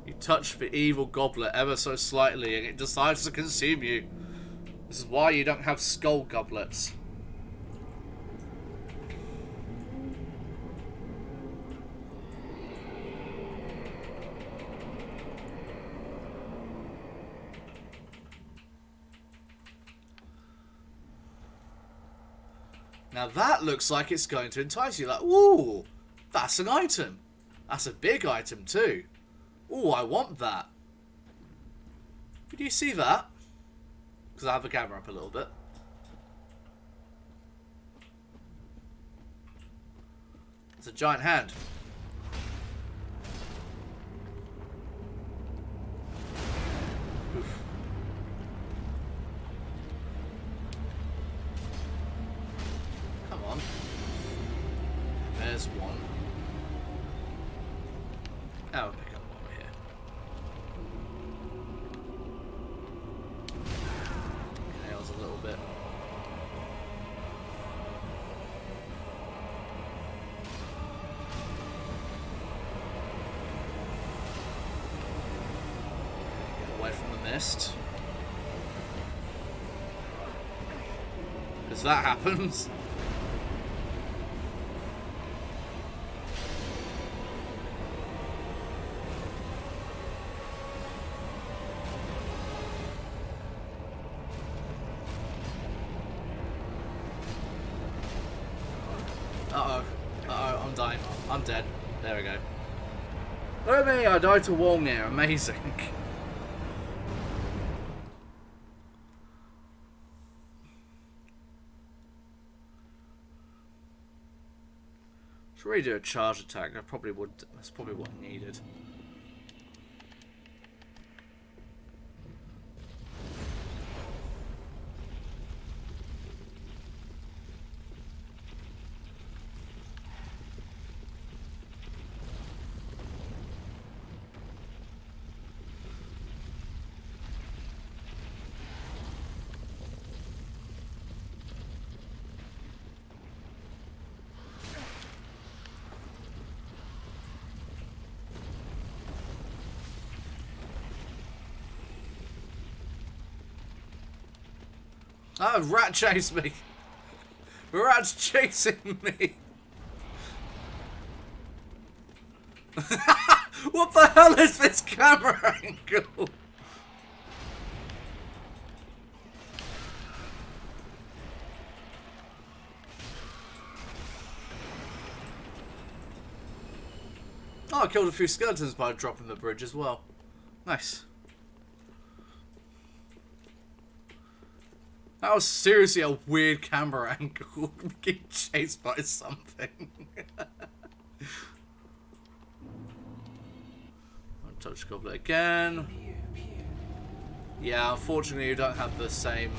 You touch the evil goblet ever so slightly and it decides to consume you. This is why you don't have skull goblets. Now that looks like it's going to entice you. Like, ooh, that's an item. That's a big item too. Ooh, I want that. Can you see that? Because I have the camera up a little bit. It's a giant hand. Oof. Come on. There's one. Oh, I'll pick up one here. Okay, that was a little bit. Get away from the mist. Because that happens. I'm dying. I'm dead. There we go. Look at me, I died to Wong here. Amazing. Should really do a charge attack. I probably would. That's probably what I needed. Oh, rat chased me. Rat's chasing me. What the hell is this camera angle? Oh, I killed a few skeletons by dropping the bridge as well. Nice. That was seriously a weird camera angle. Getting chased by something. I'll touch goblet again. Yeah, unfortunately you don't have the same.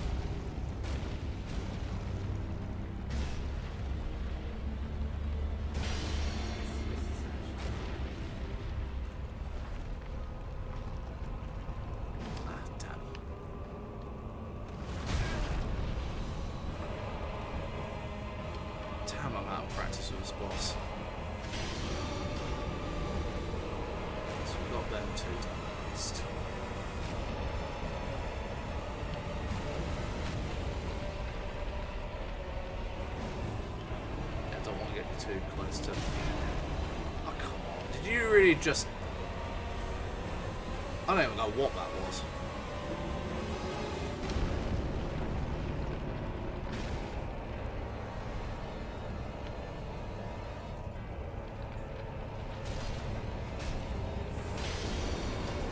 Too close to. Oh, come on. Did you really just. I don't even know what that was.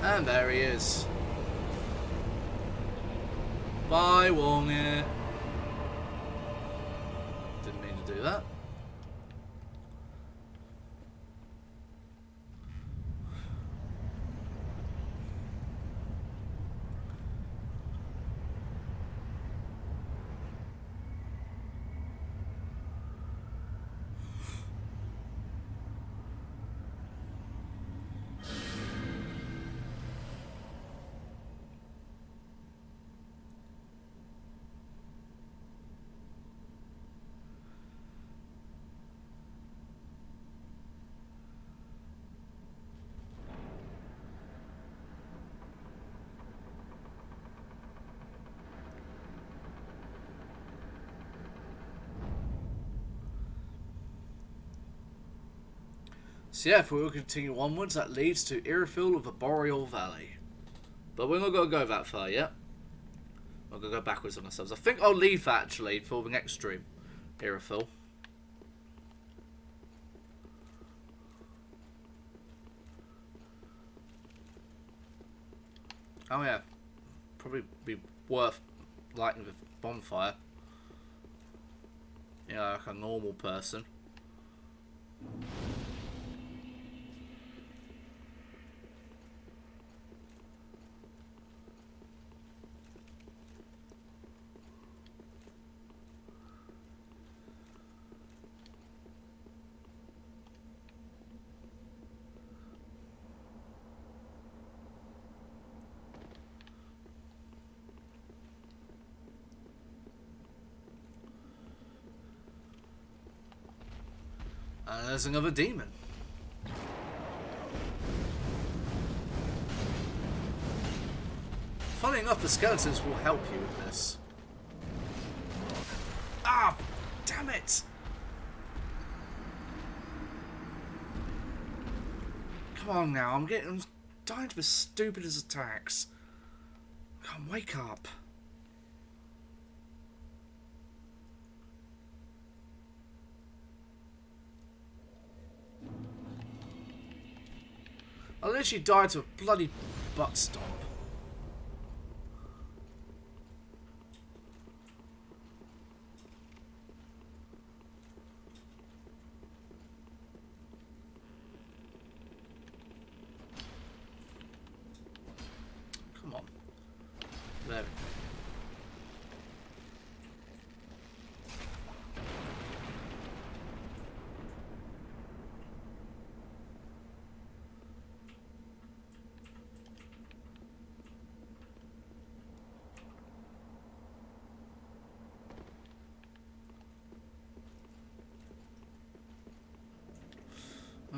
And there he is. Bye, Wong. Didn't mean to do that. So yeah, if we will continue onwards, that leads to Irithyll of the Boreal Valley. But we're not going to go that far yet. We're going to go backwards on ourselves. I think I'll leave that actually for the next stream. Irithel. Oh yeah, probably be worth lighting the bonfire. Yeah, like a normal person. And there's another demon. Funny enough, the skeletons will help you with this. Ah, damn it! Come on now, I'm dying to the stupidest attacks. Come on, wake up. I literally died to a bloody butt stomp. Come on. There we go.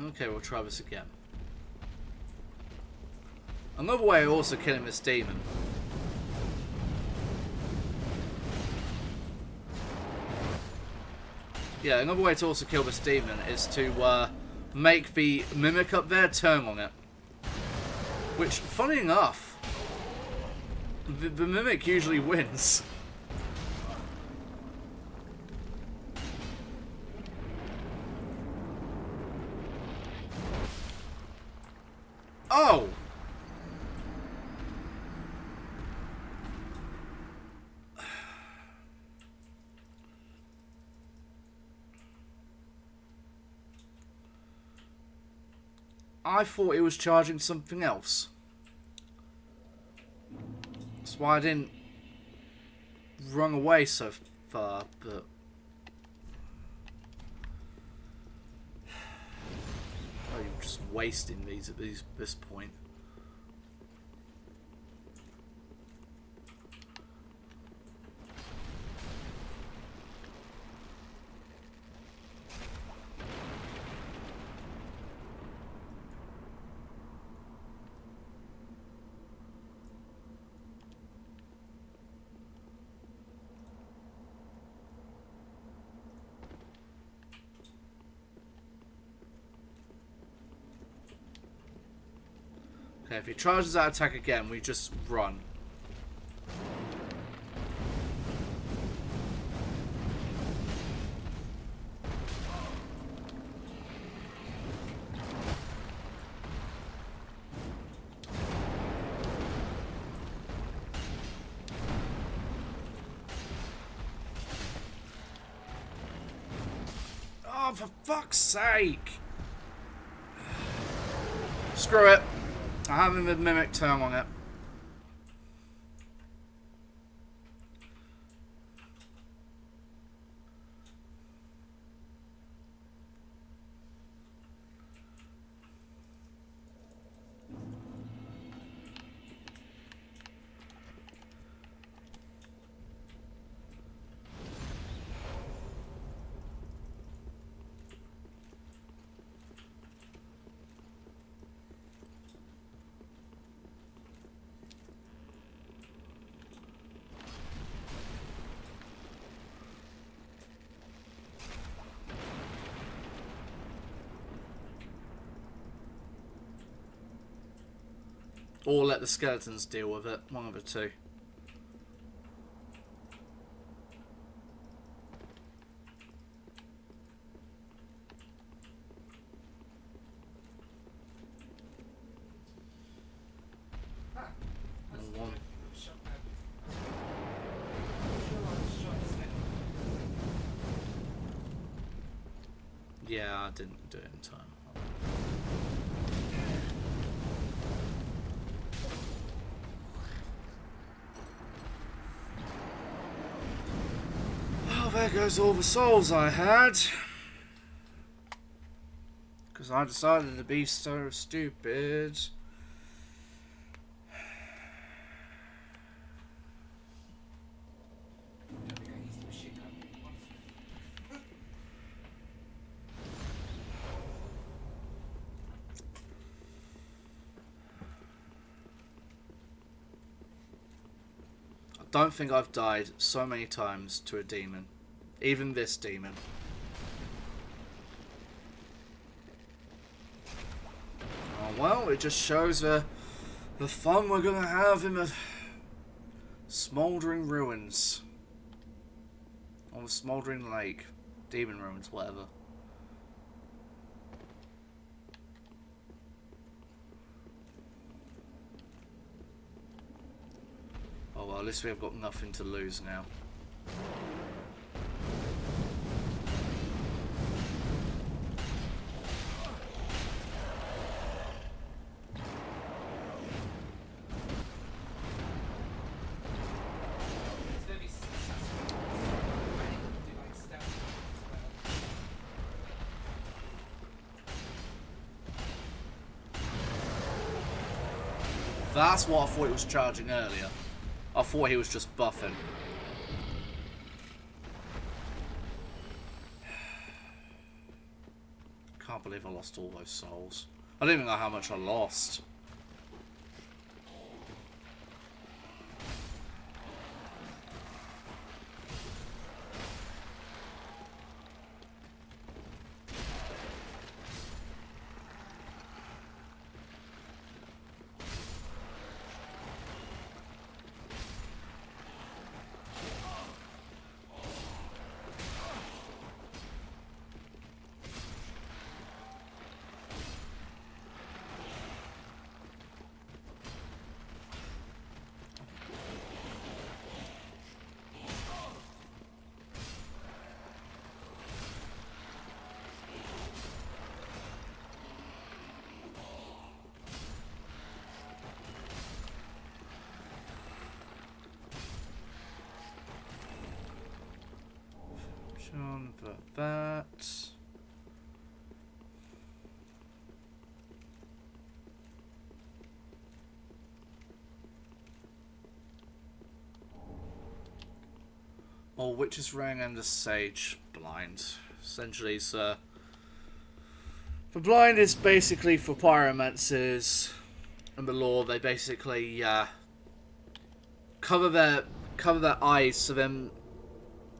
Okay, we'll try this again. Another way of also killing this demon. Yeah, another way to also kill this demon is to make the mimic up there turn on it. Which, funny enough, the mimic usually wins. Oh! I thought it was charging something else. That's why I didn't run away so far, but... Oh, you're just wasting these at this point. Okay, if he charges that attack again, we just run. Oh, for fuck's sake! Screw it. I have him with mimic turn on it. Or let the skeletons deal with it. One of the two. Yeah, I didn't do it in time. Oh, there goes all the souls I had. Because I decided to be so stupid. I don't think I've died so many times to a demon. Even this demon. Oh well, it just shows the fun we're gonna have in the smouldering ruins. On the smouldering lake. Demon ruins, whatever. Oh well, at least we've got nothing to lose now. That's what I thought he was charging earlier. I thought he was just buffing. Can't believe I lost all those souls. I don't even know how much I lost. For that. Or Witch's Ring and the Sage Blind. Essentially, the blind is basically for pyromancers and the lore. They basically cover their eyes so then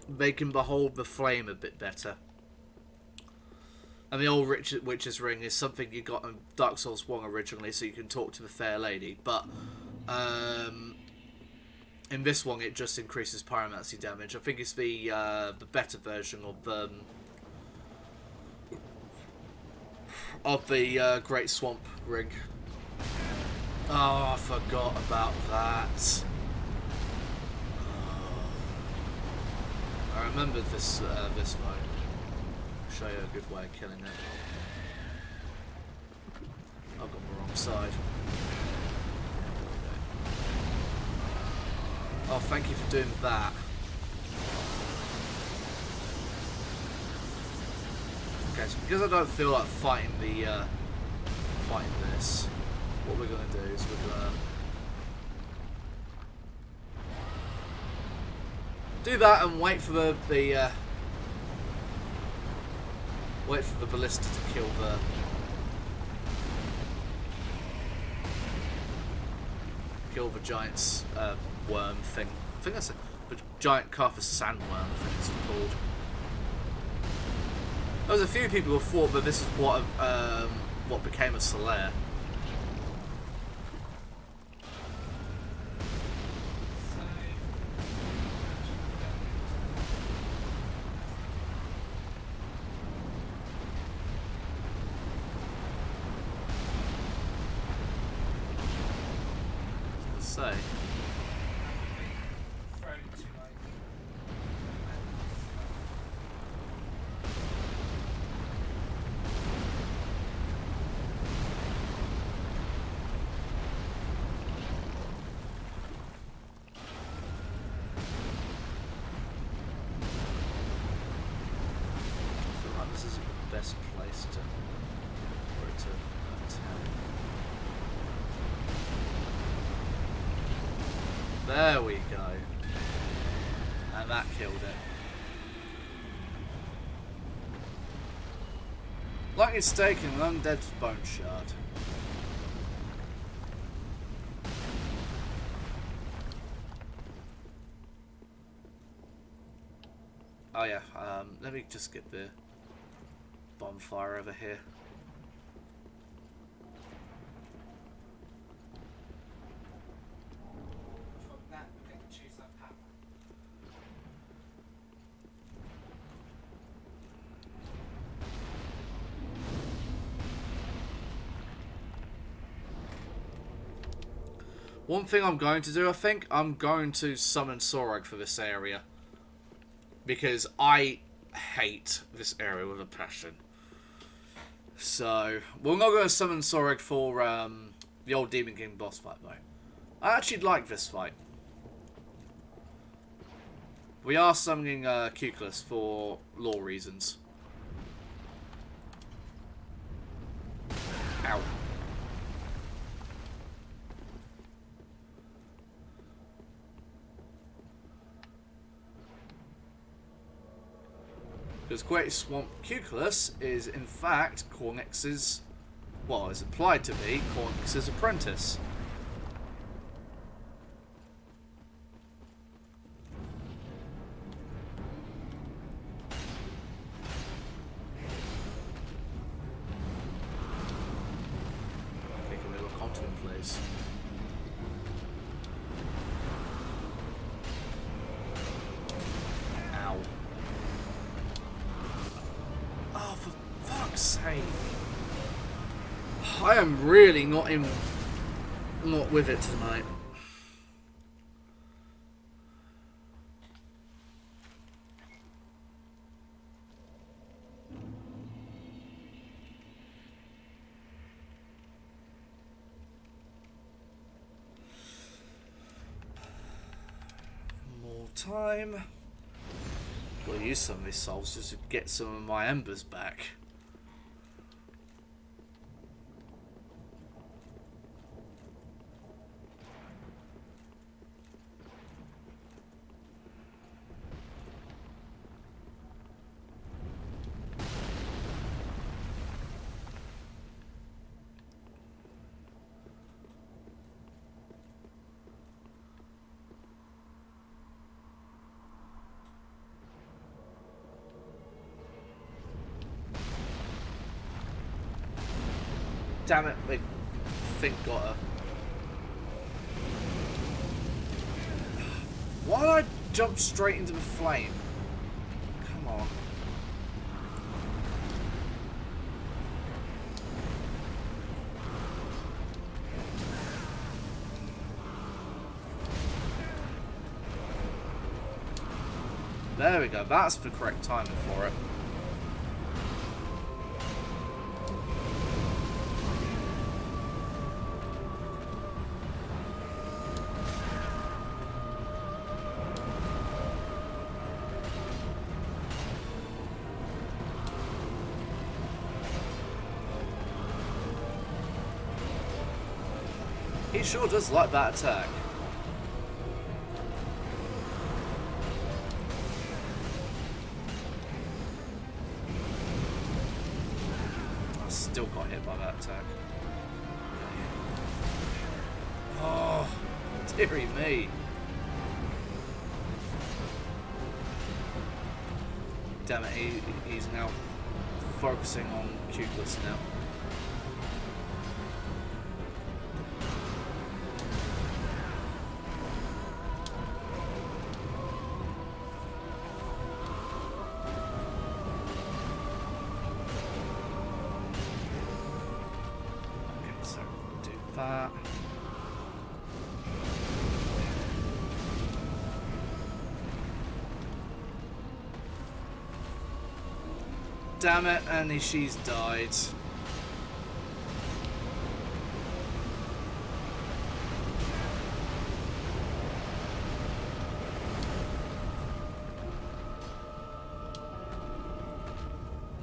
they can behold the flame a bit better. And the old Witch's Ring is something you got in Dark Souls 1 originally, so you can talk to the fair lady. But in this one, it just increases pyromancy damage. I think it's the better version of the Great Swamp Ring. Oh, I forgot about that. I remembered this this mode. I'll show you a good way of killing it. I've got the wrong side. Oh, thank you for doing that. Okay, so because I don't feel like fighting this, what we're gonna do is we're gonna do that and wait for the ballista to kill the giant's worm thing. I think that's a giant Carthus sandworm, I think it's called. There was a few people who thought that this is what became a Solaire. Say. just for it to attack. There we go. And that killed it. Lightning stake and an undead bone shard. Oh yeah, let me just get the bonfire over here. From that, we get to choose our power. One thing I'm going to do, I think, I'm going to summon Sorag for this area. Because I hate this area with a passion. So, we're not going to summon Sorag for the old Demon King boss fight, though. I actually like this fight. We are summoning Cuculus for lore reasons. Ow. Because Great Swamp Cuculus is, in fact, Cornix's, well, is implied to be Cornix's apprentice. Take a little continent, please. Ow. Oh, for fuck's sake. I am really not with it tonight. More time. Gotta use some of these souls just to get some of my embers back. Damn it, the thing got her. Why did I jump straight into the flame? Come on. There we go, that's the correct timing for it. He sure does like that attack. I still got hit by that attack. Oh, dearie me. Damn it, he's now focusing on Cuculus now. Damn it, and she's died.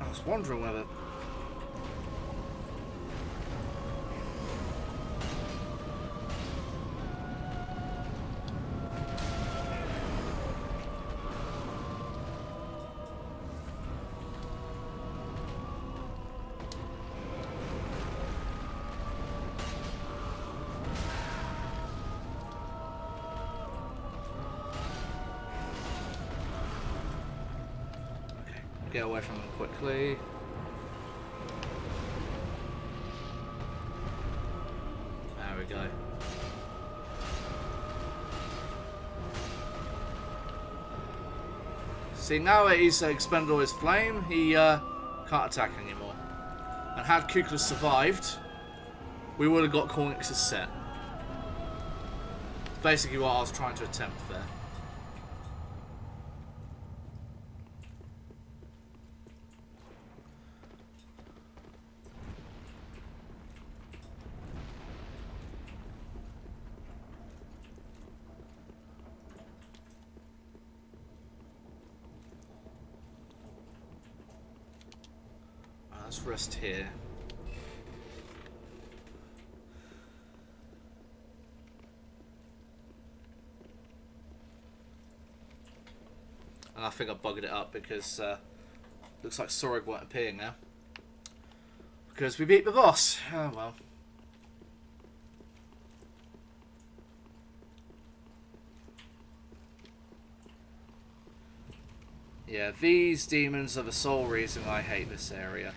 I was wondering whether get away from them quickly. There we go. See, now that he's expended all his flame, he can't attack anymore. And had Kukla survived, we would have got Cornix's set. Basically what I was trying to attempt there. Let's rest here. And I think I bugged it up because looks like Sorag won't appear now. Because we beat the boss. Oh well. Yeah, these demons are the sole reason I hate this area.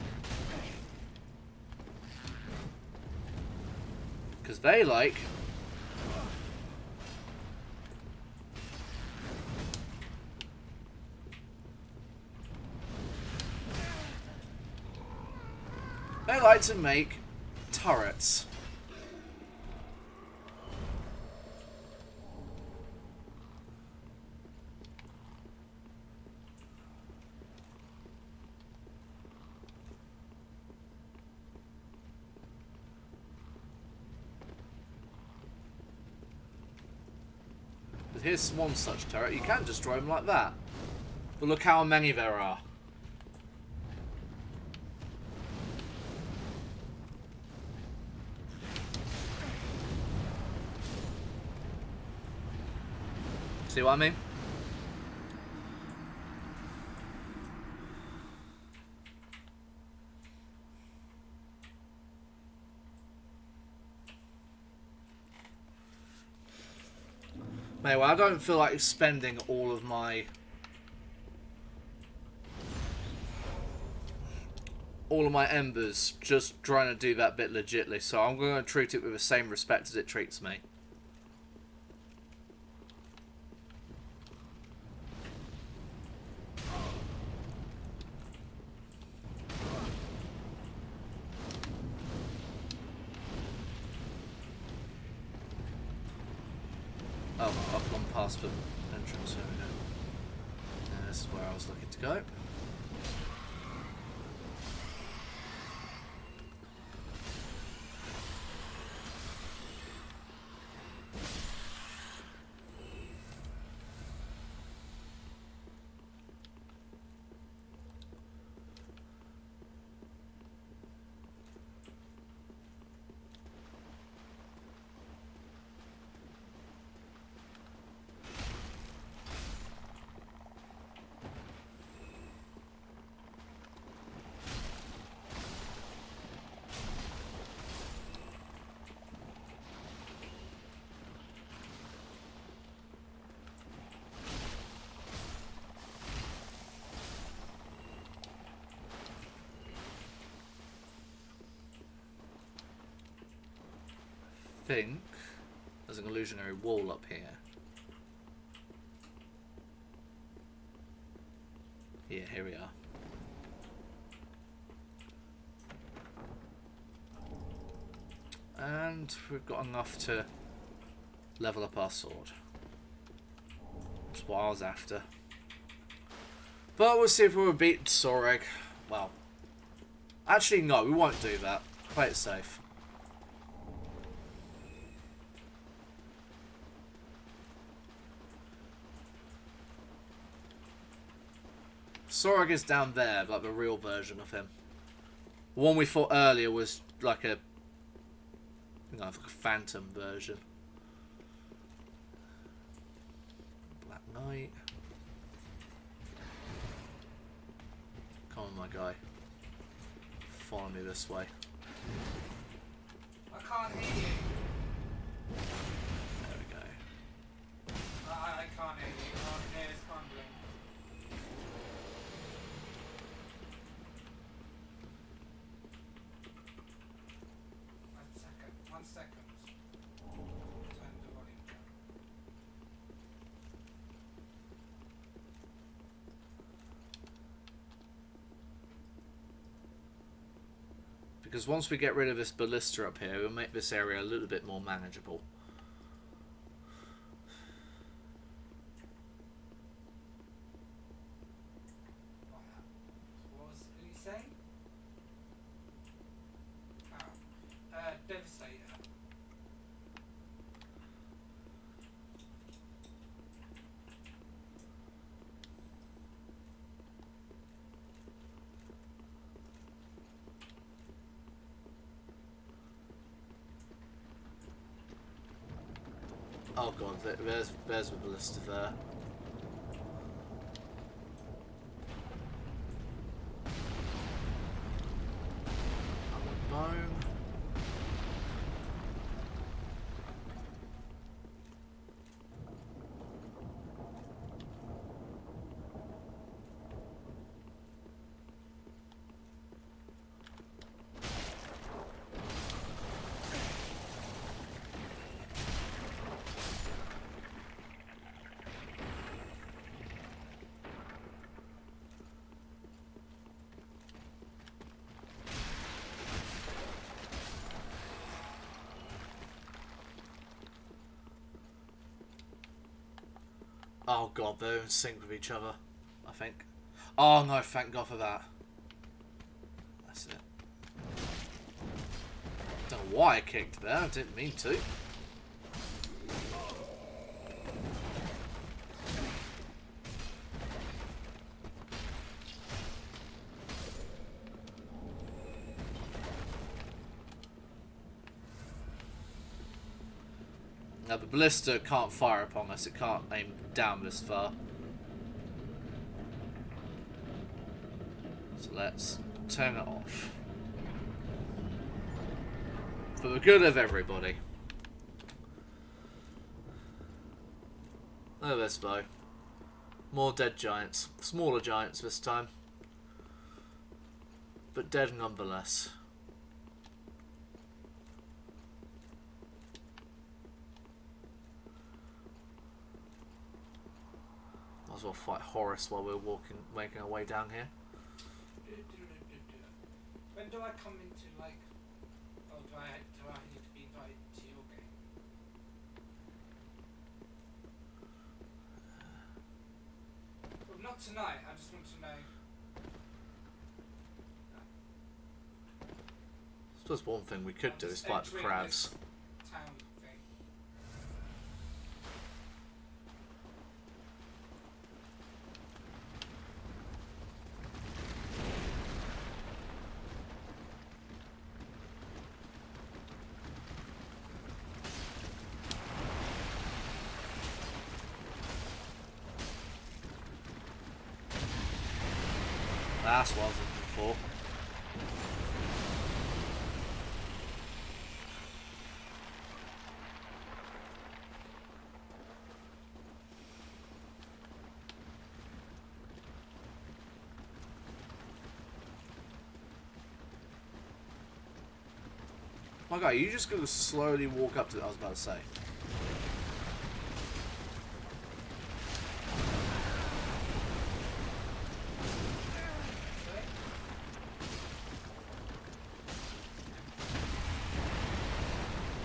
Because they like... they like to make turrets. Here's one such turret. You can destroy them like that. But look how many there are. See what I mean? Anyway, I don't feel like spending all of my embers just trying to do that bit legitly, so I'm going to treat it with the same respect as it treats me. Oh, I've gone past the entrance, there we go. And this is where I was looking to go. I think there's an illusionary wall up here. Yeah, here we are. And we've got enough to level up our sword. That's what I was after. But we'll see if we'll beat Sorag. Well, actually no, we won't do that. Play it safe. Sorag is down there, like the real version of him. The one we fought earlier was like a, like a phantom version. Black Knight. Come on, my guy. Follow me this way. I can't hear you. There we go. I can't hear you. My ears fumbling. Because once we get rid of this ballista up here, it'll make this area a little bit more manageable. What was he saying? Oh. Devastator. Oh god, there's a ballista there. Bone. Oh god, they're in sync with each other, I think. Oh no, thank god for that. That's it. Don't know why I kicked there, I didn't mean to. Now the ballista can't fire upon us, it can't aim down this far. So let's turn it off. For the good of everybody. Oh, this bow. More dead giants. Smaller giants this time. But dead nonetheless. Might as well fight Horus while we're making our way down here. When do I come into, like, oh, do I need to be invited to your game? Well, not tonight, I just want to know. I suppose one thing we could do is fight the crabs. Town thing. That's what I was looking for. My guy, you just gonna slowly walk up to it, I was about to say.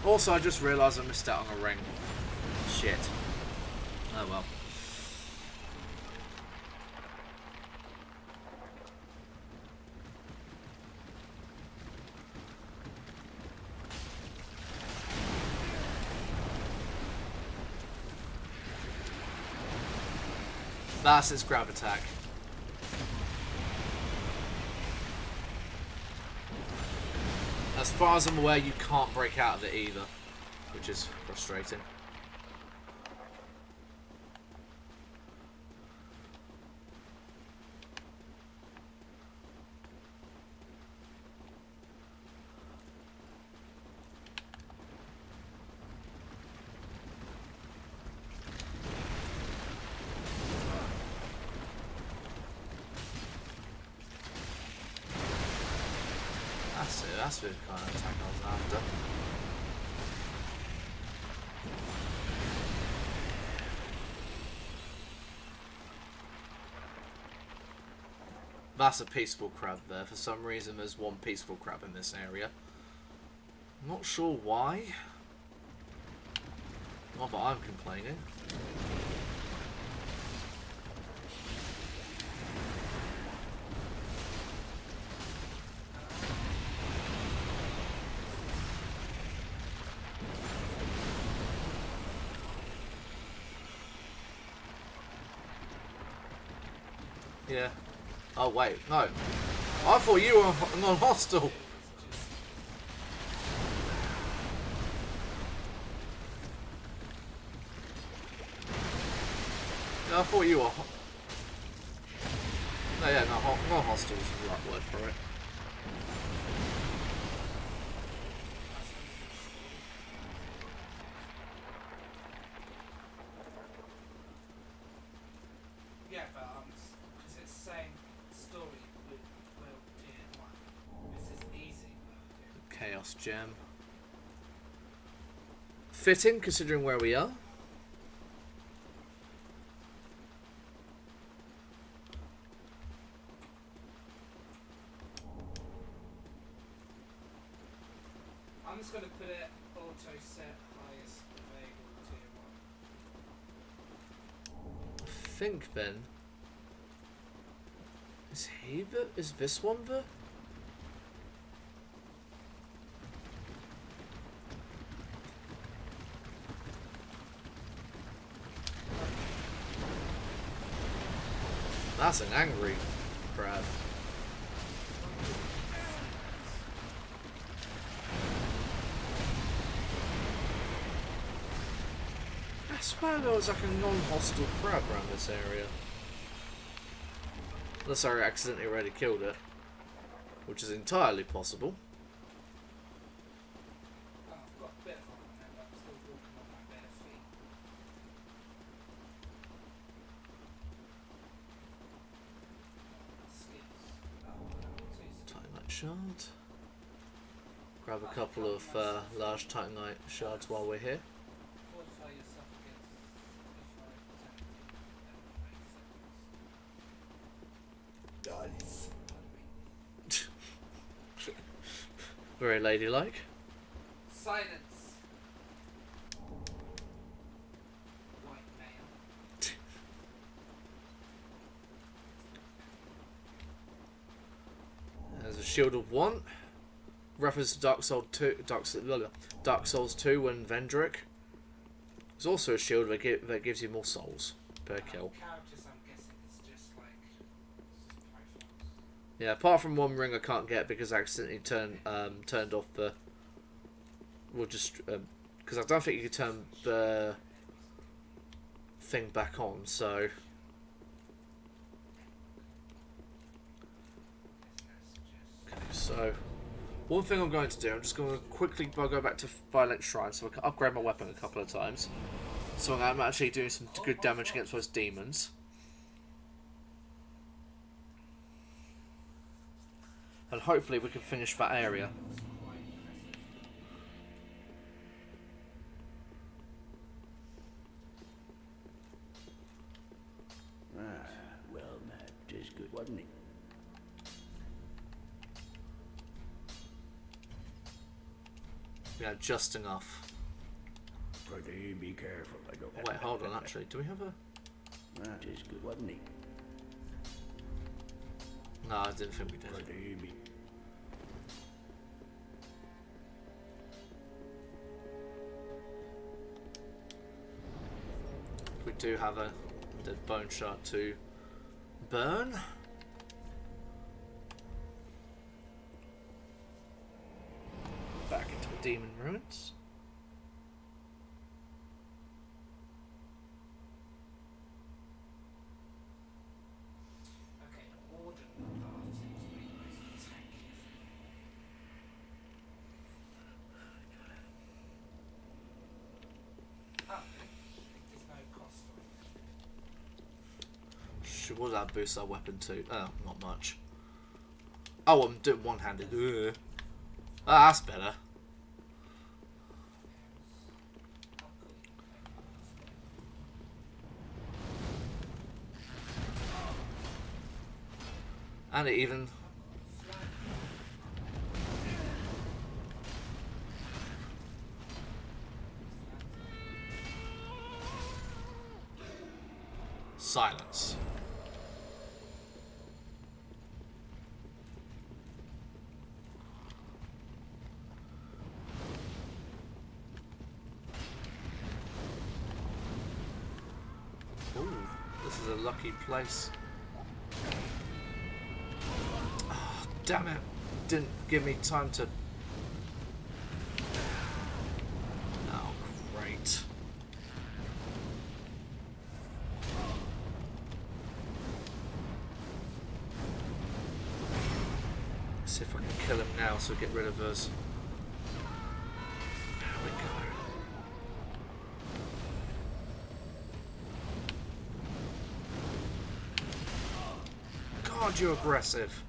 Also, I just realised I missed out on a ring. Shit. Oh well. That's its grab attack. As far as I'm aware, you can't break out of it either, which is frustrating. That's the kind of attack I was after. That's a peaceful crab there. For some reason, there's one peaceful crab in this area. Not sure why. Not that I'm complaining. Yeah. Oh wait, no. I thought you were non-hostile. No, I thought you were. No, yeah, no, non-hostile is the right word for it. Yeah, but because it's the same story with tier 1. This is easy. Chaos gem. Fitting, considering where we are. I'm just going to put it auto set highest available tier 1. I think then. Is he the? Is this one the? That's an angry crab. I swear there was like a non-hostile crab around this area. Unless I accidentally already killed it. Which is entirely possible. Oh, I've got a bit of armor now, but I'm still walking on my bare feet. Skills. Titanite shard. Grab a couple of large Titanite shards while we're here. Fortify yourself against Dice. Very ladylike. Silence. White male. There's a shield of one. Reference to Dark Souls 2 and Vendrick. There's also a shield that gives you more souls per kill. Characters, I'm guessing it's just like profiles. Yeah, apart from one ring I can't get because I accidentally turned off the. We'll just because I don't think you can turn the thing back on. So okay, so one thing I'm going to do, I'm just going to quickly go back to Violent Shrine so I can upgrade my weapon a couple of times. So I'm actually doing some good damage against those demons. And hopefully we can finish that area. Ah, well, that is good, wasn't it? Yeah, just enough. Pretty be careful. I don't. Oh, wait, hold on. Actually, do we have a? That is good, wasn't it? No, I didn't think we did. Pretty be. We do have a dead bone shard to burn. Back into the demon ruins. Okay, Warden path seems to be the most tanky. Oh, there's no cost on it. Would that boost our weapon too? Oh, not much. Oh, I'm doing one-handed. Ah, that's better. And it even... Silence. Ooh, this is a lucky place. Oh, damn it. Didn't give me time to... Oh, great. See if I can kill him now so get rid of us. There we go. God, you're aggressive.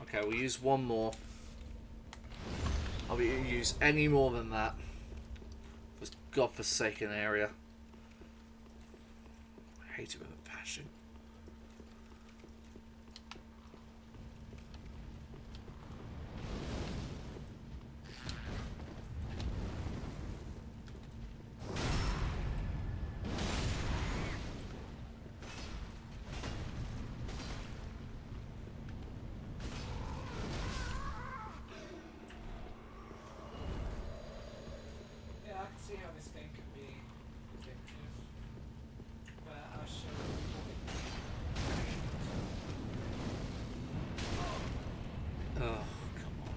Okay, we'll use one more. I'll use any more than that. This godforsaken area. I hate it with a passion. See how this game can be addictive, but I'll show you. Oh, come on.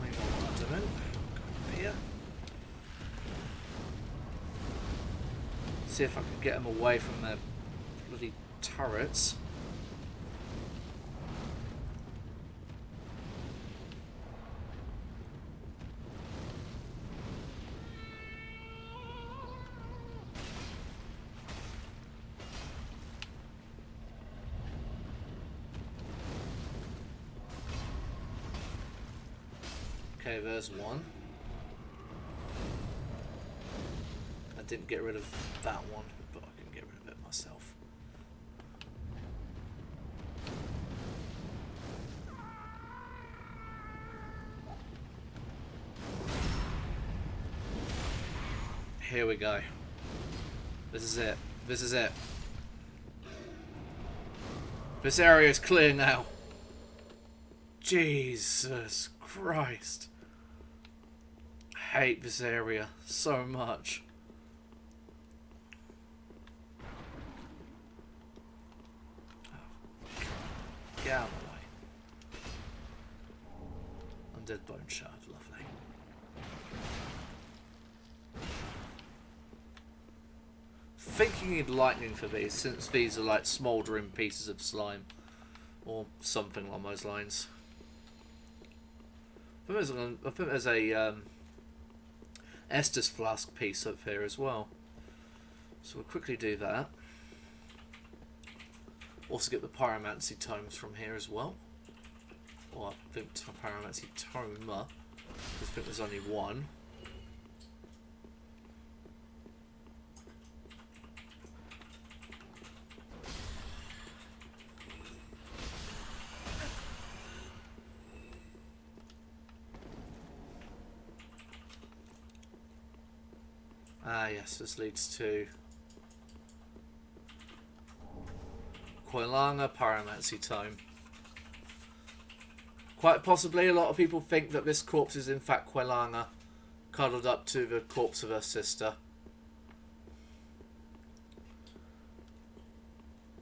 Wait, what I'm doing? Go up here. See if I can get them away from their bloody turrets. Okay, there's one. I didn't get rid of that one, but I can get rid of it myself. Here we go. This is it. This is it. This area is clear now. Jesus Christ. I hate this area so much. Get out of the way. Undead bone shard, lovely. Thinking you'd lightning for these, since these are like smouldering pieces of slime. Or something along those lines. I think there's a Estus flask piece up here as well. So we'll quickly do that. Also get the Pyromancy tomes from here as well. Or I think Pyromancy tome. I think there's only one. Ah yes, this leads to Koilanga Pyromancy Tome. Quite possibly a lot of people think that this corpse is in fact Koilanga, cuddled up to the corpse of her sister.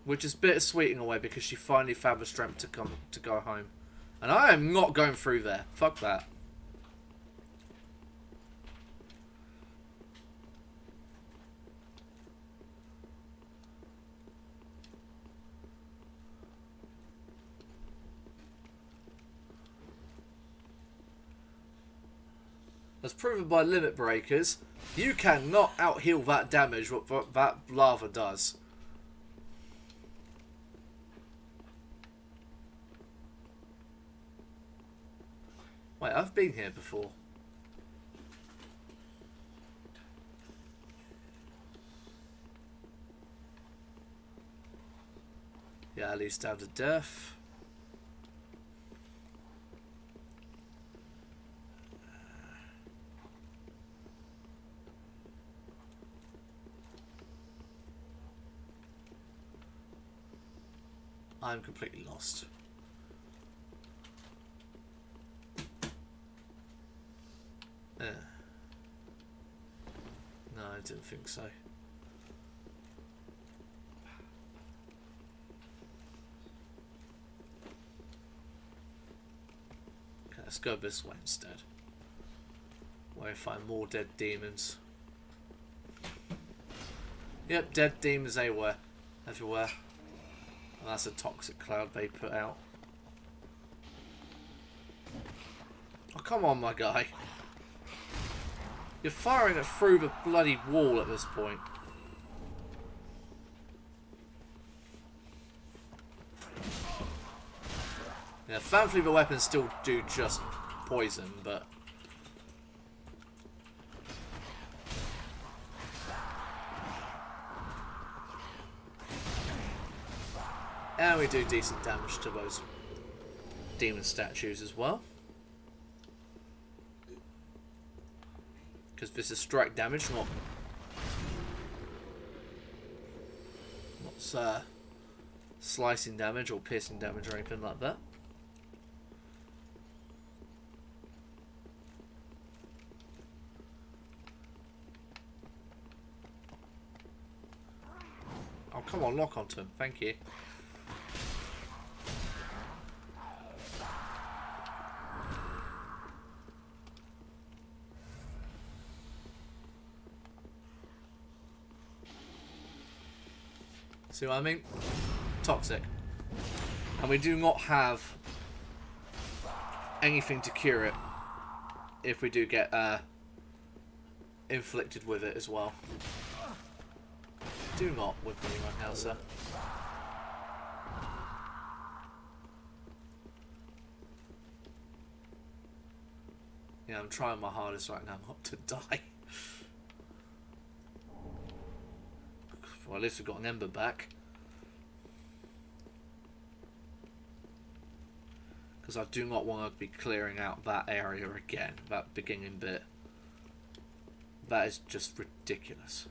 Which is bittersweet in a way because she finally found the strength to go home. And I am not going through there. Fuck that. as proven by limit breakers, you cannot out-heal that damage what that lava does. Wait, I've been here before. Yeah, at least down to death. I'm completely lost. No, I didn't think so. Okay, let's go this way instead. Where I find more dead demons. Yep, dead demons everywhere. Everywhere. And that's a toxic cloud they put out. Oh, come on, my guy. You're firing it through the bloody wall at this point. Yeah, thankfully the weapons still do just poison, but... And we do decent damage to those demon statues as well. Because this is strike damage, not slicing damage or piercing damage or anything like that. Oh, come on, lock onto him. Thank you. See what I mean? Toxic. And we do not have anything to cure it if we do get inflicted with it as well. Do not whip me right now, sir. Yeah, I'm trying my hardest right now not to die. Well, at least we've got an ember back. Because I do not want to be clearing out that area again, that beginning bit. That is just ridiculous.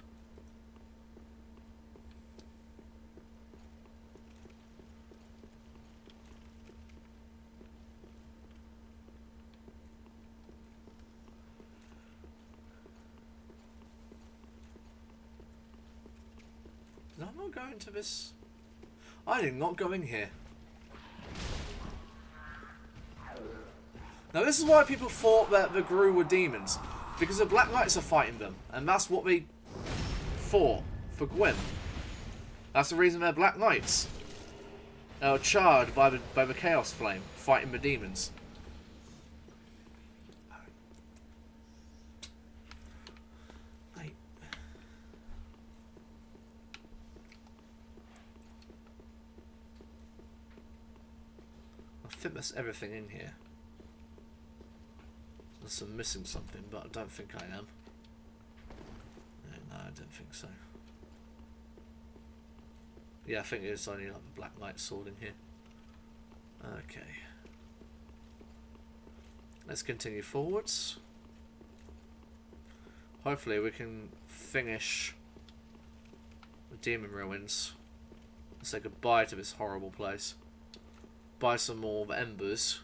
Did I not go into this? I did not go in here. Now this is why people thought that the Gru were demons. Because the Black Knights are fighting them. And that's what they fought for Gwyn. That's the reason they're Black Knights. They were charred by the Chaos Flame, fighting the demons. I think that's everything in here. Unless I'm missing something, but I don't think I am. No, I don't think so. Yeah, I think it's only like the Black Knight sword in here. Okay. Let's continue forwards. Hopefully we can finish the Demon Ruins. Say goodbye to this horrible place. Buy some more embers.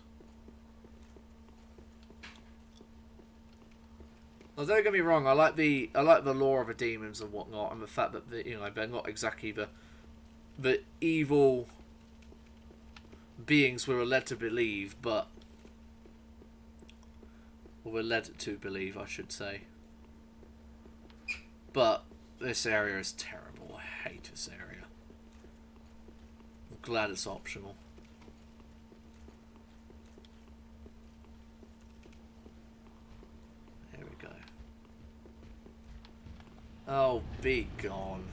Now, don't get me wrong. I like the lore of the demons and whatnot, and the fact that they're not exactly the evil beings we were led to believe, but we're led to believe, I should say. But this area is terrible. I hate this area. I'm glad it's optional. Oh, be gone.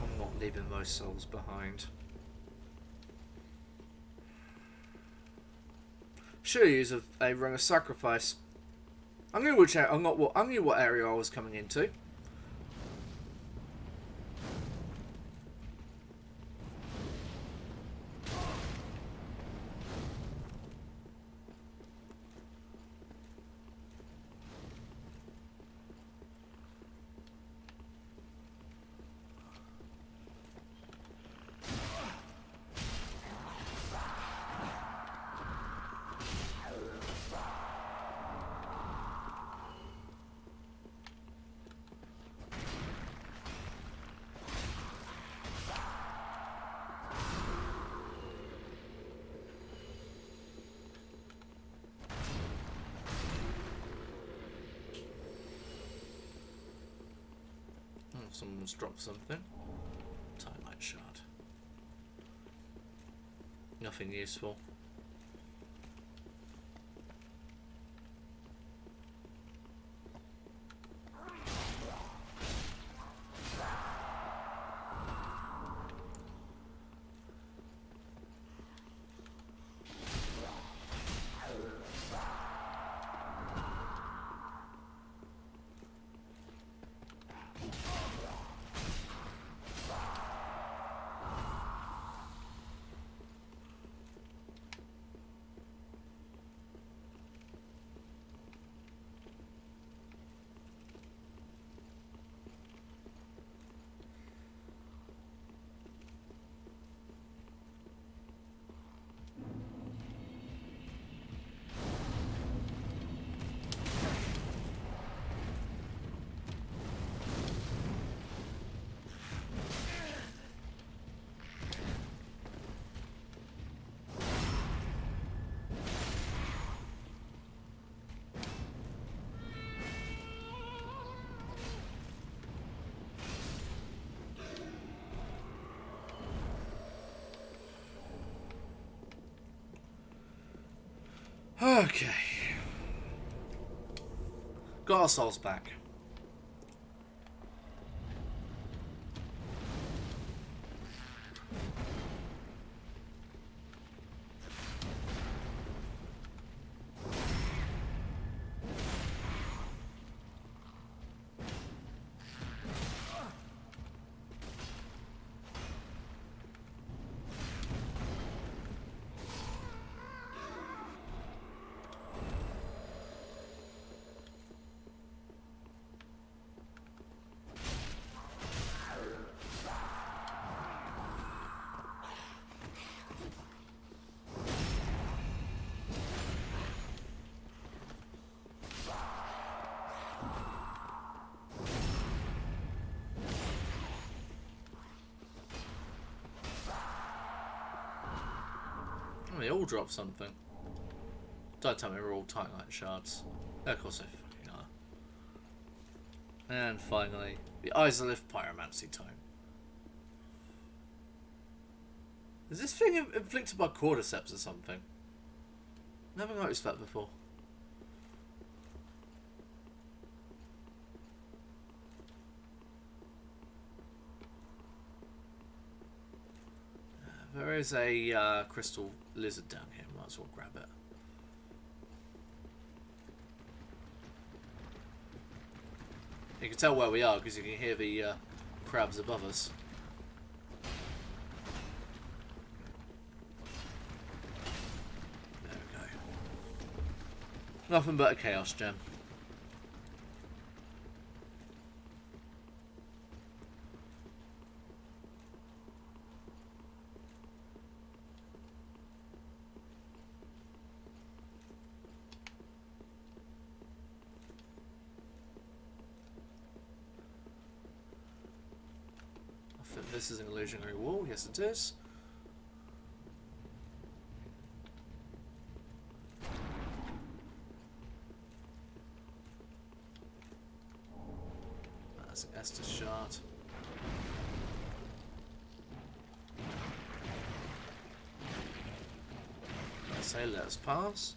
I'm not leaving most souls behind. Should use a rung of sacrifice. I knew which I knew what area I was coming into. Someone's dropped something. Titanite shard. Nothing useful. Okay. Got our souls back. They all drop something. Don't tell me we're all Titanite shards. Of course they fucking are. And finally, the Basilisks Pyromancy time. Is this thing inflicted by cordyceps or something? Never noticed that before. There is a crystal lizard down here. Might as well grab it. You can tell where we are because you can hear the crabs above us. There we go. Nothing but a chaos gem. this is an illusionary wall. Yes, it is. That's an Estus shard. I say let us pass.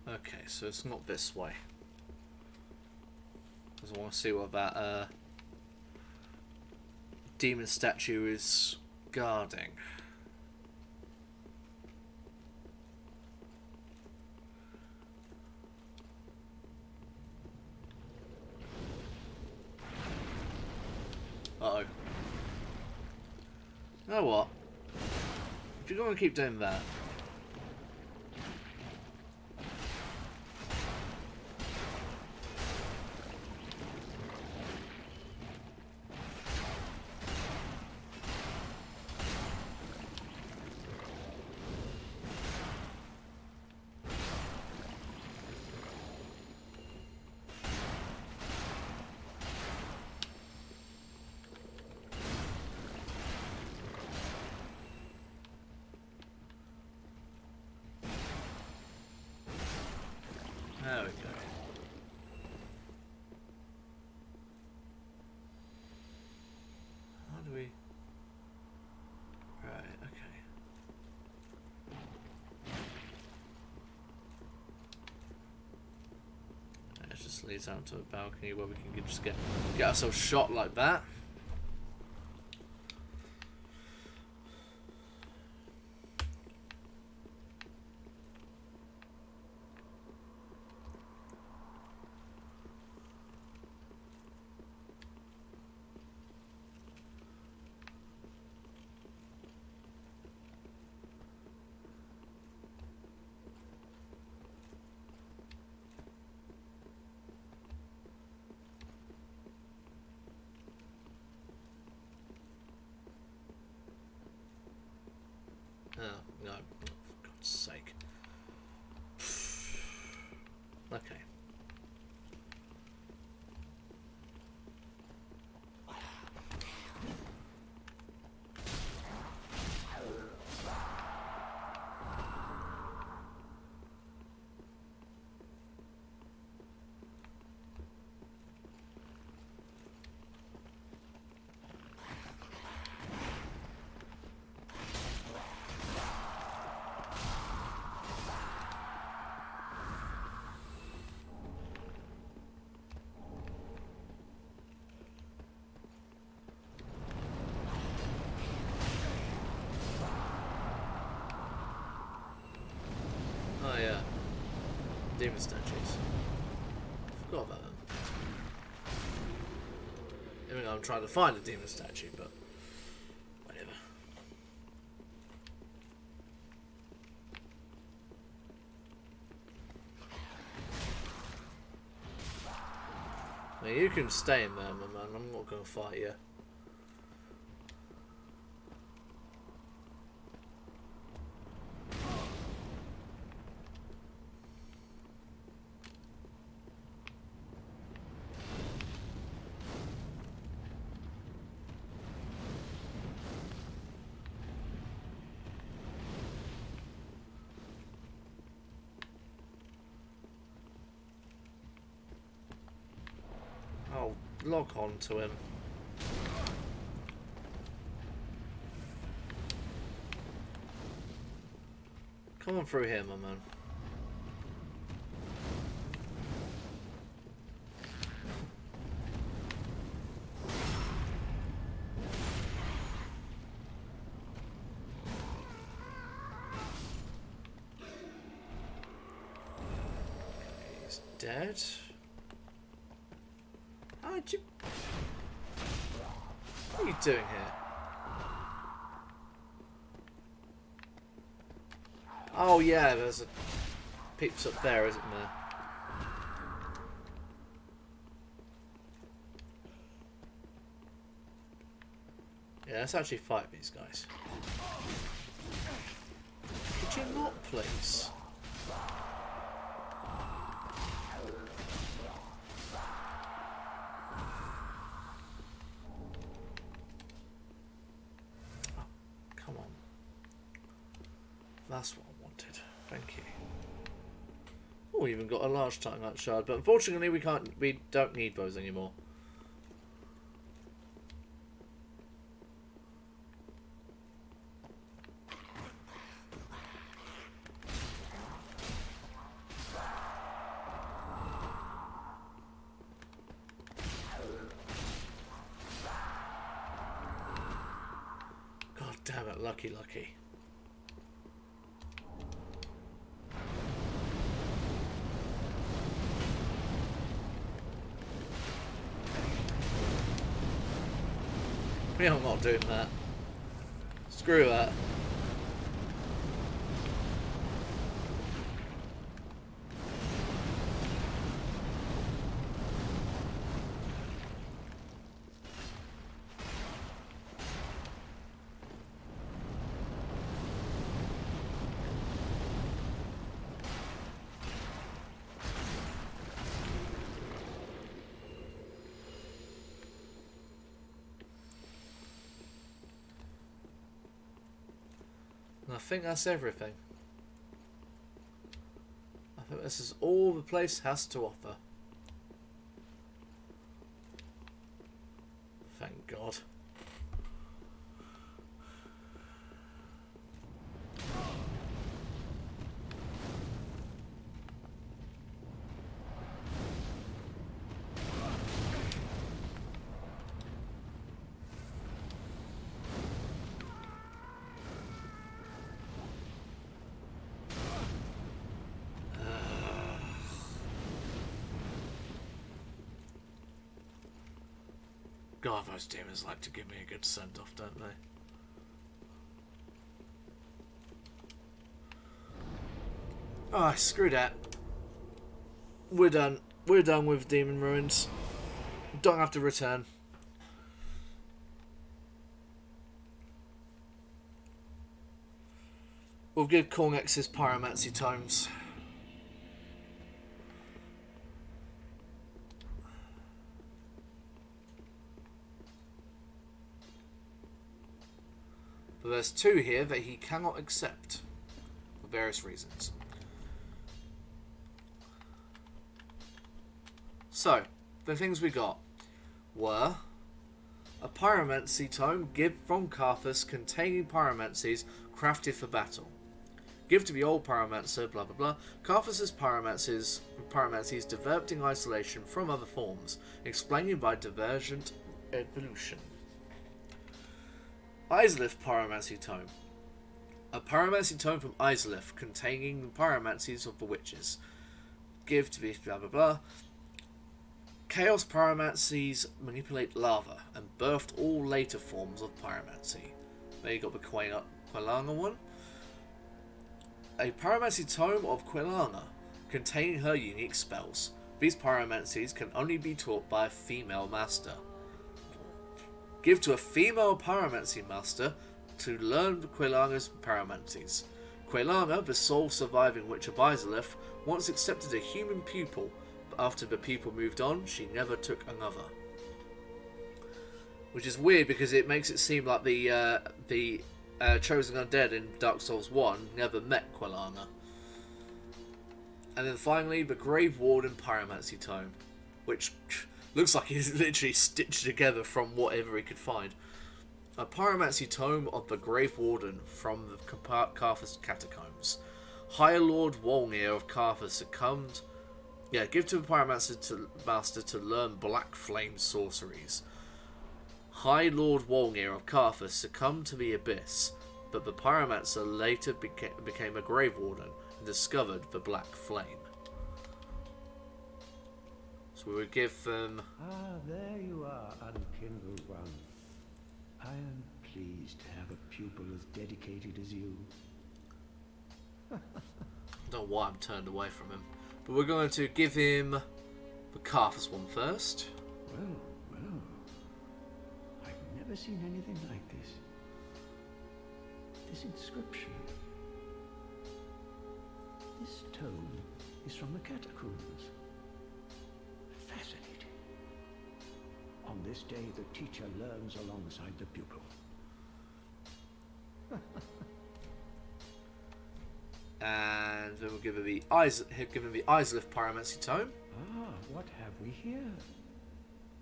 Okay, so it's not this way. Because I want to see what that demon statue is guarding. Uh-oh. You know what? If you're going to keep doing that, there we go. How do we... Right, okay. It just leads out to a balcony where we can just get ourselves shot like that. Oh, no, for God's sake. Okay. Oh yeah, demon statues. Forgot about them. Even though I'm trying to find a demon statue, but whatever. Now you can stay in there, my man. I'm not going to fight you. I'll lock on to him. Come on through here, my man. He's dead. How'd you... What are you doing here? Oh yeah, there's a peeps up there, isn't there? Yeah, let's actually fight these guys. Could you not, please? Oh, come on. That's what I wanted. Thank you. Oh, we even got a large Titanite shard, but unfortunately we don't need those anymore. God damn it, lucky. Yeah, I'm not doing that. Screw that. I think that's everything. I think this is all the place has to offer. Thank God. God, those demons like to give me a good send-off, don't they? Ah, screw that. We're done. We're done with Demon Ruins. Don't have to return. We'll give Cornex his Pyromancy tomes. But there's two here that he cannot accept for various reasons. So, the things we got were a Pyromancy tome given from Carthus containing pyromancies crafted for battle. Give to the old pyromancer, blah blah blah. Carthus's pyromancies developed in isolation from other forms, explained by divergent evolution. Isolith Pyromancy Tome. A Pyromancy Tome from Isolith containing the pyromancies of the witches. Give to the blah blah blah. Chaos pyromancies manipulate lava and birthed all later forms of pyromancy. There you got the Quilanga one. A Pyromancy Tome of Quilanga containing her unique spells. These pyromancies can only be taught by a female master. Give to a female pyromancy master to learn Quilanga's pyromancies. Quilanga, the sole surviving witch of Isolith, once accepted a human pupil, but after the pupil moved on, she never took another. Which is weird because it makes it seem like the chosen undead in Dark Souls 1 never met Quilanga. And then finally, the Grave Warden Pyromancy Tome, which looks like he's literally stitched together from whatever he could find. A Pyromancy Tome of the Grave Warden from the Carthus Catacombs. High Lord Wolnir of Carthus succumbed. Yeah, give to the Pyromancer master to learn Black Flame sorceries. High Lord Wolnir of Carthus succumbed to the Abyss, but the Pyromancer later became a Grave Warden and discovered the Black Flame. we would give them... Ah, there you are, unkindled one. I am pleased to have a pupil as dedicated as you. I don't know why I'm turned away from him. But we're going to give him the Carthus one first. Well, well. I've never seen anything like this. This inscription. This tome is from the catacombs. Fascinating. On this day, the teacher learns alongside the pupil. And then we'll give him the Basilisks Pyromancy tome. Ah, what have we here?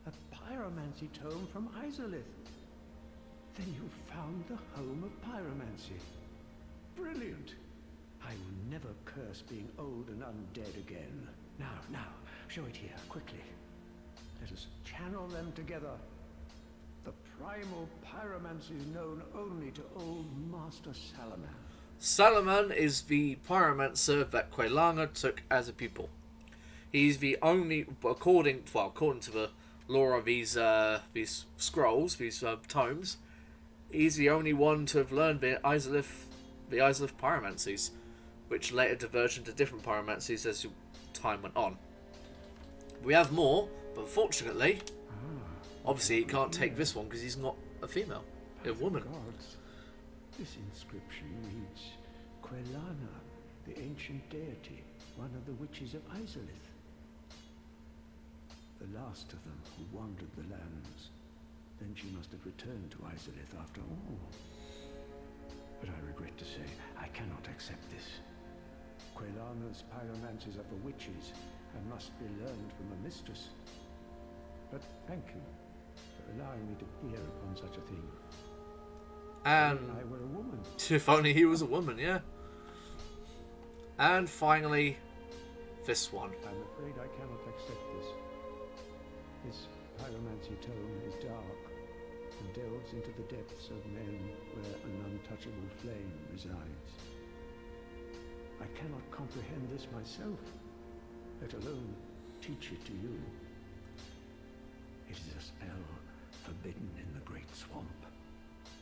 A pyromancy tome from Basilisks. Then you found the home of pyromancy. Brilliant. I will never curse being old and undead again. Now, show it here, quickly. Let us channel them together. The Primal Pyromancy is known only to old Master Salaman. Salaman is the pyromancer that Quelana took as a pupil. He's the only, according to the lore of these scrolls, these tomes, he's the only one to have learned the Basilisks pyromancies, which later diverged into different pyromancies as time went on. We have more, but unfortunately, obviously he can't take this one because he's not a female, a woman. Gods. This inscription reads, Quelana, the Ancient Deity, one of the witches of Basilisks. The last of them who wandered the lands. Then she must have returned to Basilisks after all. But I regret to say, I cannot accept this. Quelana's pyromancies are for witches and must be learned from a mistress. But thank you for allowing me to peer upon such a thing. And if I were a woman. If only he was a woman, yeah. And finally, this one. I'm afraid I cannot accept this. This pyromancy tome is dark and delves into the depths of men where an untouchable flame resides. I cannot comprehend this myself, let alone teach it to you. It is a spell forbidden in the Great Swamp,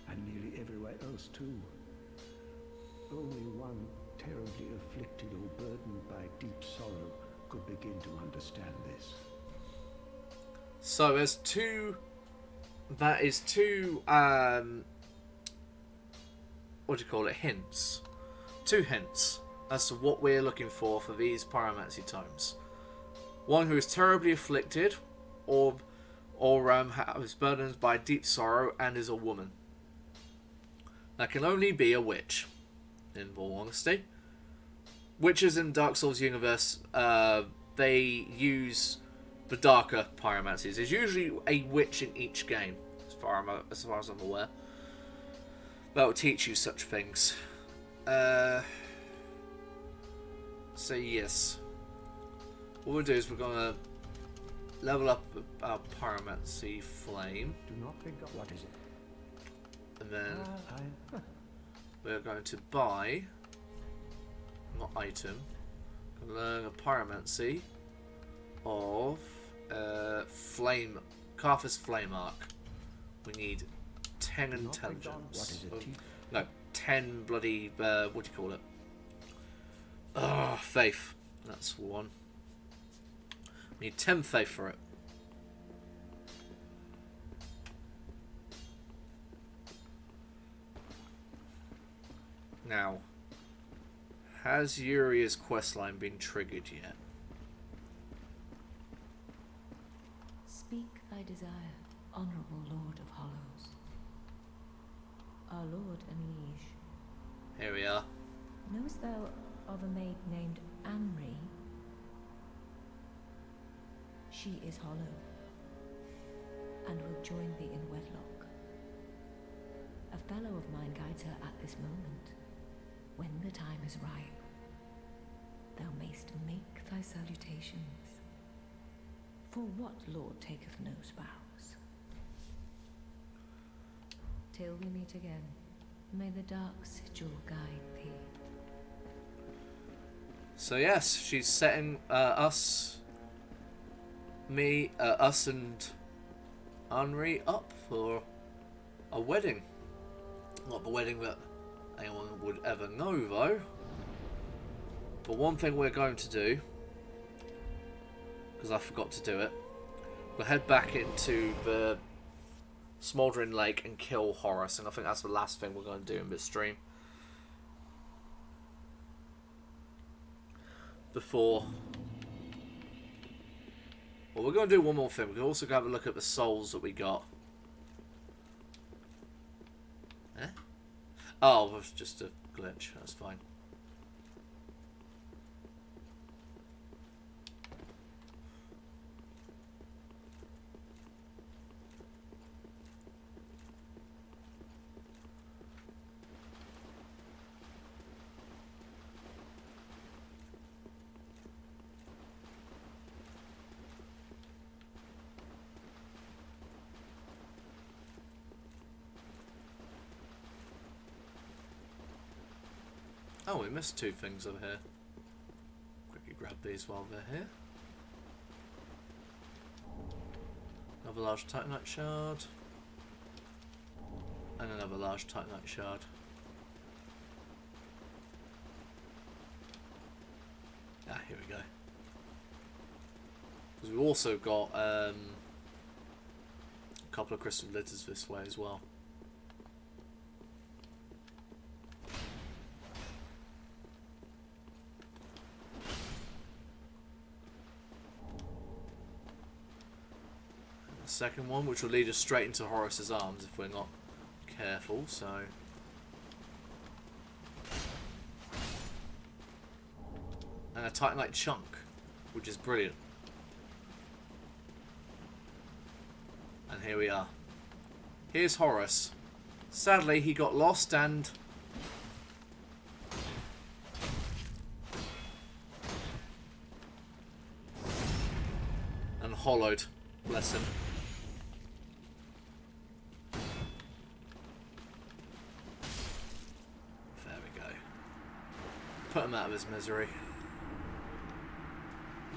and nearly everywhere else too. Only one terribly afflicted or burdened by deep sorrow could begin to understand this. So there's two what do you call it, hints. Two hints as to what we're looking for these pyromancy tomes. One who is terribly afflicted or is burdened by deep sorrow and is a woman. That can only be a witch, in all honesty. Witches in Dark Souls universe, they use the darker pyromancies. There's usually a witch in each game, as far as I'm aware. That will teach you such things. So yes, what we'll do is we're gonna level up our pyromancy flame. Do not think of what is it. And then we're going to buy, not item, learn a pyromancy of Carthus Flame Arc. We need 10 intelligence. What is it? No, 10 bloody, what do you call it? Faith. That's one. We need 10 faith for it. Now, has Uria's questline been triggered yet? Speak thy desire, honourable Lord of Hollows. Our Lord and Liege. Here we are. Knowest thou of a maid named Anri? She is hollow, and will join thee in wedlock. A fellow of mine guides her at this moment. When the time is ripe, thou mayst make thy salutations. For what lord taketh no spouse? Till we meet again, may the dark sigil guide thee. So yes, she's setting us us and Henri up for a wedding. Not the wedding that anyone would ever know, though. But one thing we're going to do, because I forgot to do it, we'll head back into the Smouldering Lake and kill Horus, and I think that's the last thing we're going to do in this stream. Before... Well, we're going to do one more thing. We can also go have a look at the souls that we got. Eh? Oh, it was just a glitch. That's fine. Oh, we missed two things over here. Quickly grab these while they're here. Another large Titanite shard. And another large Titanite shard. Ah, here we go. Because we've also got a couple of crystal litters this way as well. Second one, which will lead us straight into Horus's arms if we're not careful, so... And a Titanite chunk, which is brilliant. And here we are. Here's Horus. Sadly, he got lost and... hollowed. Bless him. Put him out of his misery.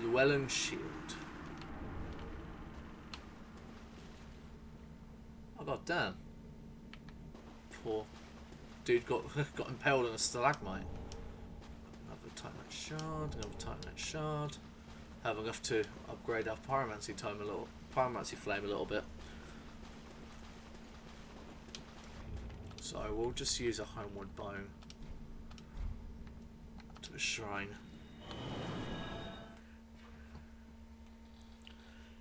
Llewellyn shield. Oh god damn. Poor dude got impaled on a stalagmite. Another Titanite shard, another Titanite shard. Have enough to upgrade our pyromancy flame a little bit. So we'll just use a homeward bone. A shrine,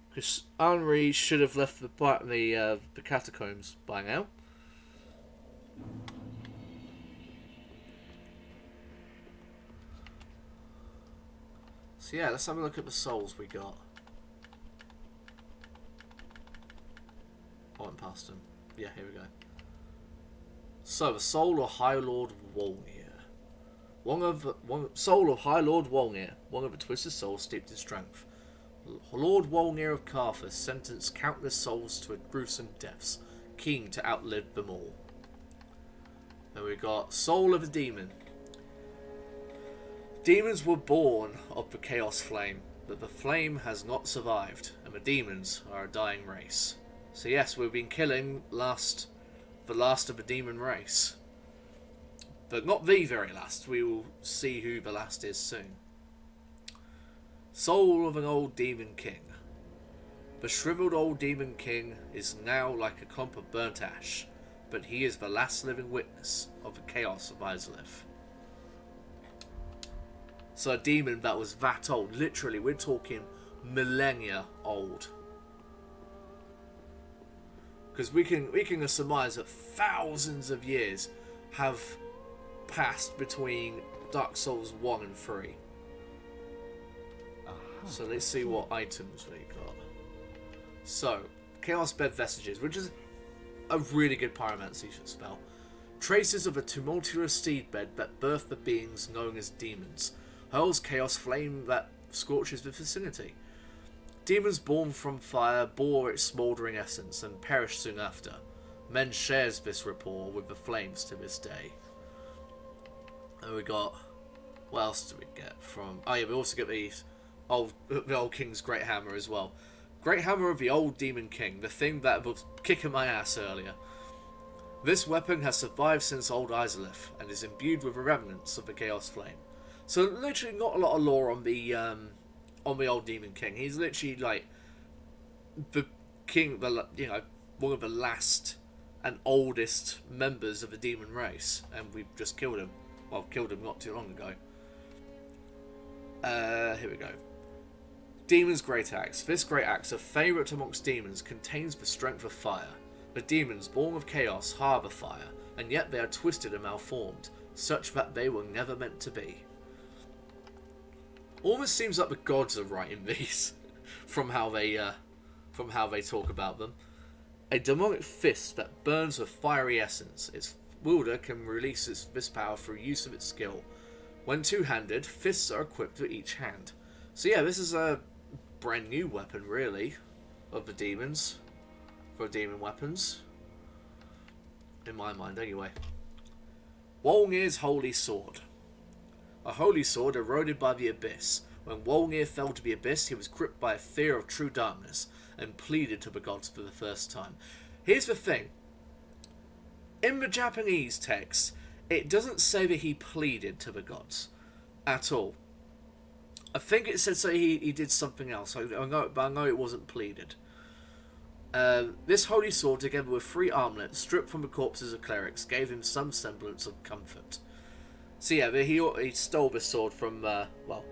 because Henri should have left the catacombs by now. So yeah, let's have a look at the souls we got. I went past them. Yeah, here we go. So the soul of High Lord Wolnir. Soul of High Lord Wolnir, one of the twisted souls steeped in strength. Lord Wolnir of Carthus sentenced countless souls to gruesome deaths, keen to outlive them all. Then we got Soul of a Demon. Demons were born of the Chaos Flame, but the flame has not survived, and the demons are a dying race. So yes, we've been killing the last of the demon race. But not the very last. We will see who the last is soon. Soul of an old demon king. The shriveled old demon king is now like a clump of burnt ash, but he is the last living witness of the chaos of Basilisks. So a demon that was that old. Literally, we're talking millennia old. Because we can surmise that thousands of years have passed between Dark Souls 1 and 3. So let's see what items we got. So, Chaos Bed Vestiges, which is a really good pyromancy spell. Traces of a tumultuous seedbed that birthed the beings known as demons. Hurls chaos flame that scorches the vicinity. Demons born from fire bore its smouldering essence and perished soon after. Men shares this rapport with the flames to this day. And we got... What else do we get from... Oh yeah, we also get the old King's Great Hammer as well. Great Hammer of the Old Demon King, the thing that was kicking my ass earlier. This weapon has survived since Old Izalith, and is imbued with the remnants of the Chaos Flame. So literally not a lot of lore on the Old Demon King. He's literally like the king, you know, one of the last and oldest members of the demon race, and we just killed him. Well, killed him not too long ago. Here we go. Demon's Great Axe. This Great Axe, a favourite amongst demons, contains the strength of fire. The demons, born of chaos, harbour fire, and yet they are twisted and malformed, such that they were never meant to be. Almost seems like the gods are writing these, from how they talk about them. A demonic fist that burns with fiery essence. Its wielder can release this power through use of its skill. When two-handed, fists are equipped with each hand. So yeah, this is a brand new weapon, really, of the demons, for demon weapons. In my mind, anyway. Wolnir's Holy Sword. A holy sword eroded by the abyss. When Wolnir fell to the abyss, he was gripped by a fear of true darkness, and pleaded to the gods for the first time. Here's the thing. In the Japanese text, it doesn't say that he pleaded to the gods at all. I think it said so he did something else, but I know it wasn't pleaded. This holy sword, together with 3 armlets stripped from the corpses of clerics, gave him some semblance of comfort. So yeah, he stole the sword from, well,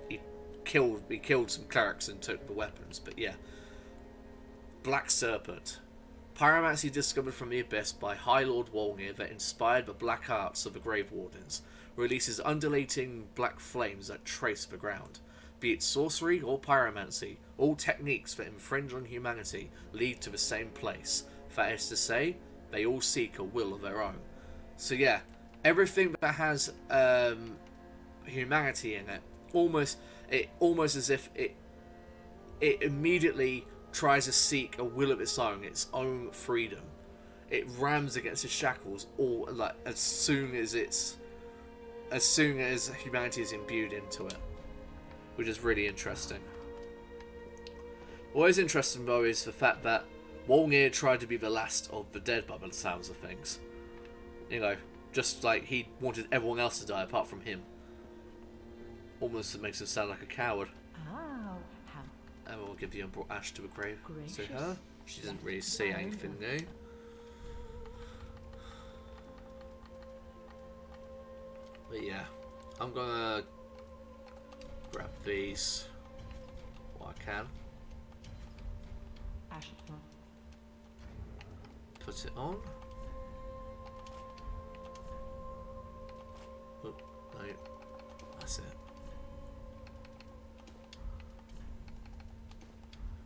he killed some clerics and took the weapons, but yeah. Black Serpent. Pyromancy discovered from the abyss by High Lord Wolnir that inspired the black arts of the Grave Wardens. Releases undulating black flames that trace the ground. Be it sorcery or pyromancy, all techniques that infringe on humanity lead to the same place. That is to say, they all seek a will of their own. So yeah, everything that has humanity in it, almost as if it immediately tries to seek a will of its own freedom. It rams against the shackles, all like as soon as humanity is imbued into it, which is really interesting. What is interesting though is the fact that Wolnir tried to be the last of the dead by the sounds of things. You know, just like he wanted everyone else to die apart from him. Almost makes him sound like a coward. I will give you brought ash to a grave to her. She doesn't really say anything new. But yeah, I'm gonna grab these what I can. Put it on. Oh, no, that's it.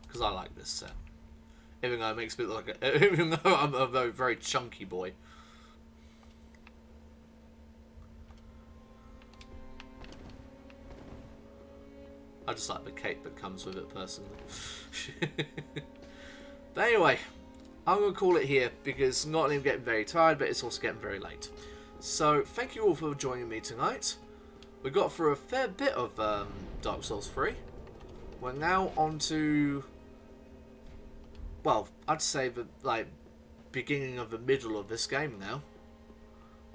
Because I like this set. Even though it makes me look like even though I'm a very, very chunky boy. I just like the cape that comes with it personally. But anyway, I'm going to call it here because not only I'm getting very tired, but it's also getting very late. So thank you all for joining me tonight. We got through a fair bit of Dark Souls 3. We're now on to, well, I'd say the beginning of the middle of this game now,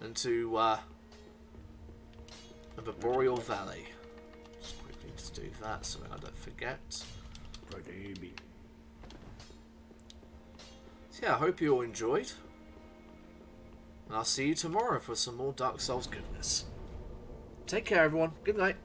into the Boreal Valley. Just quickly to do that so I don't forget. So yeah, I hope you all enjoyed, and I'll see you tomorrow for some more Dark Souls goodness. Take care, everyone. Good night.